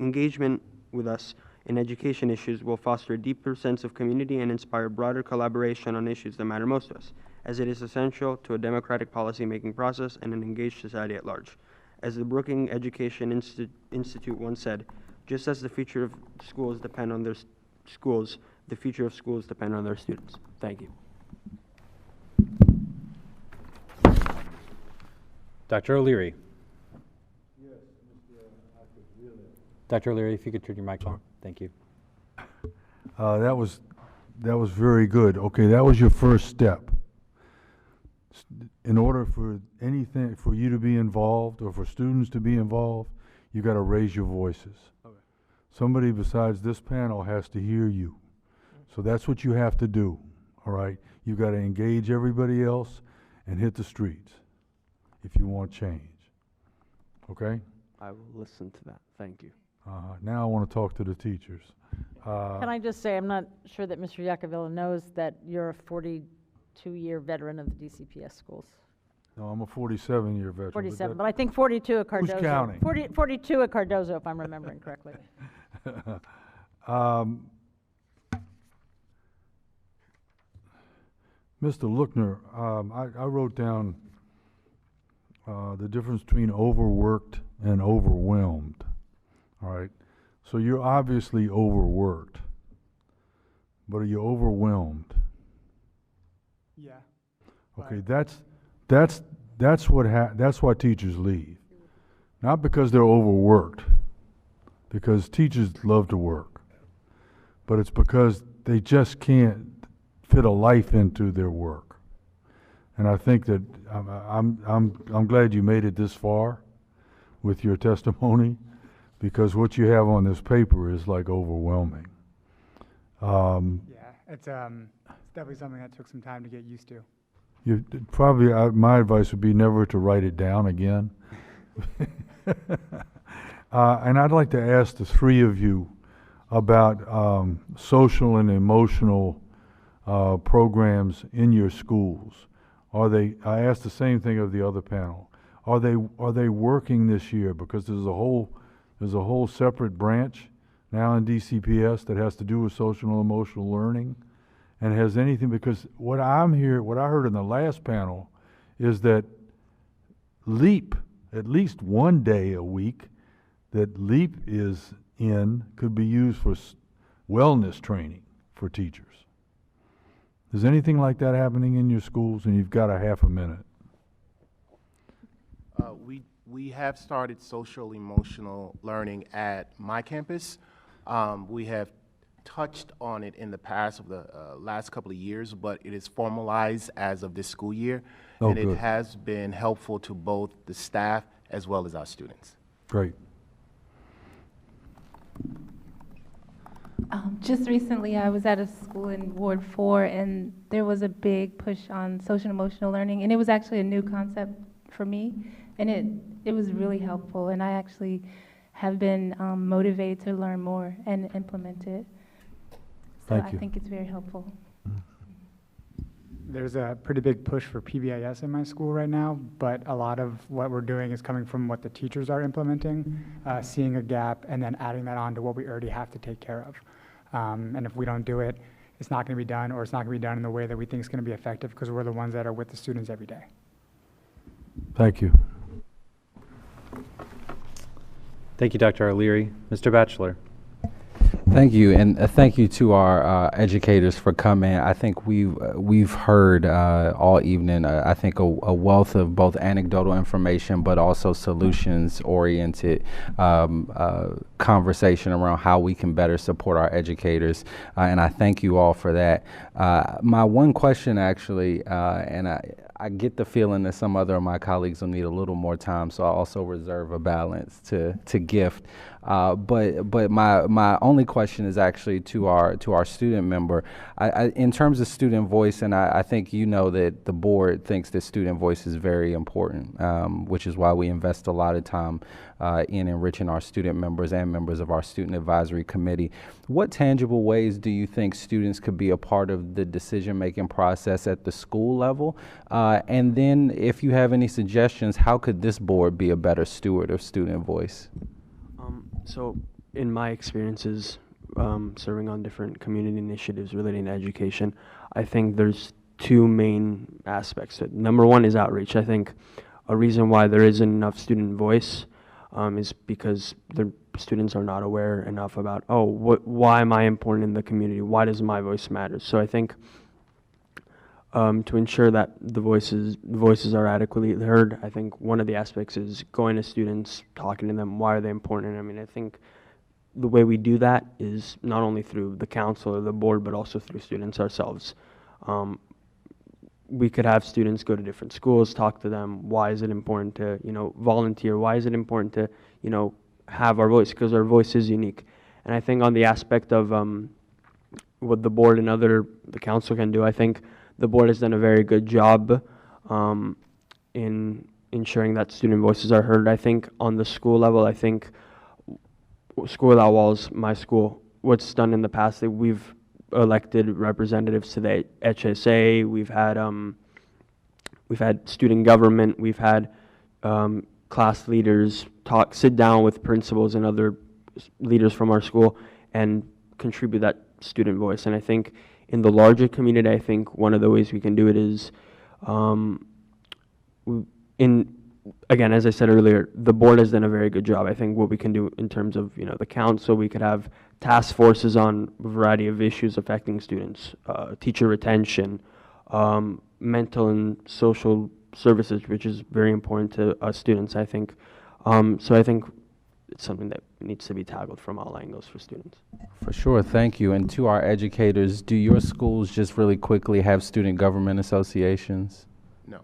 Engagement with us in education issues will foster a deeper sense of community and inspire broader collaboration on issues that matter most to us, as it is essential to a democratic policy-making process and an engaged society at large. As the Brookings Education Institute once said, just as the future of schools depend on their schools, the future of schools depend on their students. Thank you. Dr. O'Leary. Yes, Mr. Iacoviella. Dr. O'Leary, if you could turn your mic on. Thank you. That was very good. Okay, that was your first step. In order for anything, for you to be involved or for students to be involved, you got to raise your voices. Okay. Somebody besides this panel has to hear you. So that's what you have to do, all right? You got to engage everybody else and hit the streets if you want change, okay? I will listen to that. Thank you. Now I want to talk to the teachers. Can I just say, I'm not sure that Mr. Iacoviella knows that you're a 42-year veteran of the DCPS schools. No, I'm a 47-year veteran. 47, but I think 42 at Cardozo. Who's counting? 42 at Cardozo, if I'm remembering correctly. Mr. Lookner, I wrote down the difference between overworked and overwhelmed. All right, so you're obviously overworked, but are you overwhelmed? Yeah. Okay, that's why teachers leave. Not because they're overworked, because teachers love to work, but it's because they just can't fit a life into their work. And I think that I'm glad you made it this far with your testimony, because what you have on this paper is like overwhelming. Yeah, it's definitely something that took some time to get used to. You probably, my advice would be never to write it down again. And I'd like to ask the three of you about social and emotional programs in your schools. I asked the same thing of the other panel. Are they working this year? Because there's a whole separate branch now in DCPS that has to do with social and emotional learning. And has anything, because what I heard in the last panel is that LEAP, at least one day a week that LEAP is in, could be used for wellness training for teachers. Is anything like that happening in your schools? And you've got a half a minute. We have started social emotional learning at my campus. We have touched on it in the past of the last couple of years, but it is formalized as of this school year, and good. It has been helpful to both the staff as well as our students. Great. Just recently, I was at a school in Ward 4, and there was a big push on social and emotional learning, and it was actually a new concept for me, and it was really helpful, and I actually have been motivated to learn more and implement it. So Thank I you. think it's very helpful. There's a pretty big push for PBIS in my school right now, but a lot of what we're doing is coming from what the teachers are implementing, seeing a gap, and then adding that on to what we already have to take care of. And if we don't do it, it's not going to be done, or it's not going to be done in the way that we think is going to be effective, because we're the ones that are with the students every day. Thank you. Thank you, Dr. O'Leary. Mr. Batchelor. Thank you, and thank you to our educators for coming. I think we've heard all evening. I think a wealth of both anecdotal information, but also solutions-oriented conversation around how we can better support our educators, and I thank you all for that. My one question, actually, and I get the feeling that some other of my colleagues will need a little more time, so I also reserve a balance to gift. But my only question is actually to our student member. In terms of student voice, and I think you know that the board thinks that student voice is very important, which is why we invest a lot of time in enriching our student members and members of our student advisory committee. What tangible ways do you think students could be a part of the decision-making process at the school level? And then if you have any suggestions, how could this board be a better steward of student voice? So in my experiences serving on different community initiatives relating to education, I think there's two main aspects. Number one is outreach. I think a reason why there isn't enough student voice is because the students are not aware enough about, why am I important in the community? Why does my voice matter? So I think to ensure that the voices are adequately heard, I think one of the aspects is going to students, talking to them, why are they important? I mean, I think the way we do that is not only through the council or the board, but also through students ourselves. We could have students go to different schools, talk to them, why is it important to, volunteer? Why is it important to, have our voice? Because our voice is unique. And I think on the aspect of what the board and the council can do, I think the board has done a very good job in ensuring that student voices are heard. I think on the school level, I think School Without Walls, my school, what's done in the past, that we've elected representatives to the HSA, we've had student government, we've had class leaders sit down with principals and other leaders from our school and contribute that student voice. And I think in the larger community, I think one of the ways we can do it is, again, as I said earlier, the board has done a very good job. I think what we can do in terms of, the council, we could have task forces on a variety of issues affecting students, teacher retention, mental and social services, which is very important to us students, I think. So I think it's something that needs to be tackled from all angles for students. For sure, thank you. And to our educators, do your schools just really quickly have student government associations? No.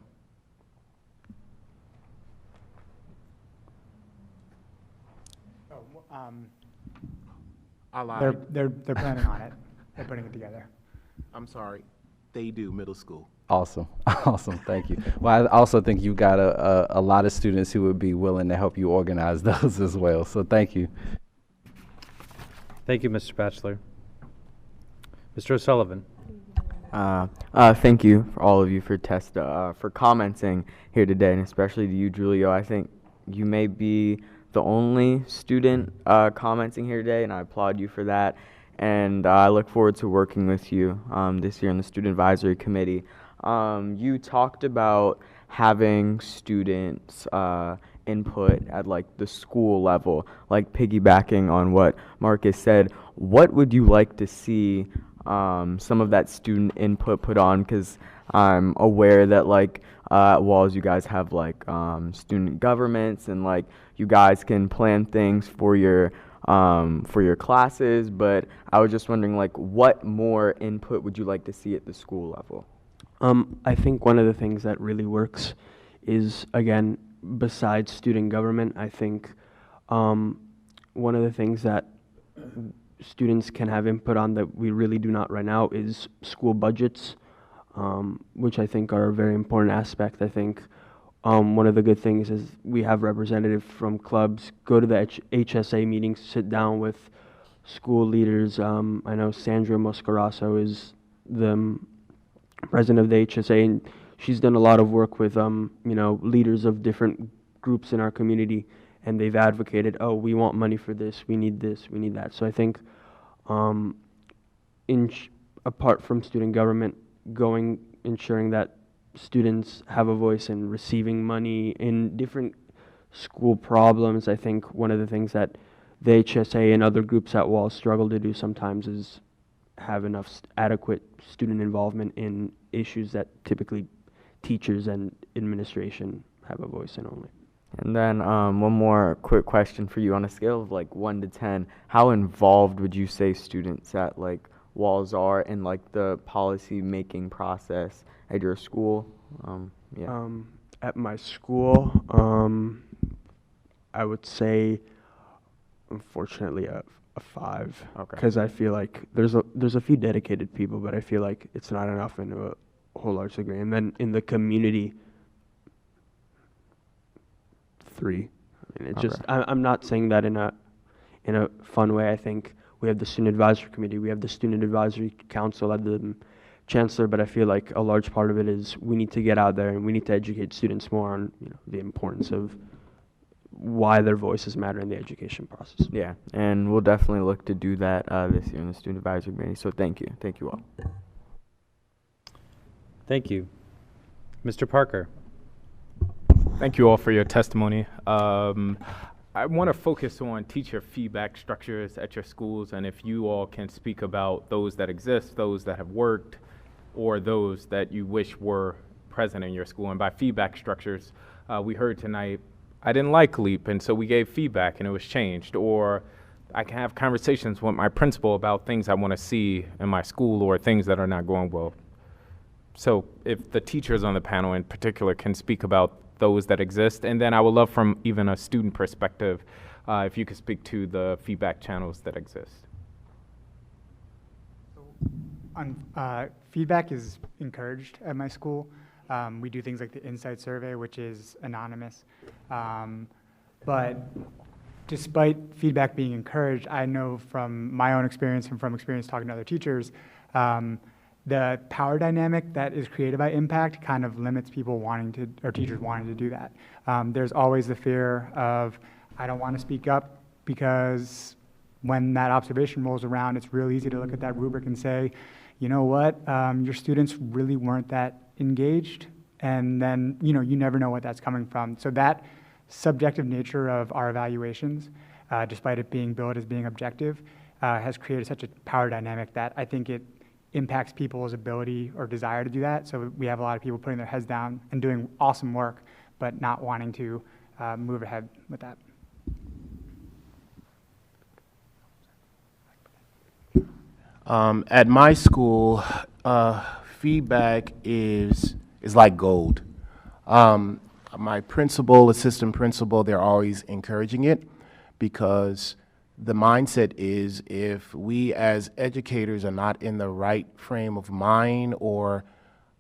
They're planning on it. They're putting it together. I'm sorry. They do middle school. Awesome. Awesome. Thank you. Well, I also think you've got a lot of students who would be willing to help you organize those as well. So thank you. Thank you, Mr. Batchelor. Mr. O'Sullivan. Thank you for all of you for commenting here today, and especially to you, Giulio. I think you may be the only student commenting here today, and I applaud you for that. And I look forward to working with you this year in the Student Advisory Committee. You talked about having students input at the school level, piggybacking on what Marcus said. What would you like to see some of that student input put on? Because I'm aware that at Walls you guys have student governments, and you guys can plan things for your classes, but I was just wondering what more input would you like to see at the school level? I think one of the things that really works is, again, besides student government, I think one of the things that students can have input on that we really do not right now is school budgets, which I think are a very important aspect. I think one of the good things is we have representatives from clubs go to the HSA meetings, sit down with school leaders. I know Sandra Moscarasso is the president of the HSA, and she's done a lot of work with leaders of different groups in our community, and they've advocated, we want money for this, we need that. So I think apart from student government, ensuring that students have a voice in receiving money in different school problems. I think one of the things that the HSA and other groups at Walls struggle to do sometimes is have enough adequate student involvement in issues that typically teachers and administration have a voice in only. And then one more quick question for you. On a scale of like 1 to 10, how involved would you say students at like Walls are in like the policy making process at your school? At my school, I would say, unfortunately, a 5. Okay. Because I feel like there's a few dedicated people, but I feel like it's not enough in a whole large degree. And then in the community, 3. I mean, it's just I'm not saying that in a fun way. I think we have the student advisory committee, we have the student advisory council at the chancellor, but I feel like a large part of it is we need to get out there and we need to educate students more on the importance of why their voices matter in the education process. Yeah, and we'll definitely look to do that this year in the student advisory committee. So thank you all. Thank you. Mr. Parker. Thank you all for your testimony. I want to focus on teacher feedback structures at your schools, and if you all can speak about those that exist, those that have worked, or those that you wish were present in your school. And by feedback structures, we heard tonight, I didn't like LEAP, and so we gave feedback and it was changed. Or I can have conversations with my principal about things I want to see in my school or things that are not going well. So if the teachers on the panel in particular can speak about those that exist, and then I would love from even a student perspective, if you could speak to the feedback channels that exist. Feedback is encouraged at my school. We do things like the Insight Survey, which is anonymous. But despite feedback being encouraged, I know from my own experience and from experience talking to other teachers, the power dynamic that is created by impact kind of limits people wanting to, or teachers wanting to do that. There's always the fear of, I don't want to speak up, because when that observation rolls around, it's real easy to look at that rubric and say, you know what, your students really weren't that engaged, and then you never know what that's coming from. So that subjective nature of our evaluations, despite it being billed as being objective, has created such a power dynamic that I think it impacts people's ability or desire to do that. So we have a lot of people putting their heads down and doing awesome work, but not wanting to move ahead with that. At my school, feedback is like gold. My principal, assistant principal, they're always encouraging it, because the mindset is if we as educators are not in the right frame of mind or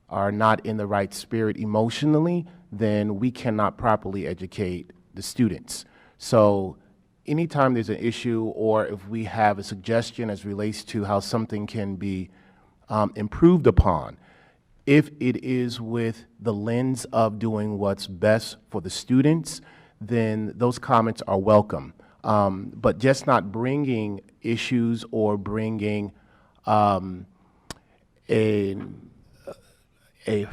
are not in the right spirit emotionally, then we cannot properly educate the students. So anytime there's an issue, or if we have a suggestion as relates to how something can be improved upon, if it is with the lens of doing what's best for the students, then those comments are welcome. But just not bringing issues or bringing a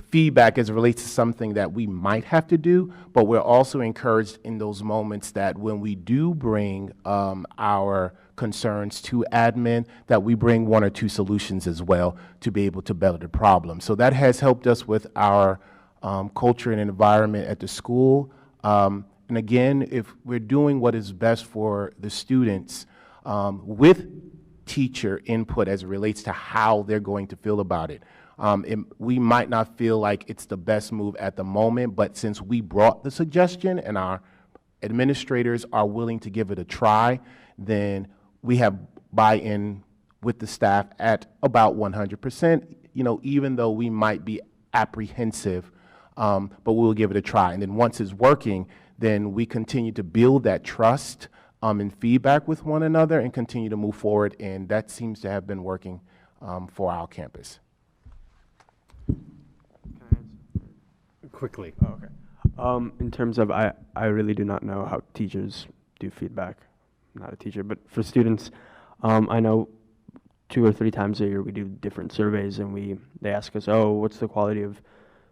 feedback as it relates to something that we might have to do, but we're also encouraged in those moments that when we do bring our concerns to admin, that we bring 1 or 2 solutions as well to be able to better the problem. So that has helped us with our culture and environment at the school. And again, if we're doing what is best for the students with teacher input as it relates to how they're going to feel about it, we might not feel like it's the best move at the moment, but since we brought the suggestion and our administrators are willing to give it a try, then we have buy-in with the staff at about 100%, even though we might be apprehensive, but we'll give it a try. And then once it's working, then we continue to build that trust and feedback with one another and continue to move forward, and that seems to have been working for our campus. Quickly. Oh, okay. In terms of, I really do not know how teachers do feedback. I'm not a teacher, but for students, I know 2 or 3 times a year we do different surveys, and they ask us, what's the quality of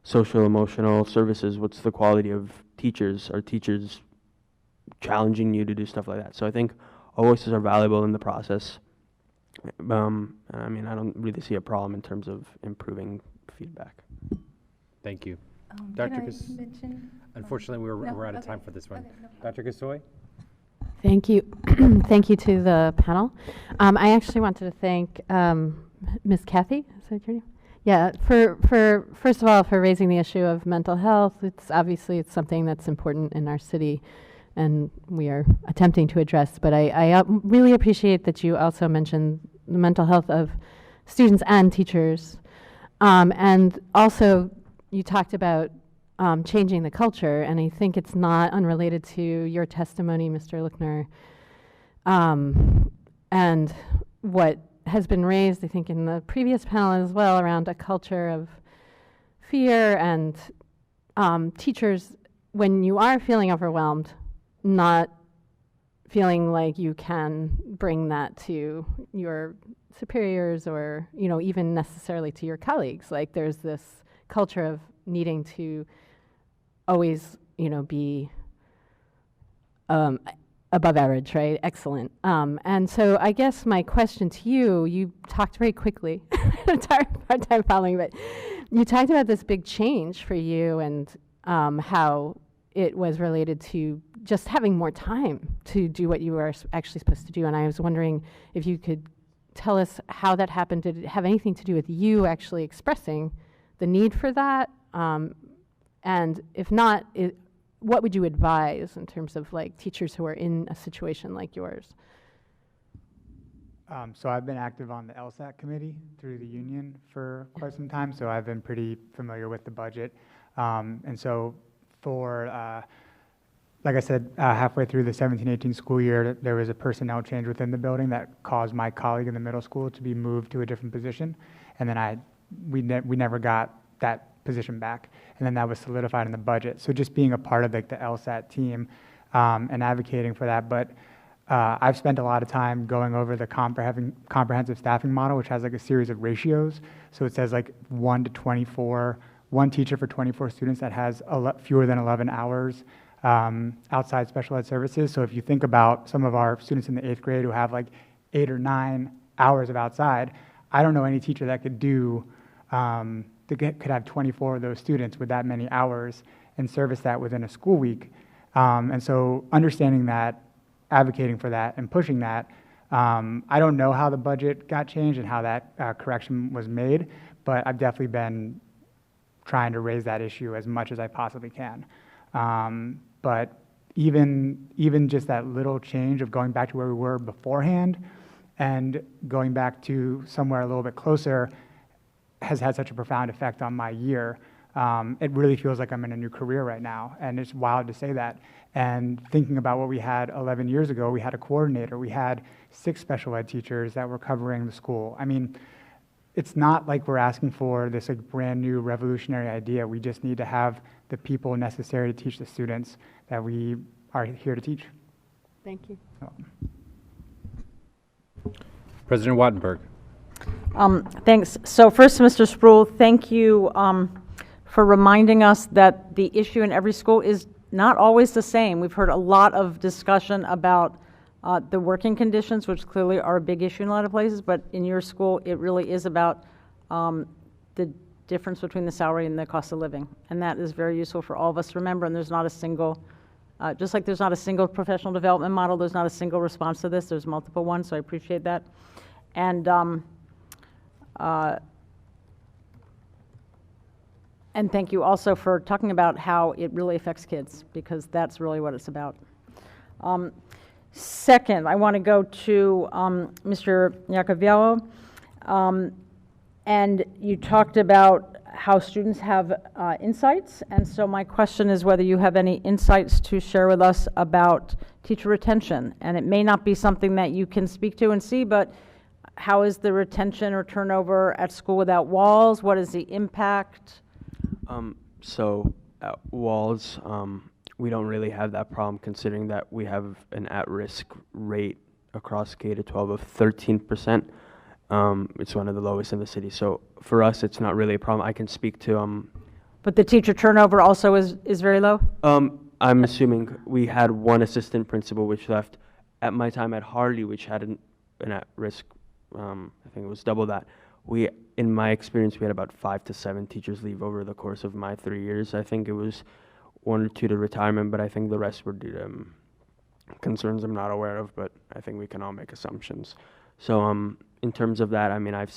social emotional services? What's the quality of teachers? Are teachers challenging you to do stuff like that. So I think all voices are valuable in the process. I mean, I don't really see a problem in terms of improving feedback. Thank you. Can Dr. I Gas- mention? Unfortunately, we're out of okay, time for this one. okay, no Dr. Gasoi? Thank you. Thank you to the panel. I actually wanted to thank Ms. Cathey. Is that your name? Yeah, for first of all, for raising the issue of mental health. It's obviously something that's important in our city, and we are attempting to address. But I really appreciate that you also mentioned the mental health of students and teachers, and also you talked about changing the culture, and I think it's not unrelated to your testimony, Mr. Lookner, and what has been raised, I think, in the previous panel as well, around a culture of fear and teachers, when you are feeling overwhelmed, not feeling like you can bring that to your superiors or, you know, even necessarily to your colleagues. Like there's this culture of needing to always, you know, be above average, right? Excellent. And so I guess my question to you, you talked very quickly, hard time following, but you talked about this big change for you and how it was related to just having more time to do what you were actually supposed to do. And I was wondering if you could tell us how that happened. Did it have anything to do with you actually expressing the need for that? And if not, what would you advise in terms of like teachers who are in a situation like yours? So I've been active on the LSAT committee through the union for quite some time, so I've been pretty familiar with the budget. And so for, like I said, halfway through the 17-18 school year, there was a personnel change within the building that caused my colleague in the middle school to be moved to a different position. And then we never got that position back. And then that was solidified in the budget. So just being a part of like the LSAT team and advocating for that. But I've spent a lot of time going over the comprehensive staffing model, which has like a series of ratios. So it says like 1 to 24, one teacher for 24 students that has fewer than 11 hours outside special ed services. So if you think about some of our students in the 8th grade who have like 8 or 9 hours of outside, I don't know any teacher that could do could have 24 of those students with that many hours and service that within a school week. And so understanding that, advocating for that, and pushing that, I don't know how the budget got changed and how that correction was made, but I've definitely been trying to raise that issue as much as I possibly can. But even just that little change of going back to where we were beforehand and going back to somewhere a little bit closer has had such a profound effect on my year. It really feels like I'm in a new career right now, and it's wild to say that. And thinking about what we had 11 years ago, we had a coordinator, we had 6 special ed teachers that were covering the school. I mean, it's not like we're asking for this like brand new revolutionary idea. We just need to have the people necessary to teach the students that we are here to teach. Thank you. So. President Wattenberg. Thanks. So first, Mr. Spruill, thank you for reminding us that the issue in every school is not always the same. We've heard a lot of discussion about the working conditions, which clearly are a big issue in a lot of places, but in your school, it really is about the difference between the salary and the cost of living. And that is very useful for all of us to remember, and there's not a single, just like there's not a single professional development model, there's not a single response to this, there's multiple ones, so I appreciate that. And thank you also for talking about how it really affects kids, because that's really what it's about. Second, I want to go to Mr. Iacoviella. And you talked about how students have insights, and so my question is whether you have any insights to share with us about teacher retention. And it may not be something that you can speak to and see, but how is the retention or turnover at School Without Walls? What is the impact? So at Walls, we don't really have that problem, considering that we have an at-risk rate across K-12 of 13%. It's one of the lowest in the city. So for us, it's not really a problem. I can speak to... But the teacher turnover also is very low? I'm assuming we had one assistant principal which left at my time at Hardy, which had an at-risk, I think it was double that. In my experience, we had about 5 to 7 teachers leave over the course of my 3 years. I think it was 1 or 2 to retirement, but I think the rest were due to concerns I'm not aware of, but I think we can all make assumptions. So in terms of that, I mean, I've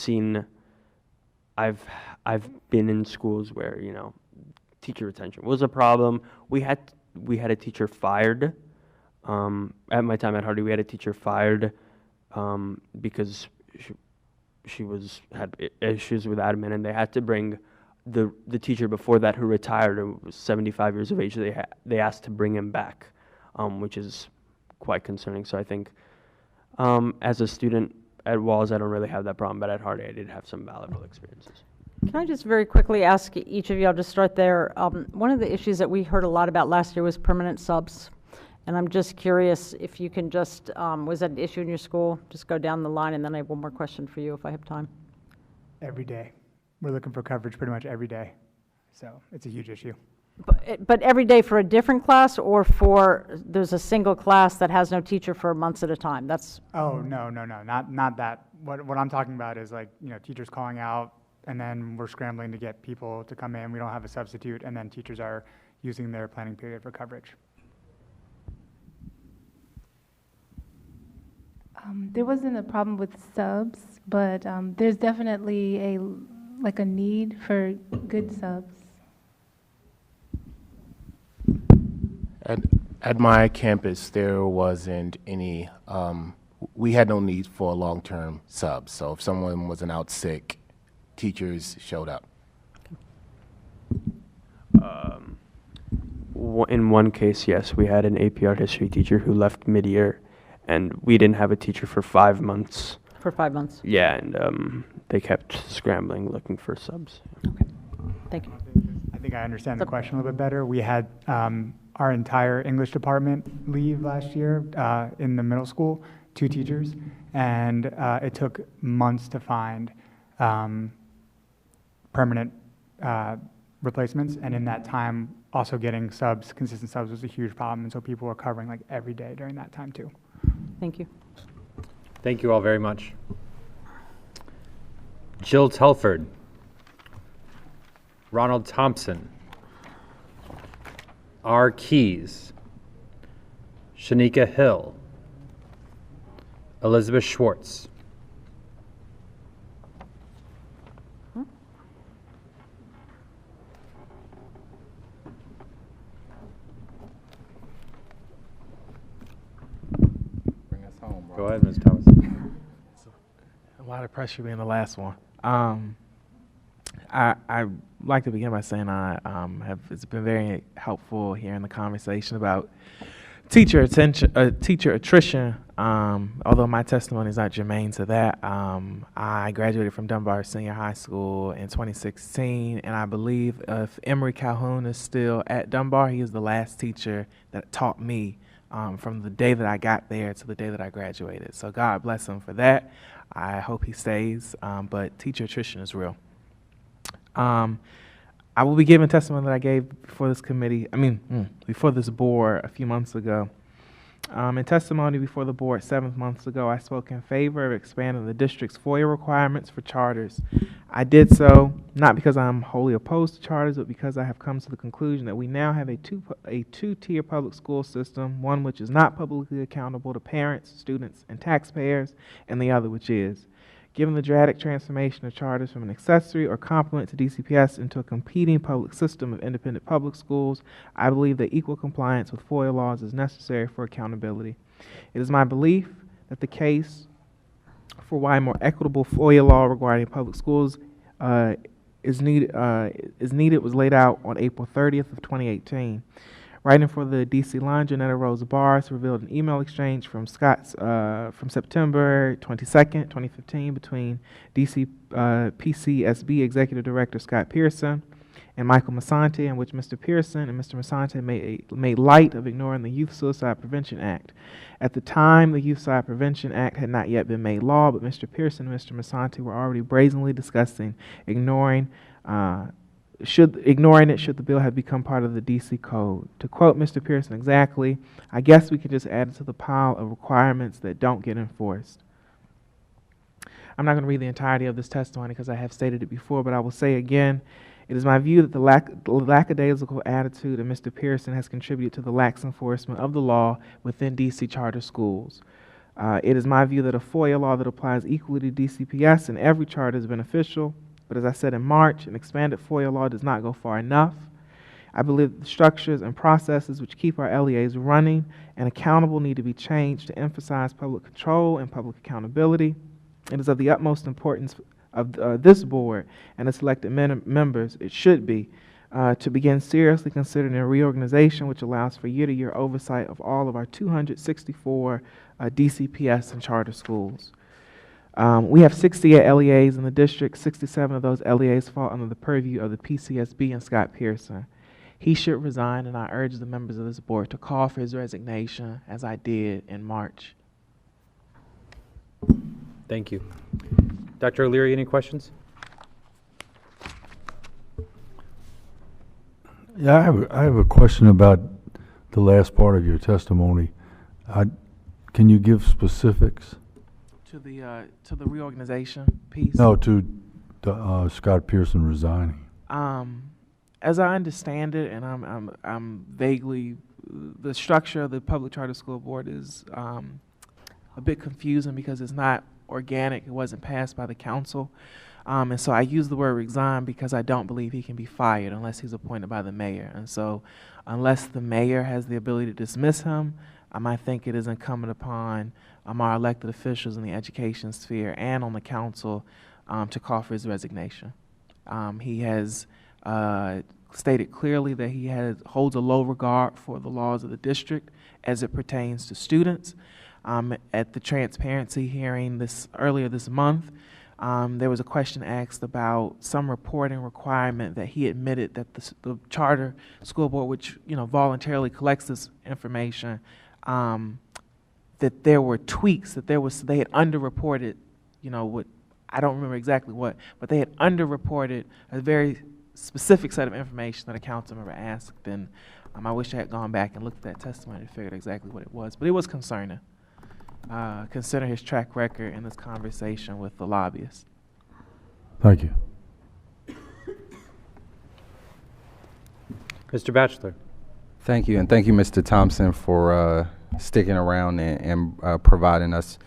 been in schools where, you know, teacher retention was a problem. We had a teacher fired. At my time at Hardy, we had a teacher fired because she had issues with admin, and they had to bring the teacher before that who retired, who was 75 years of age. They asked to bring him back, which is quite concerning. So I think as a student at Walls, I don't really have that problem, but at Hardy, I did have some valuable experiences. Can I just very quickly ask each of you, I'll just start there. One of the issues that we heard a lot about last year was permanent subs. And I'm just curious if you can just, was that an issue in your school? Just go down the line, and then I have one more question for you if I have time. Every day. We're looking for coverage pretty much every day. So it's a huge issue. But every day for a different class, or there's a single class that has no teacher for months at a time? That's. Oh, no, not that. What I'm talking about is, like, you know, teachers calling out, and then we're scrambling to get people to come in. We don't have a substitute, and then teachers are using their planning period for coverage. There wasn't a problem with subs, but there's definitely a need for good subs. At my campus, there wasn't any, we had no need for long-term subs. So if someone wasn't out sick, teachers showed up. In one case, yes, we had an AP art history teacher who left mid-year, and we didn't have a teacher for 5 months. For 5 months? Yeah, and they kept scrambling, looking for subs. Okay, thank you. I think I understand the question a little bit better. We had our entire English department leave last year in the middle school, 2 teachers, and it took months to find permanent replacements, and in that time, also getting subs, consistent subs, was a huge problem, and so people were covering like every day during that time too. Thank you. Thank you all very much. Jill Telford, Ronald Thompson, R. Keys, Shanika Hill, Elizabeth Schwartz. Go ahead, Ms. Thomas. A lot of pressure being the last one. I like to begin by saying it's been very helpful hearing the conversation about teacher attrition. Although my testimony is not germane to that, I graduated from Dunbar Senior High School in 2016, and I believe if Emory Calhoun is still at Dunbar, he is the last teacher that taught me from the day that I got there to the day that I graduated. So God bless him for that. I hope he stays, but teacher attrition is real. I will be giving testimony that I gave before this committee, before this board a few months ago. In testimony before the board 7 months ago, I spoke in favor of expanding the district's FOIA requirements for charters. I did so not because I'm wholly opposed to charters, but because I have come to the conclusion that we now have a two-tier public school system, one which is not publicly accountable to parents, students, and taxpayers, and the other which is. Given the dramatic transformation of charters from an accessory or complement to DCPS into a competing public system of independent public schools, I believe that equal compliance with FOIA laws is necessary for accountability. It is my belief that the case for why a more equitable FOIA law regarding public schools is needed was laid out on April 30th of 2018. Writing for the D.C. line, Janetta Rose Barrs revealed an email exchange from from September 22nd, 2015 between D.C. PCSB Executive Director Scott Pearson and Michael Masante, in which Mr. Pearson and Mr. Masante made light of ignoring the Youth Suicide Prevention Act. At the time, the Youth Suicide Prevention Act had not yet been made law, but Mr. Pearson and Mr. Masante were already brazenly discussing ignoring ignoring it should the bill have become part of the DC code. To quote Mr. Pearson exactly, I guess we could just add it to the pile of requirements that don't get enforced. I'm not going to read the entirety of this testimony because I have stated it before, but I will say again, it is my view that the lackadaisical attitude of Mr. Pearson has contributed to the lax enforcement of the law within DC charter schools. It is my view that a FOIA law that applies equally to DCPS in every charter is beneficial, but as I said in March, an expanded FOIA law does not go far enough. I believe that the structures and processes which keep our LEAs running and accountable need to be changed to emphasize public control and public accountability. It is of the utmost importance of this board and its elected members, it should be, to begin seriously considering a reorganization which allows for year-to-year oversight of all of our 264 DCPS and charter schools. We have 68 LEAs in the district. 67 of those LEAs fall under the purview of the PCSB and Scott Pearson. He should resign, and I urge the members of this board to call for his resignation, as I did in March. Thank you. Dr. O'Leary, any questions? Yeah, I have a question about the last part of your testimony. Can you give specifics? To the reorganization piece? No, to Scott Pearson resigning. As I understand it, and I'm vaguely, the structure of the Public Charter School Board is a bit confusing because it's not organic. It wasn't passed by the council. And so I use the word resign because I don't believe he can be fired unless he's appointed by the mayor. And so unless the mayor has the ability to dismiss him, I think it is incumbent upon our elected officials in the education sphere and on the council to call for his resignation. He has stated clearly that he holds a low regard for the laws of the district as it pertains to students. At the transparency hearing earlier this month, there was a question asked about some reporting requirement that he admitted that the charter school board, which voluntarily collects this information, that there were tweaks, that they had underreported, what I don't remember exactly what, but they had underreported a very specific set of information that a council member asked, and I wish I had gone back and looked at that testimony to figure out exactly what it was, but it was concerning. Consider his track record in this conversation with the lobbyists. Thank you. Mr. Batchelor. Thank you, and thank you, Mr. Thompson, for sticking around and providing us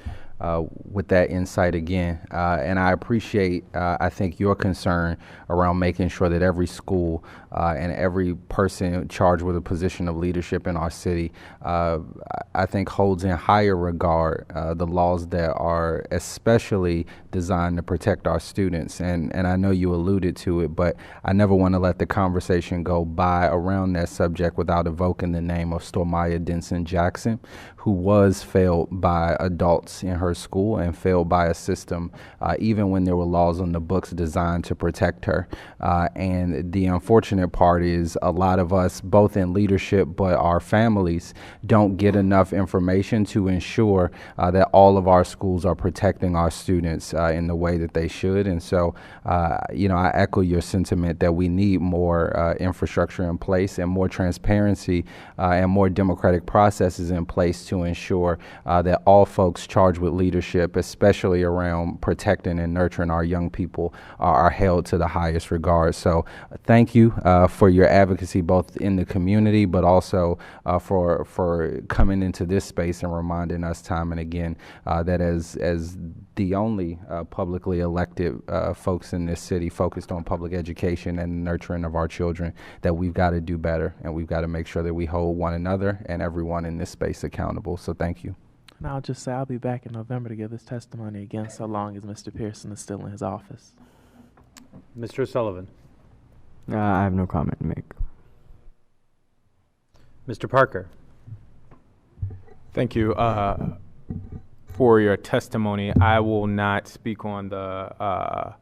with that insight again. And I appreciate, I think, your concern around making sure that every school and every person charged with a position of leadership in our city, I think, holds in higher regard the laws that are especially designed to protect our students. And I know you alluded to it, but I never want to let the conversation go by around that subject without evoking the name of Stormaya Denson Jackson, who was failed by adults in her school and failed by a system, even when there were laws on the books designed to protect her. And the unfortunate part is a lot of us, both in leadership but our families, don't get enough information to ensure that all of our schools are protecting our students in the way that they should. And so, I echo your sentiment that we need more infrastructure in place and more transparency and more democratic processes in place to ensure that all folks charged with leadership, especially around protecting and nurturing our young people, are held to the highest regard. So thank you for your advocacy, both in the community, but also for coming into this space and reminding us time and again that as the only publicly elected folks in this city focused on public education and nurturing of our children, that we've got to do better, and we've got to make sure that we hold one another and everyone in this space accountable. So thank you. And I'll just say I'll be back in November to give this testimony again, so long as Mr. Pearson is still in his office. Mr. O'Sullivan. I have no comment to make. Mr. Parker. Thank you for your testimony. I will not speak on the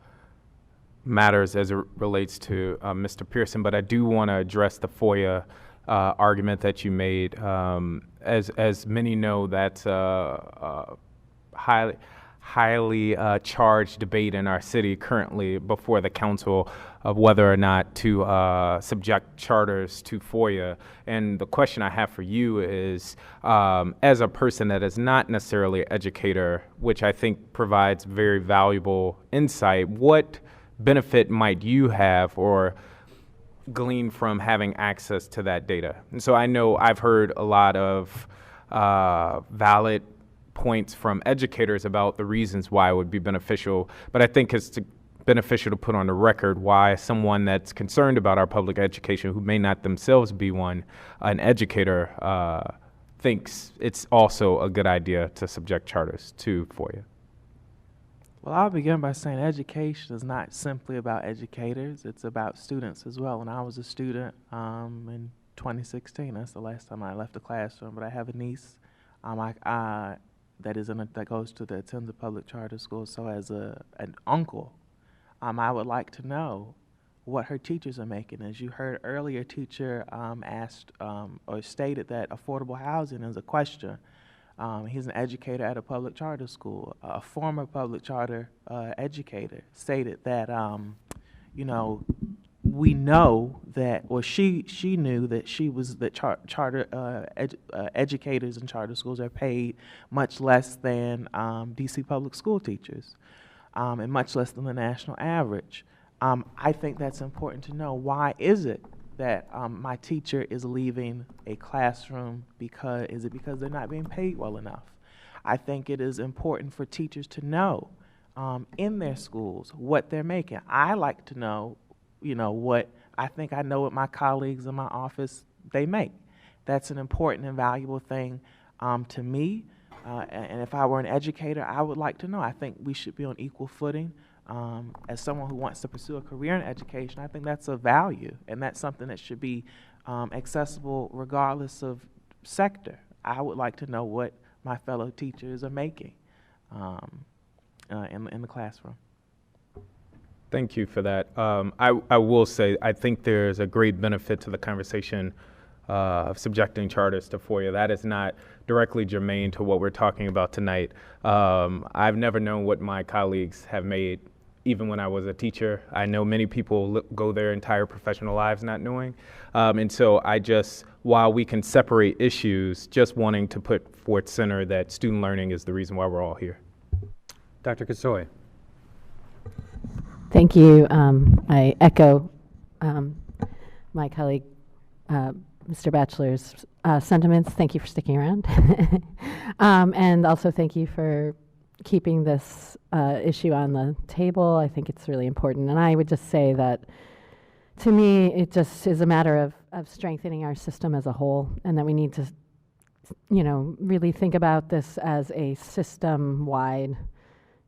matters as it relates to Mr. Pearson, but I do want to address the FOIA argument that you made. As many know, that's highly highly charged debate in our city currently before the council of whether or not to subject charters to FOIA. And the question I have for you is, as a person that is not necessarily an educator, which I think provides very valuable insight, what benefit might you have or glean from having access to that data? And so I know I've heard a lot of valid points from educators about the reasons why it would be beneficial, but I think it's beneficial to put on the record why someone that's concerned about our public education, who may not themselves be an educator, thinks it's also a good idea to subject charters to FOIA. Well, I'll begin by saying education is not simply about educators, it's about students as well. When I was a student in 2016, that's the last time I left the classroom, but I have a niece that goes to the attends a public charter school. So as an uncle, I would like to know what her teachers are making. As you heard earlier, teacher asked or stated that affordable housing is a question. He's an educator at a public charter school. A former public charter educator stated that, we know that, or she knew that educators in charter schools are paid much less than DC public school teachers, and much less than the national average. I think that's important to know. Why is it that my teacher is leaving a classroom? Is it because they're not being paid well enough? I think it is important for teachers to know in their schools what they're making. I like to know, what I think I know what my colleagues in my office, they make. That's an important and valuable thing to me. And if I were an educator, I would like to know. I think we should be on equal footing. As someone who wants to pursue a career in education, I think that's a value, and that's something that should be accessible regardless of sector. I would like to know what my fellow teachers are making in the classroom. Thank you for that. I will say I think there's a great benefit to the conversation of subjecting charters to FOIA. That is not directly germane to what we're talking about tonight. I've never known what my colleagues have made, even when I was a teacher. I know many people go their entire professional lives not knowing. And so while we can separate issues, just wanting to put forth center that student learning is the reason why we're all here. Dr. Gasoi. Thank you. I echo my colleague, Mr. Batchelor's sentiments. Thank you for sticking around. And also thank you for keeping this issue on the table. I think it's really important. And I would just say that, to me, it just is a matter of strengthening our system as a whole, and that we need to, really think about this as a system-wide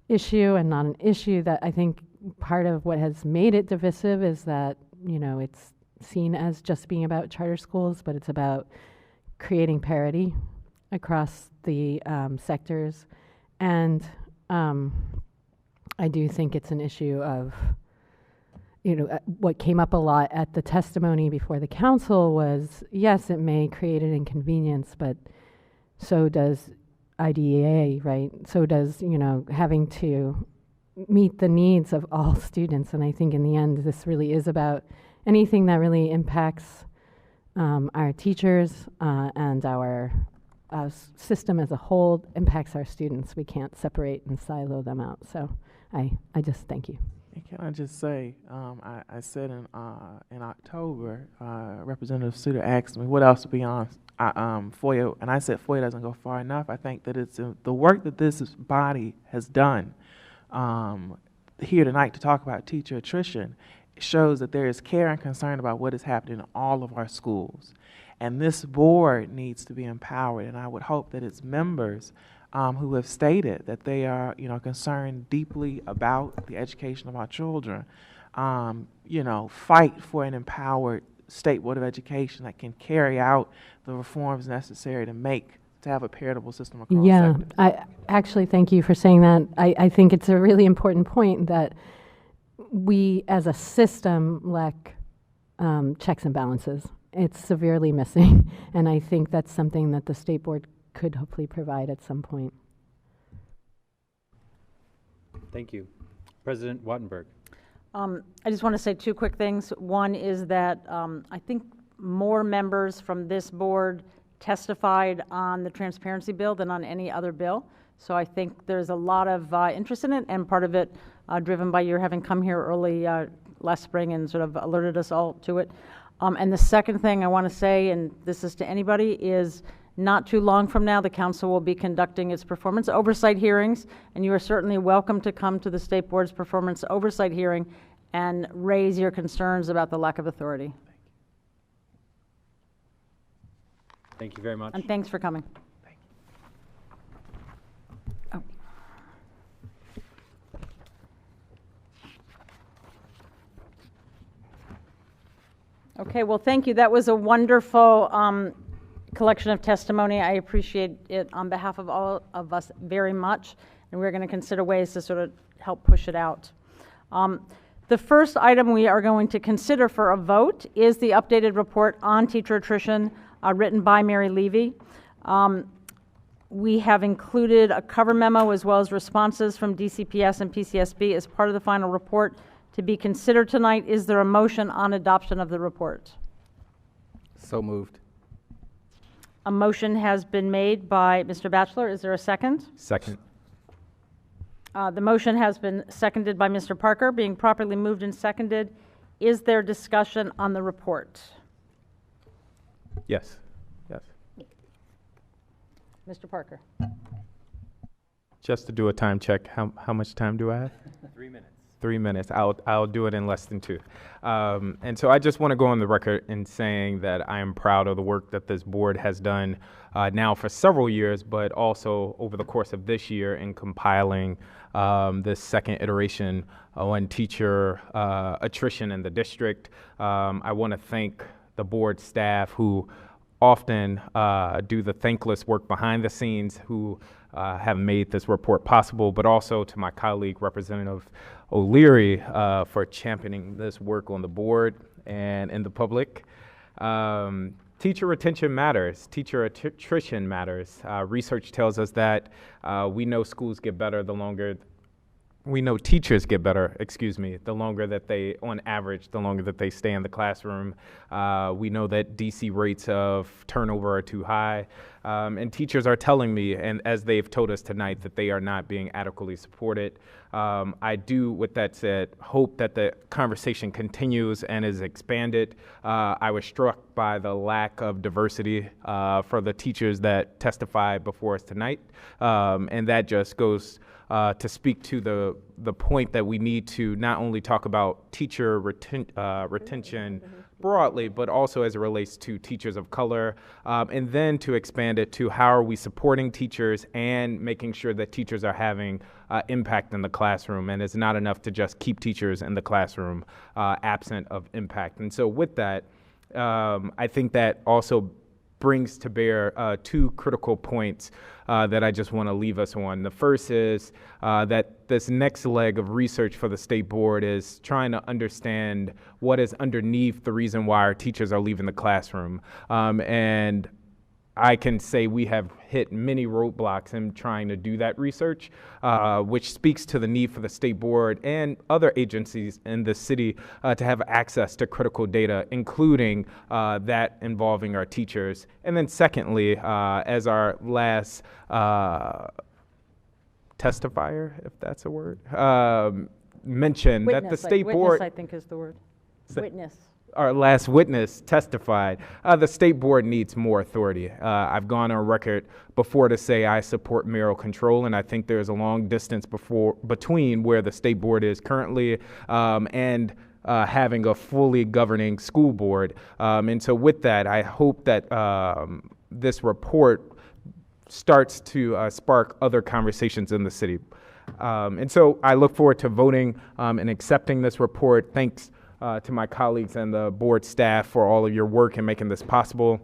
issue and not an issue that I think part of what has made it divisive is that, it's seen as just being about charter schools, but it's about creating parity across the sectors. And I do think it's an issue of, what came up a lot at the testimony before the council was, yes, it may create an inconvenience, but so does IDEA, right? So does, having to meet the needs of all students. And I think in the end, this really is about anything that really impacts our teachers and our system as a whole impacts our students. We can't separate and silo them out. So I just thank you. And can I just say, I said in October, Representative Sutter asked me what else beyond FOIA, and I said FOIA doesn't go far enough. I think that it's the work that this body has done here tonight to talk about teacher attrition shows that there is care and concern about what is happening in all of our schools. And this board needs to be empowered, and I would hope that its members who have stated that they are, concerned deeply about the education of our children, fight for an empowered State Board of Education that can carry out the reforms necessary to have a paritable system across sectors. I actually thank you for saying that. I think it's a really important point that we as a system lack checks and balances. It's severely missing, and I think that's something that the State Board could hopefully provide at some point. Thank you. President Wattenberg. I just want to say two quick things. One is that I think more members from this board testified on the transparency bill than on any other bill. So I think there's a lot of interest in it, and part of it driven by your having come here early last spring and sort of alerted us all to it. And the second thing I want to say, and this is to anybody, is not too long from now, the council will be conducting its performance oversight hearings, and you are certainly welcome to come to the State Board's performance oversight hearing and raise your concerns about the lack of authority. Thank you very much. And thanks for coming. Oh. Okay, well, thank you. That was a wonderful collection of testimony. I appreciate it on behalf of all of us very much, and we're going to consider ways to sort of help push it out. The first item we are going to consider for a vote is the updated report on teacher attrition written by Mary Levy. We have included a cover memo as well as responses from DCPS and PCSB as part of the final report to be considered tonight. Is there a motion on adoption of the report? So moved. A motion has been made by Mr. Batchelor. Is there a second? Second. The motion has been seconded by Mr. Parker. Being properly moved and seconded, is there discussion on the report? Yes. Yes. Mr. Parker. Just to do a time check, how much time do I have? 3 minutes. 3 minutes. I'll do it in less than 2. And so I just want to go on the record in saying that I am proud of the work that this board has done now for several years, but also over the course of this year in compiling this second iteration on teacher attrition in the district. I want to thank the board staff who often do the thankless work behind the scenes, who have made this report possible, but also to my colleague, Representative O'Leary, for championing this work on the board and in the public. Teacher retention matters. Teacher attrition matters. Research tells us that we know schools get better the longer we know teachers get better, the longer that they, on average, the longer that they stay in the classroom. We know that DC rates of turnover are too high. And teachers are telling me, and as they've told us tonight, that they are not being adequately supported. I do, with that said, hope that the conversation continues and is expanded. I was struck by the lack of diversity for the teachers that testified before us tonight. And that just goes to speak to the point that we need to not only talk about teacher retention broadly, but also as it relates to teachers of color, and then to expand it to how are we supporting teachers and making sure that teachers are having impact in the classroom. And it's not enough to just keep teachers in the classroom absent of impact. And so with that, I think that also brings to bear 2 critical points that I just want to leave us on. The first is that this next leg of research for the state board is trying to understand what is underneath the reason why our teachers are leaving the classroom. And I can say we have hit many roadblocks in trying to do that research, which speaks to the need for the state board and other agencies in the city to have access to critical data, including that involving our teachers. And then secondly, as our last testifier, if that's a word, mentioned Witness, that the state like, board— witness, I think is the word. Witness. Our last witness testified, the state board needs more authority. I've gone on record before to say I support mayoral control, and I think there's a long distance between where the state board is currently and having a fully governing school board. And so with that, I hope that this report starts to spark other conversations in the city. And so I look forward to voting and accepting this report. Thanks to my colleagues and the board staff for all of your work in making this possible.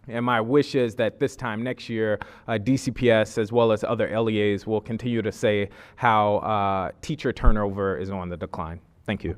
And my wish is that this time next year, DCPS as well as other LEAs will continue to say how teacher turnover is on the decline. Thank you.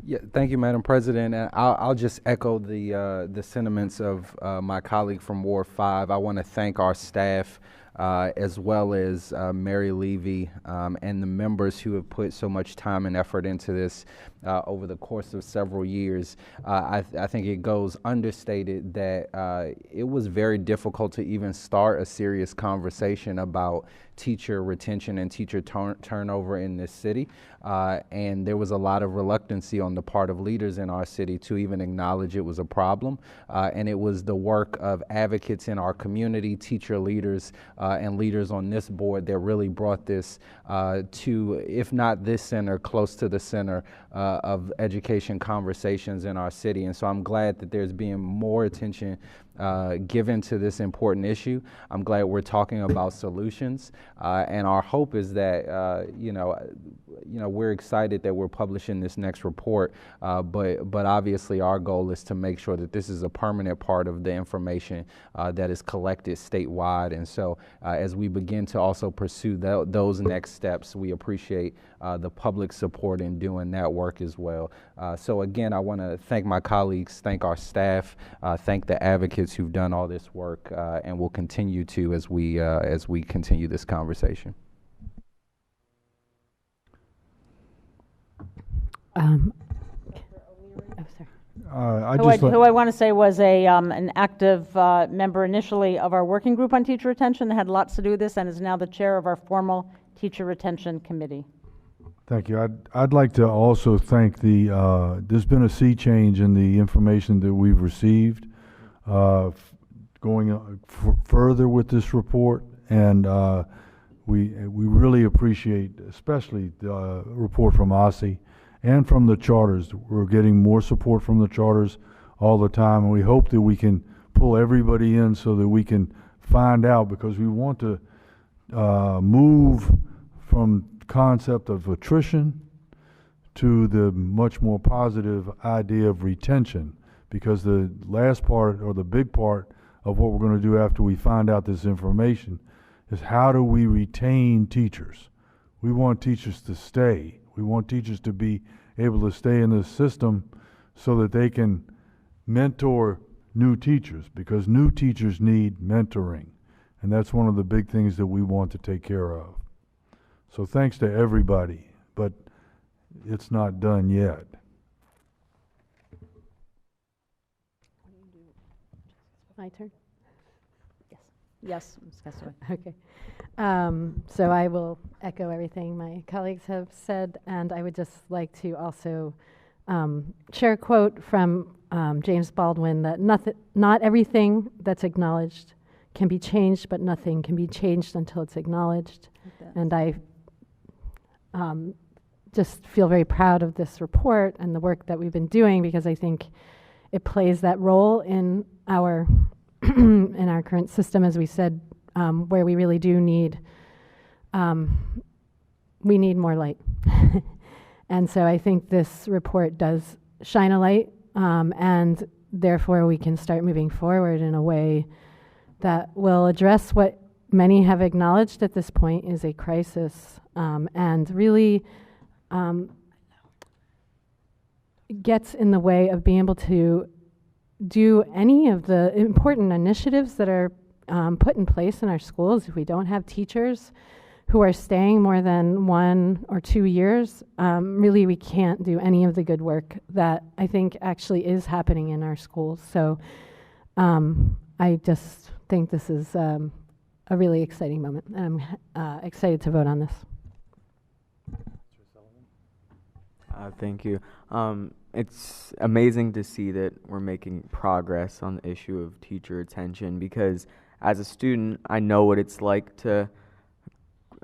Yeah, thank you, Madam President. And I'll just echo the sentiments of my colleague from Ward 5. I want to thank our staff as well as Mary Levy and the members who have put so much time and effort into this over the course of several years. I think it goes understated that it was very difficult to even start a serious conversation about teacher retention and teacher turnover in this city. And there was a lot of reluctancy on the part of leaders in our city to even acknowledge it was a problem. And it was the work of advocates in our community, teacher leaders, and leaders on this board that really brought this to, if not this center, close to the center of education conversations in our city. And so I'm glad that there's being more attention given to this important issue. I'm glad we're talking about solutions, and our hope is that we're excited that we're publishing this next report, but obviously our goal is to make sure that this is a permanent part of the information that is collected statewide. And so as we begin to also pursue those next steps, we appreciate the public support in doing that work as well. So again, I want to thank my colleagues, thank our staff, thank the advocates who've done all this work, and will continue to as we continue this conversation. Who I want to say was an active member initially of our working group on teacher retention, had lots to do with this, and is now the chair of our formal teacher retention committee. Thank you. I'd like to also thank there's been a sea change in the information that we've received going further with this report, and we really appreciate especially the report from OSSI and from the charters. We're getting more support from the charters all the time, and we hope that we can pull everybody in so that we can find out, because we want to move from concept of attrition to the much more positive idea of retention, because the last part, or the big part of what we're going to do after we find out this information, is how do we retain teachers? We want teachers to stay. We want teachers to be able to stay in the system so that they can mentor new teachers, because new teachers need mentoring, and that's one of the big things that we want to take care of. So thanks to everybody, but it's not done yet. My turn? Yes, Ms. Gasoi. Okay. So I will echo everything my colleagues have said, and I would just like to also share a quote from James Baldwin, that not everything that's acknowledged can be changed, but nothing can be changed until it's acknowledged. And I just feel very proud of this report and the work that we've been doing, because I think it plays that role in our in our current system, as we said, where we really do need we need more light. And so I think this report does shine a light, and therefore we can start moving forward in a way that will address what many have acknowledged at this point is a crisis, and really gets in the way of being able to do any of the important initiatives that are put in place in our schools. If we don't have teachers who are staying more than 1 or 2 years, really we can't do any of the good work that I think actually is happening in our schools. So I just think this is a really exciting moment, and I'm excited to vote on this. Thank you. It's amazing to see that we're making progress on the issue of teacher retention, because as a student, I know what it's like to,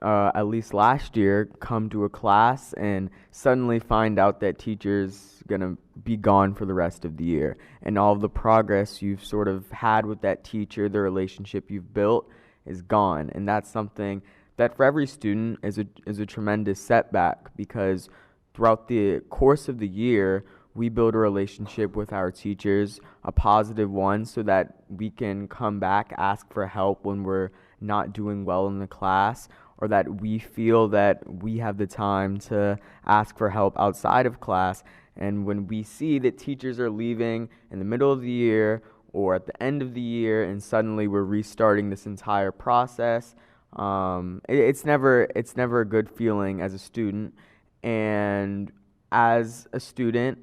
at least last year, come to a class and suddenly find out that teacher's going to be gone for the rest of the year. And all of the progress you've sort of had with that teacher, the relationship you've built, is gone. And that's something that for every student is a tremendous setback, because throughout the course of the year, we build a relationship with our teachers, a positive one, so that we can come back, ask for help when we're not doing well in the class, or that we feel that we have the time to ask for help outside of class. And when we see that teachers are leaving in the middle of the year or at the end of the year, and suddenly we're restarting this entire process, it's never a good feeling as a student. And as a student,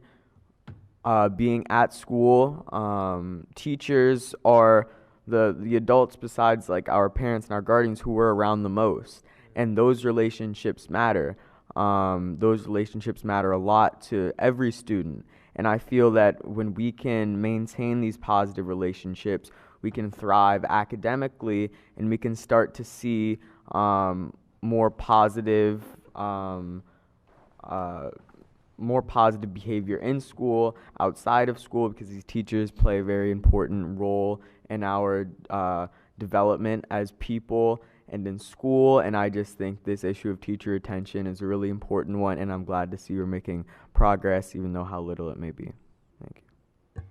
being at school, teachers are the adults besides like our parents and our guardians who we're around the most, and those relationships matter. Those relationships matter a lot to every student, and I feel that when we can maintain these positive relationships, we can thrive academically, and we can start to see more positive behavior in school, outside of school, because these teachers play a very important role in our development as people and in school. And I just think this issue of teacher retention is a really important one, and I'm glad to see we're making progress, even though how little it may be. Thank you.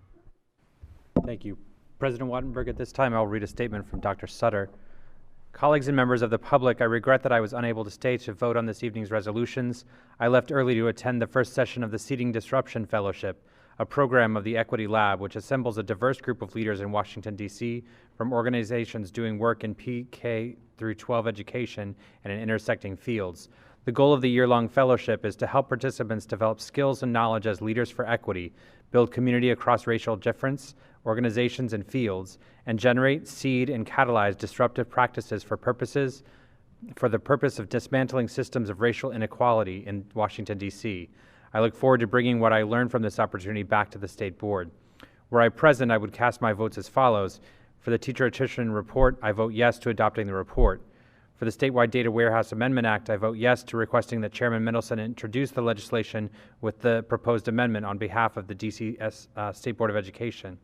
Thank you. President Wattenberg, at this time I'll read a statement from Dr. Sutter. Colleagues and members of the public, I regret that I was unable to stay to vote on this evening's resolutions. I left early to attend the first session of the Seating Disruption Fellowship, a program of the Equity Lab, which assembles a diverse group of leaders in Washington, D.C., from organizations doing work in PK through 12 education and in intersecting fields. The goal of the year-long fellowship is to help participants develop skills and knowledge as leaders for equity, build community across racial difference, organizations, and fields, and generate, seed, and catalyze disruptive practices for the purpose of dismantling systems of racial inequality in Washington, D.C. I look forward to bringing what I learned from this opportunity back to the State Board. Were I present, I would cast my votes as follows. For the Teacher Attrition Report, I vote yes to adopting the report. For the Statewide Data Warehouse Amendment Act, I vote yes to requesting that Chairman Mendelson introduce the legislation with the proposed amendment on behalf of the D.C. State Board of Education.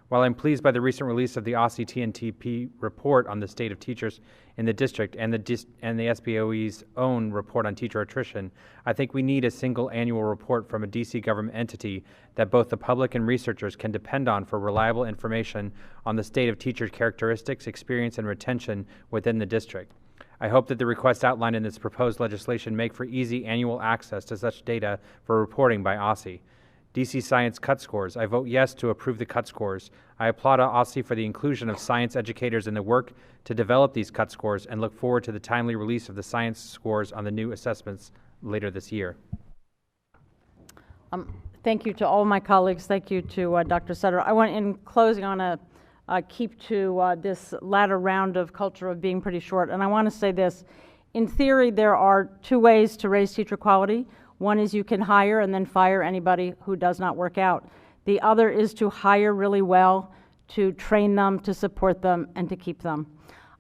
While I'm pleased by the recent release of the OSSI TNTP report on the state of teachers in the district and the SBOE's own report on teacher attrition, I think we need a single annual report from a D.C. government entity that both the public and researchers can depend on for reliable information on the state of teacher characteristics, experience, and retention within the district. I hope that the requests outlined in this proposed legislation make for easy annual access to such data for reporting by OSSI. DC Science Cut Scores. I vote yes to approve the cut scores. I applaud OSSI for the inclusion of science educators in the work to develop these cut scores and look forward to the timely release of the science scores on the new assessments later this year. Thank you to all my colleagues. Thank you to Dr. Sutter. I want, in closing, I want to keep to this latter round of culture of being pretty short. And I want to say this. In theory, there are two ways to raise teacher quality. One is you can hire and then fire anybody who does not work out. The other is to hire really well, to train them, to support them, and to keep them.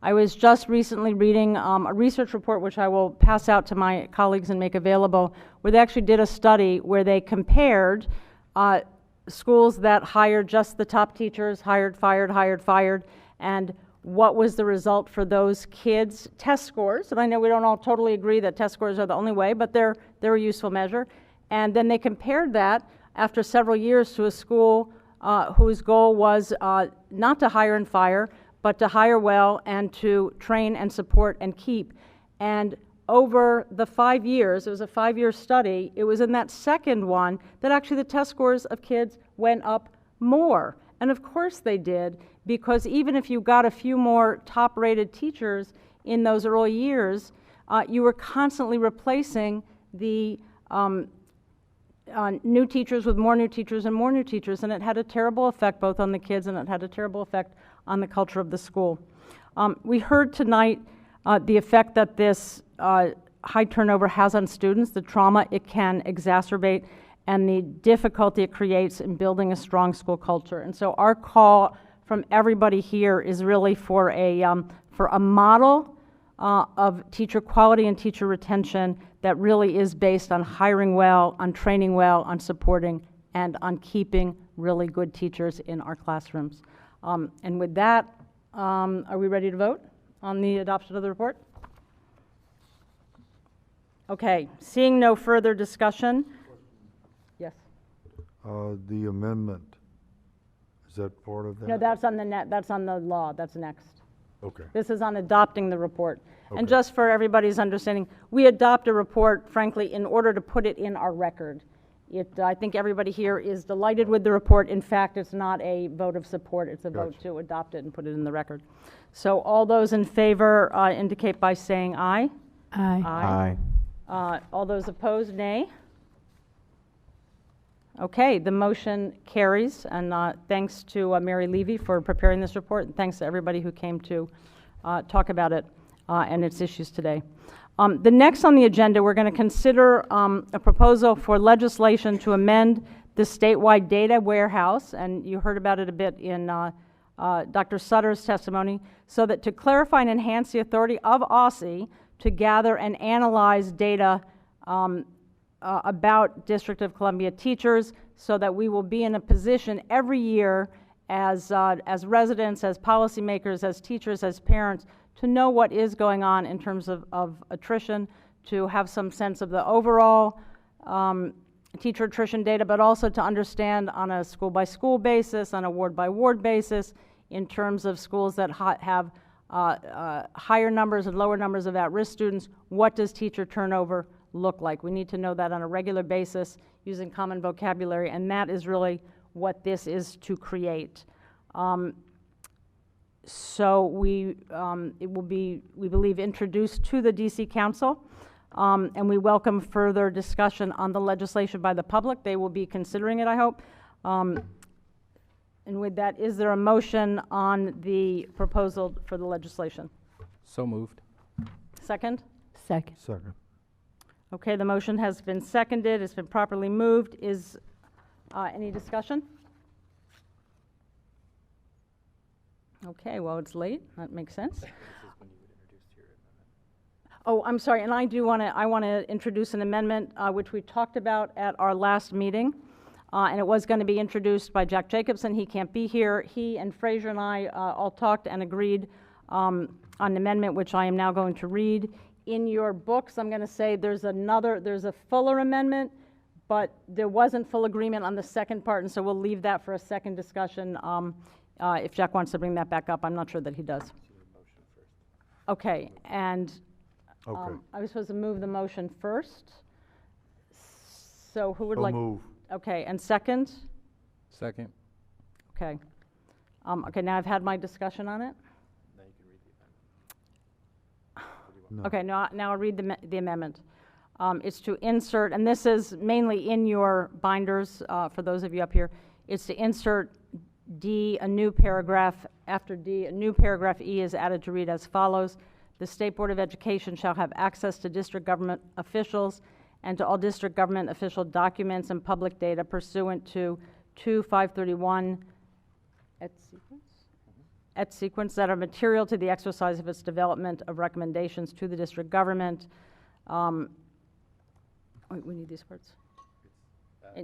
I was just recently reading a research report, which I will pass out to my colleagues and make available, where they actually did a study where they compared schools that hired just the top teachers, hired, fired, and what was the result for those kids' test scores. And I know we don't all totally agree that test scores are the only way, but they're a useful measure. And then they compared that after several years to a school whose goal was not to hire and fire, but to hire well and to train and support and keep. And over the 5 years, it was a 5-year study, it was in that second one that actually the test scores of kids went up more. And of course they did, because even if you got a few more top-rated teachers in those early years, you were constantly replacing the new teachers with more new teachers and more new teachers, and it had a terrible effect both on the kids and it had a terrible effect on the culture of the school. We heard tonight the effect that this high turnover has on students, the trauma it can exacerbate, and the difficulty it creates in building a strong school culture. And so our call from everybody here is really for a model of teacher quality and teacher retention that really is based on hiring well, on training well, on supporting, and on keeping really good teachers in our classrooms. And with that, are we ready to vote on the adoption of the report? Okay, seeing no further discussion. Yes. The amendment, is that part of that? No, that's on the law, that's next. Okay. This is on adopting the report. Okay. And just for everybody's understanding, we adopt a report, frankly, in order to put it in our record. I think everybody here is delighted with the report. In fact, it's not a vote of support, it's a vote to adopt it and put it in the record. So all those in favor indicate by saying aye. Aye. All those opposed, nay. Okay, the motion carries, and thanks to Mary Levy for preparing this report, and thanks to everybody who came to talk about it and its issues today. The next on the agenda, we're going to consider a proposal for legislation to amend the statewide data warehouse, and you heard about it a bit in Dr. Sutter's testimony, so that to clarify and enhance the authority of OSSI to gather and analyze data about District of Columbia teachers, so that we will be in a position every year as residents, as policymakers, as teachers, as parents, to know what is going on in terms of attrition, to have some sense of the overall teacher attrition data, but also to understand on a school-by-school basis, on a ward-by-ward basis, in terms of schools that have higher numbers and lower numbers of at-risk students, what does teacher turnover look like? We need to know that on a regular basis using common vocabulary, and that is really what this is to create. So it will be, we believe, introduced to the DC Council, and we welcome further discussion on the legislation by the public. They will be considering it, I hope. And with that, is there a motion on the proposal for the legislation? So moved. Second? Second. Second. Okay, the motion has been seconded. It's been properly moved. Is any discussion? Okay, well, it's late. That makes sense. Oh, I'm sorry, and I want to introduce an amendment which we talked about at our last meeting, and it was going to be introduced by Jack Jacobson. He can't be here. He and Fraser and I all talked and agreed on an amendment which I am now going to read. In your books, I'm going to say there's a fuller amendment, but there wasn't full agreement on the second part, and so we'll leave that for a second discussion. If Jack wants to bring that back up, I'm not sure that he does. Okay, and I was supposed to move the motion first. So who would like? Move. Okay, and second? Second. Okay. Okay, now I've had my discussion on it. Now you can read the amendment. No. Okay, now I'll read the amendment. It's to insert, and this is mainly in your binders for those of you up here, it's to insert D, a new paragraph. After D, a new paragraph E is added to read as follows. The State Board of Education shall have access to district government officials and to all district government official documents and public data pursuant to 2531 et sequence that are material to the exercise of its development of recommendations to the district government. Wait, we need these words.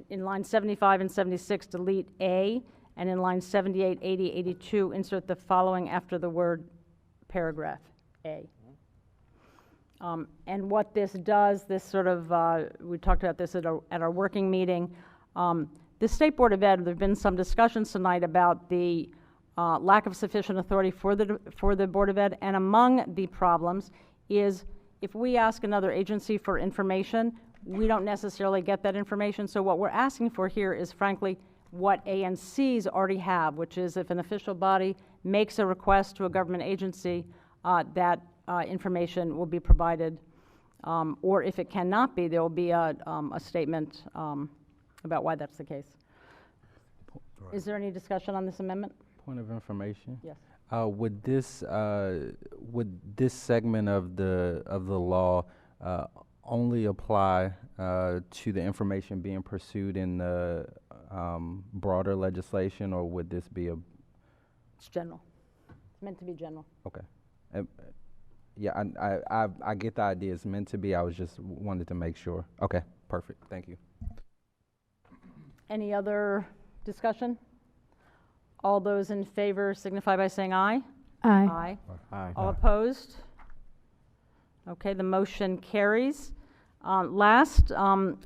In line 75 and 76, delete A, and in line 78, 80, 82, insert the following after the word paragraph A. And what this does, this sort of, we talked about this at our working meeting. The State Board of Ed, there have been some discussions tonight about the lack of sufficient authority for the Board of Ed, and among the problems is if we ask another agency for information, we don't necessarily get that information. So what we're asking for here is, frankly, what ANCs already have, which is if an official body makes a request to a government agency, that information will be provided, or if it cannot be, there will be a statement about why that's the case. Right. Is there any discussion on this amendment? Point of information. Yes. Would this segment of the law only apply to the information being pursued in the broader legislation, or would this be a? It's general. It's meant to be general. Okay. Yeah, I get the idea. It's meant to be. I was just wanted to make sure. Okay, perfect. Thank you. Any other discussion? All those in favor signify by saying aye. Aye. Aye. Aye. All opposed? Okay, the motion carries. Last, oh,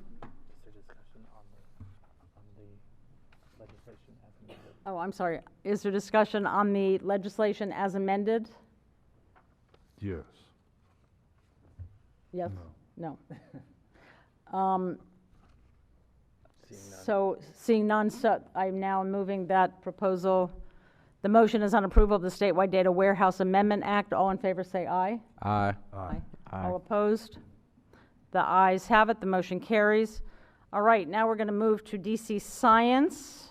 I'm sorry. Is there discussion on the legislation as amended? Yes. Yes? No. No. So, seeing none, so I'm now moving that proposal. The motion is on approval of the Statewide Data Warehouse Amendment Act. All in favor say aye. Aye. Aye. All opposed? The ayes have it. The motion carries. All right, now we're going to move to DC Science,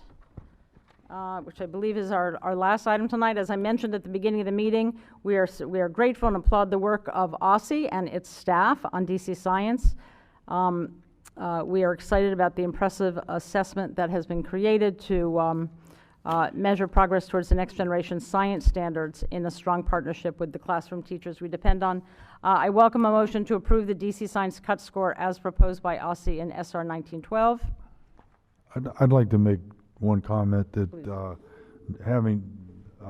which I believe is our last item tonight. As I mentioned at the beginning of the meeting, we are grateful and applaud the work of OSSI and its staff on DC Science. We are excited about the impressive assessment that has been created to measure progress towards the next generation science standards in a strong partnership with the classroom teachers we depend on. I welcome a motion to approve the DC Science cut score as proposed by OSSI in SR 1912. I'd like to make one comment that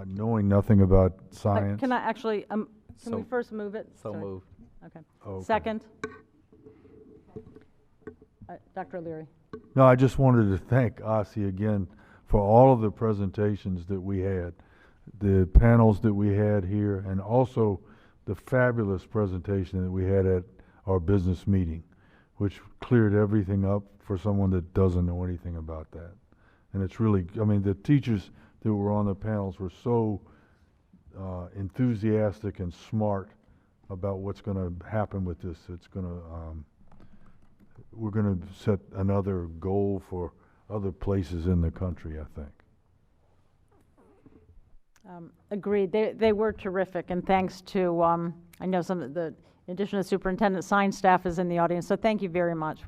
knowing nothing about science. Can I actually, can we first move it? So Sorry. moved. Okay. Second. Dr. O'Leary. No, I just wanted to thank OSSI again for all of the presentations that we had, the panels that we had here, and also the fabulous presentation that we had at our business meeting, which cleared everything up for someone that doesn't know anything about that. And it's really, I mean, the teachers that were on the panels were so enthusiastic and smart about what's going to happen with this. It's going to, we're going to set another goal for other places in the country, I think. Agreed. They were terrific, and thanks to, I know some of the, in addition to the superintendent, science staff is in the audience, so thank you very much.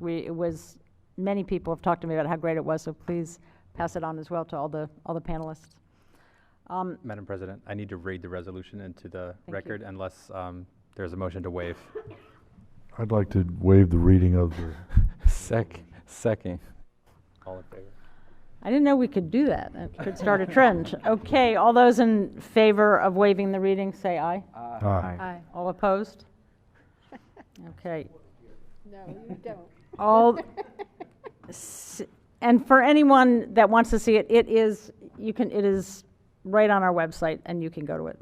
Many people have talked to me about how great it was, so please pass it on as well to all the panelists. Madam President, I need to read the resolution into the record unless there's a motion to waive. I'd like to waive the reading of the... Second. All in favor? I didn't know we could do that. It could start a trend. Okay, all those in favor of waiving the reading, say aye. Aye. Aye. All opposed? Okay. No, you don't. And for anyone that wants to see it, it is right on our website, and you can go to it.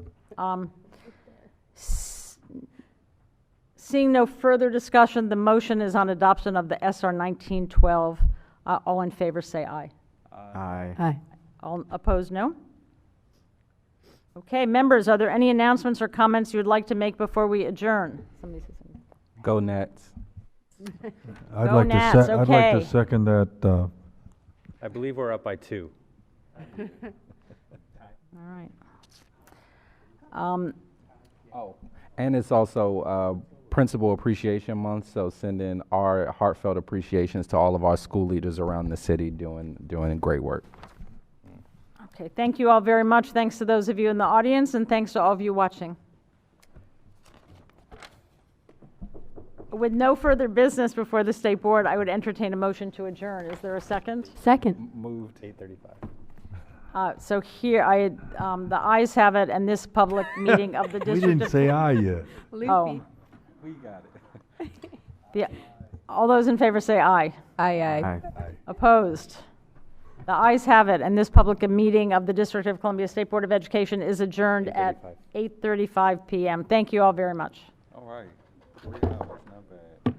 Seeing no further discussion, the motion is on adoption of the SR 1912. All in favor say aye. Aye. Aye. All opposed, no? Okay, members, are there any announcements or comments you would like to make before we adjourn? Somebody say something. Go Nats. I'd like to second that. I believe we're up by 2. All right. And it's also Principal Appreciation Month, so send in our heartfelt appreciations to all of our school leaders around the city doing great work. Okay, thank you all very much. Thanks to those of you in the audience, and thanks to all of you watching. With no further business before the State Board, I would entertain a motion to adjourn. Is there a second? Second. Moved. 8:35. So here, the ayes have it, and this public meeting of the district. We didn't say aye yet. Oh. We got it. All those in favor say aye. Aye. Aye. Opposed? The ayes have it, and this public meeting of the District of Columbia State Board of Education is adjourned at 8:35 p.m. Thank you all very much. All right. 40 hours, not bad.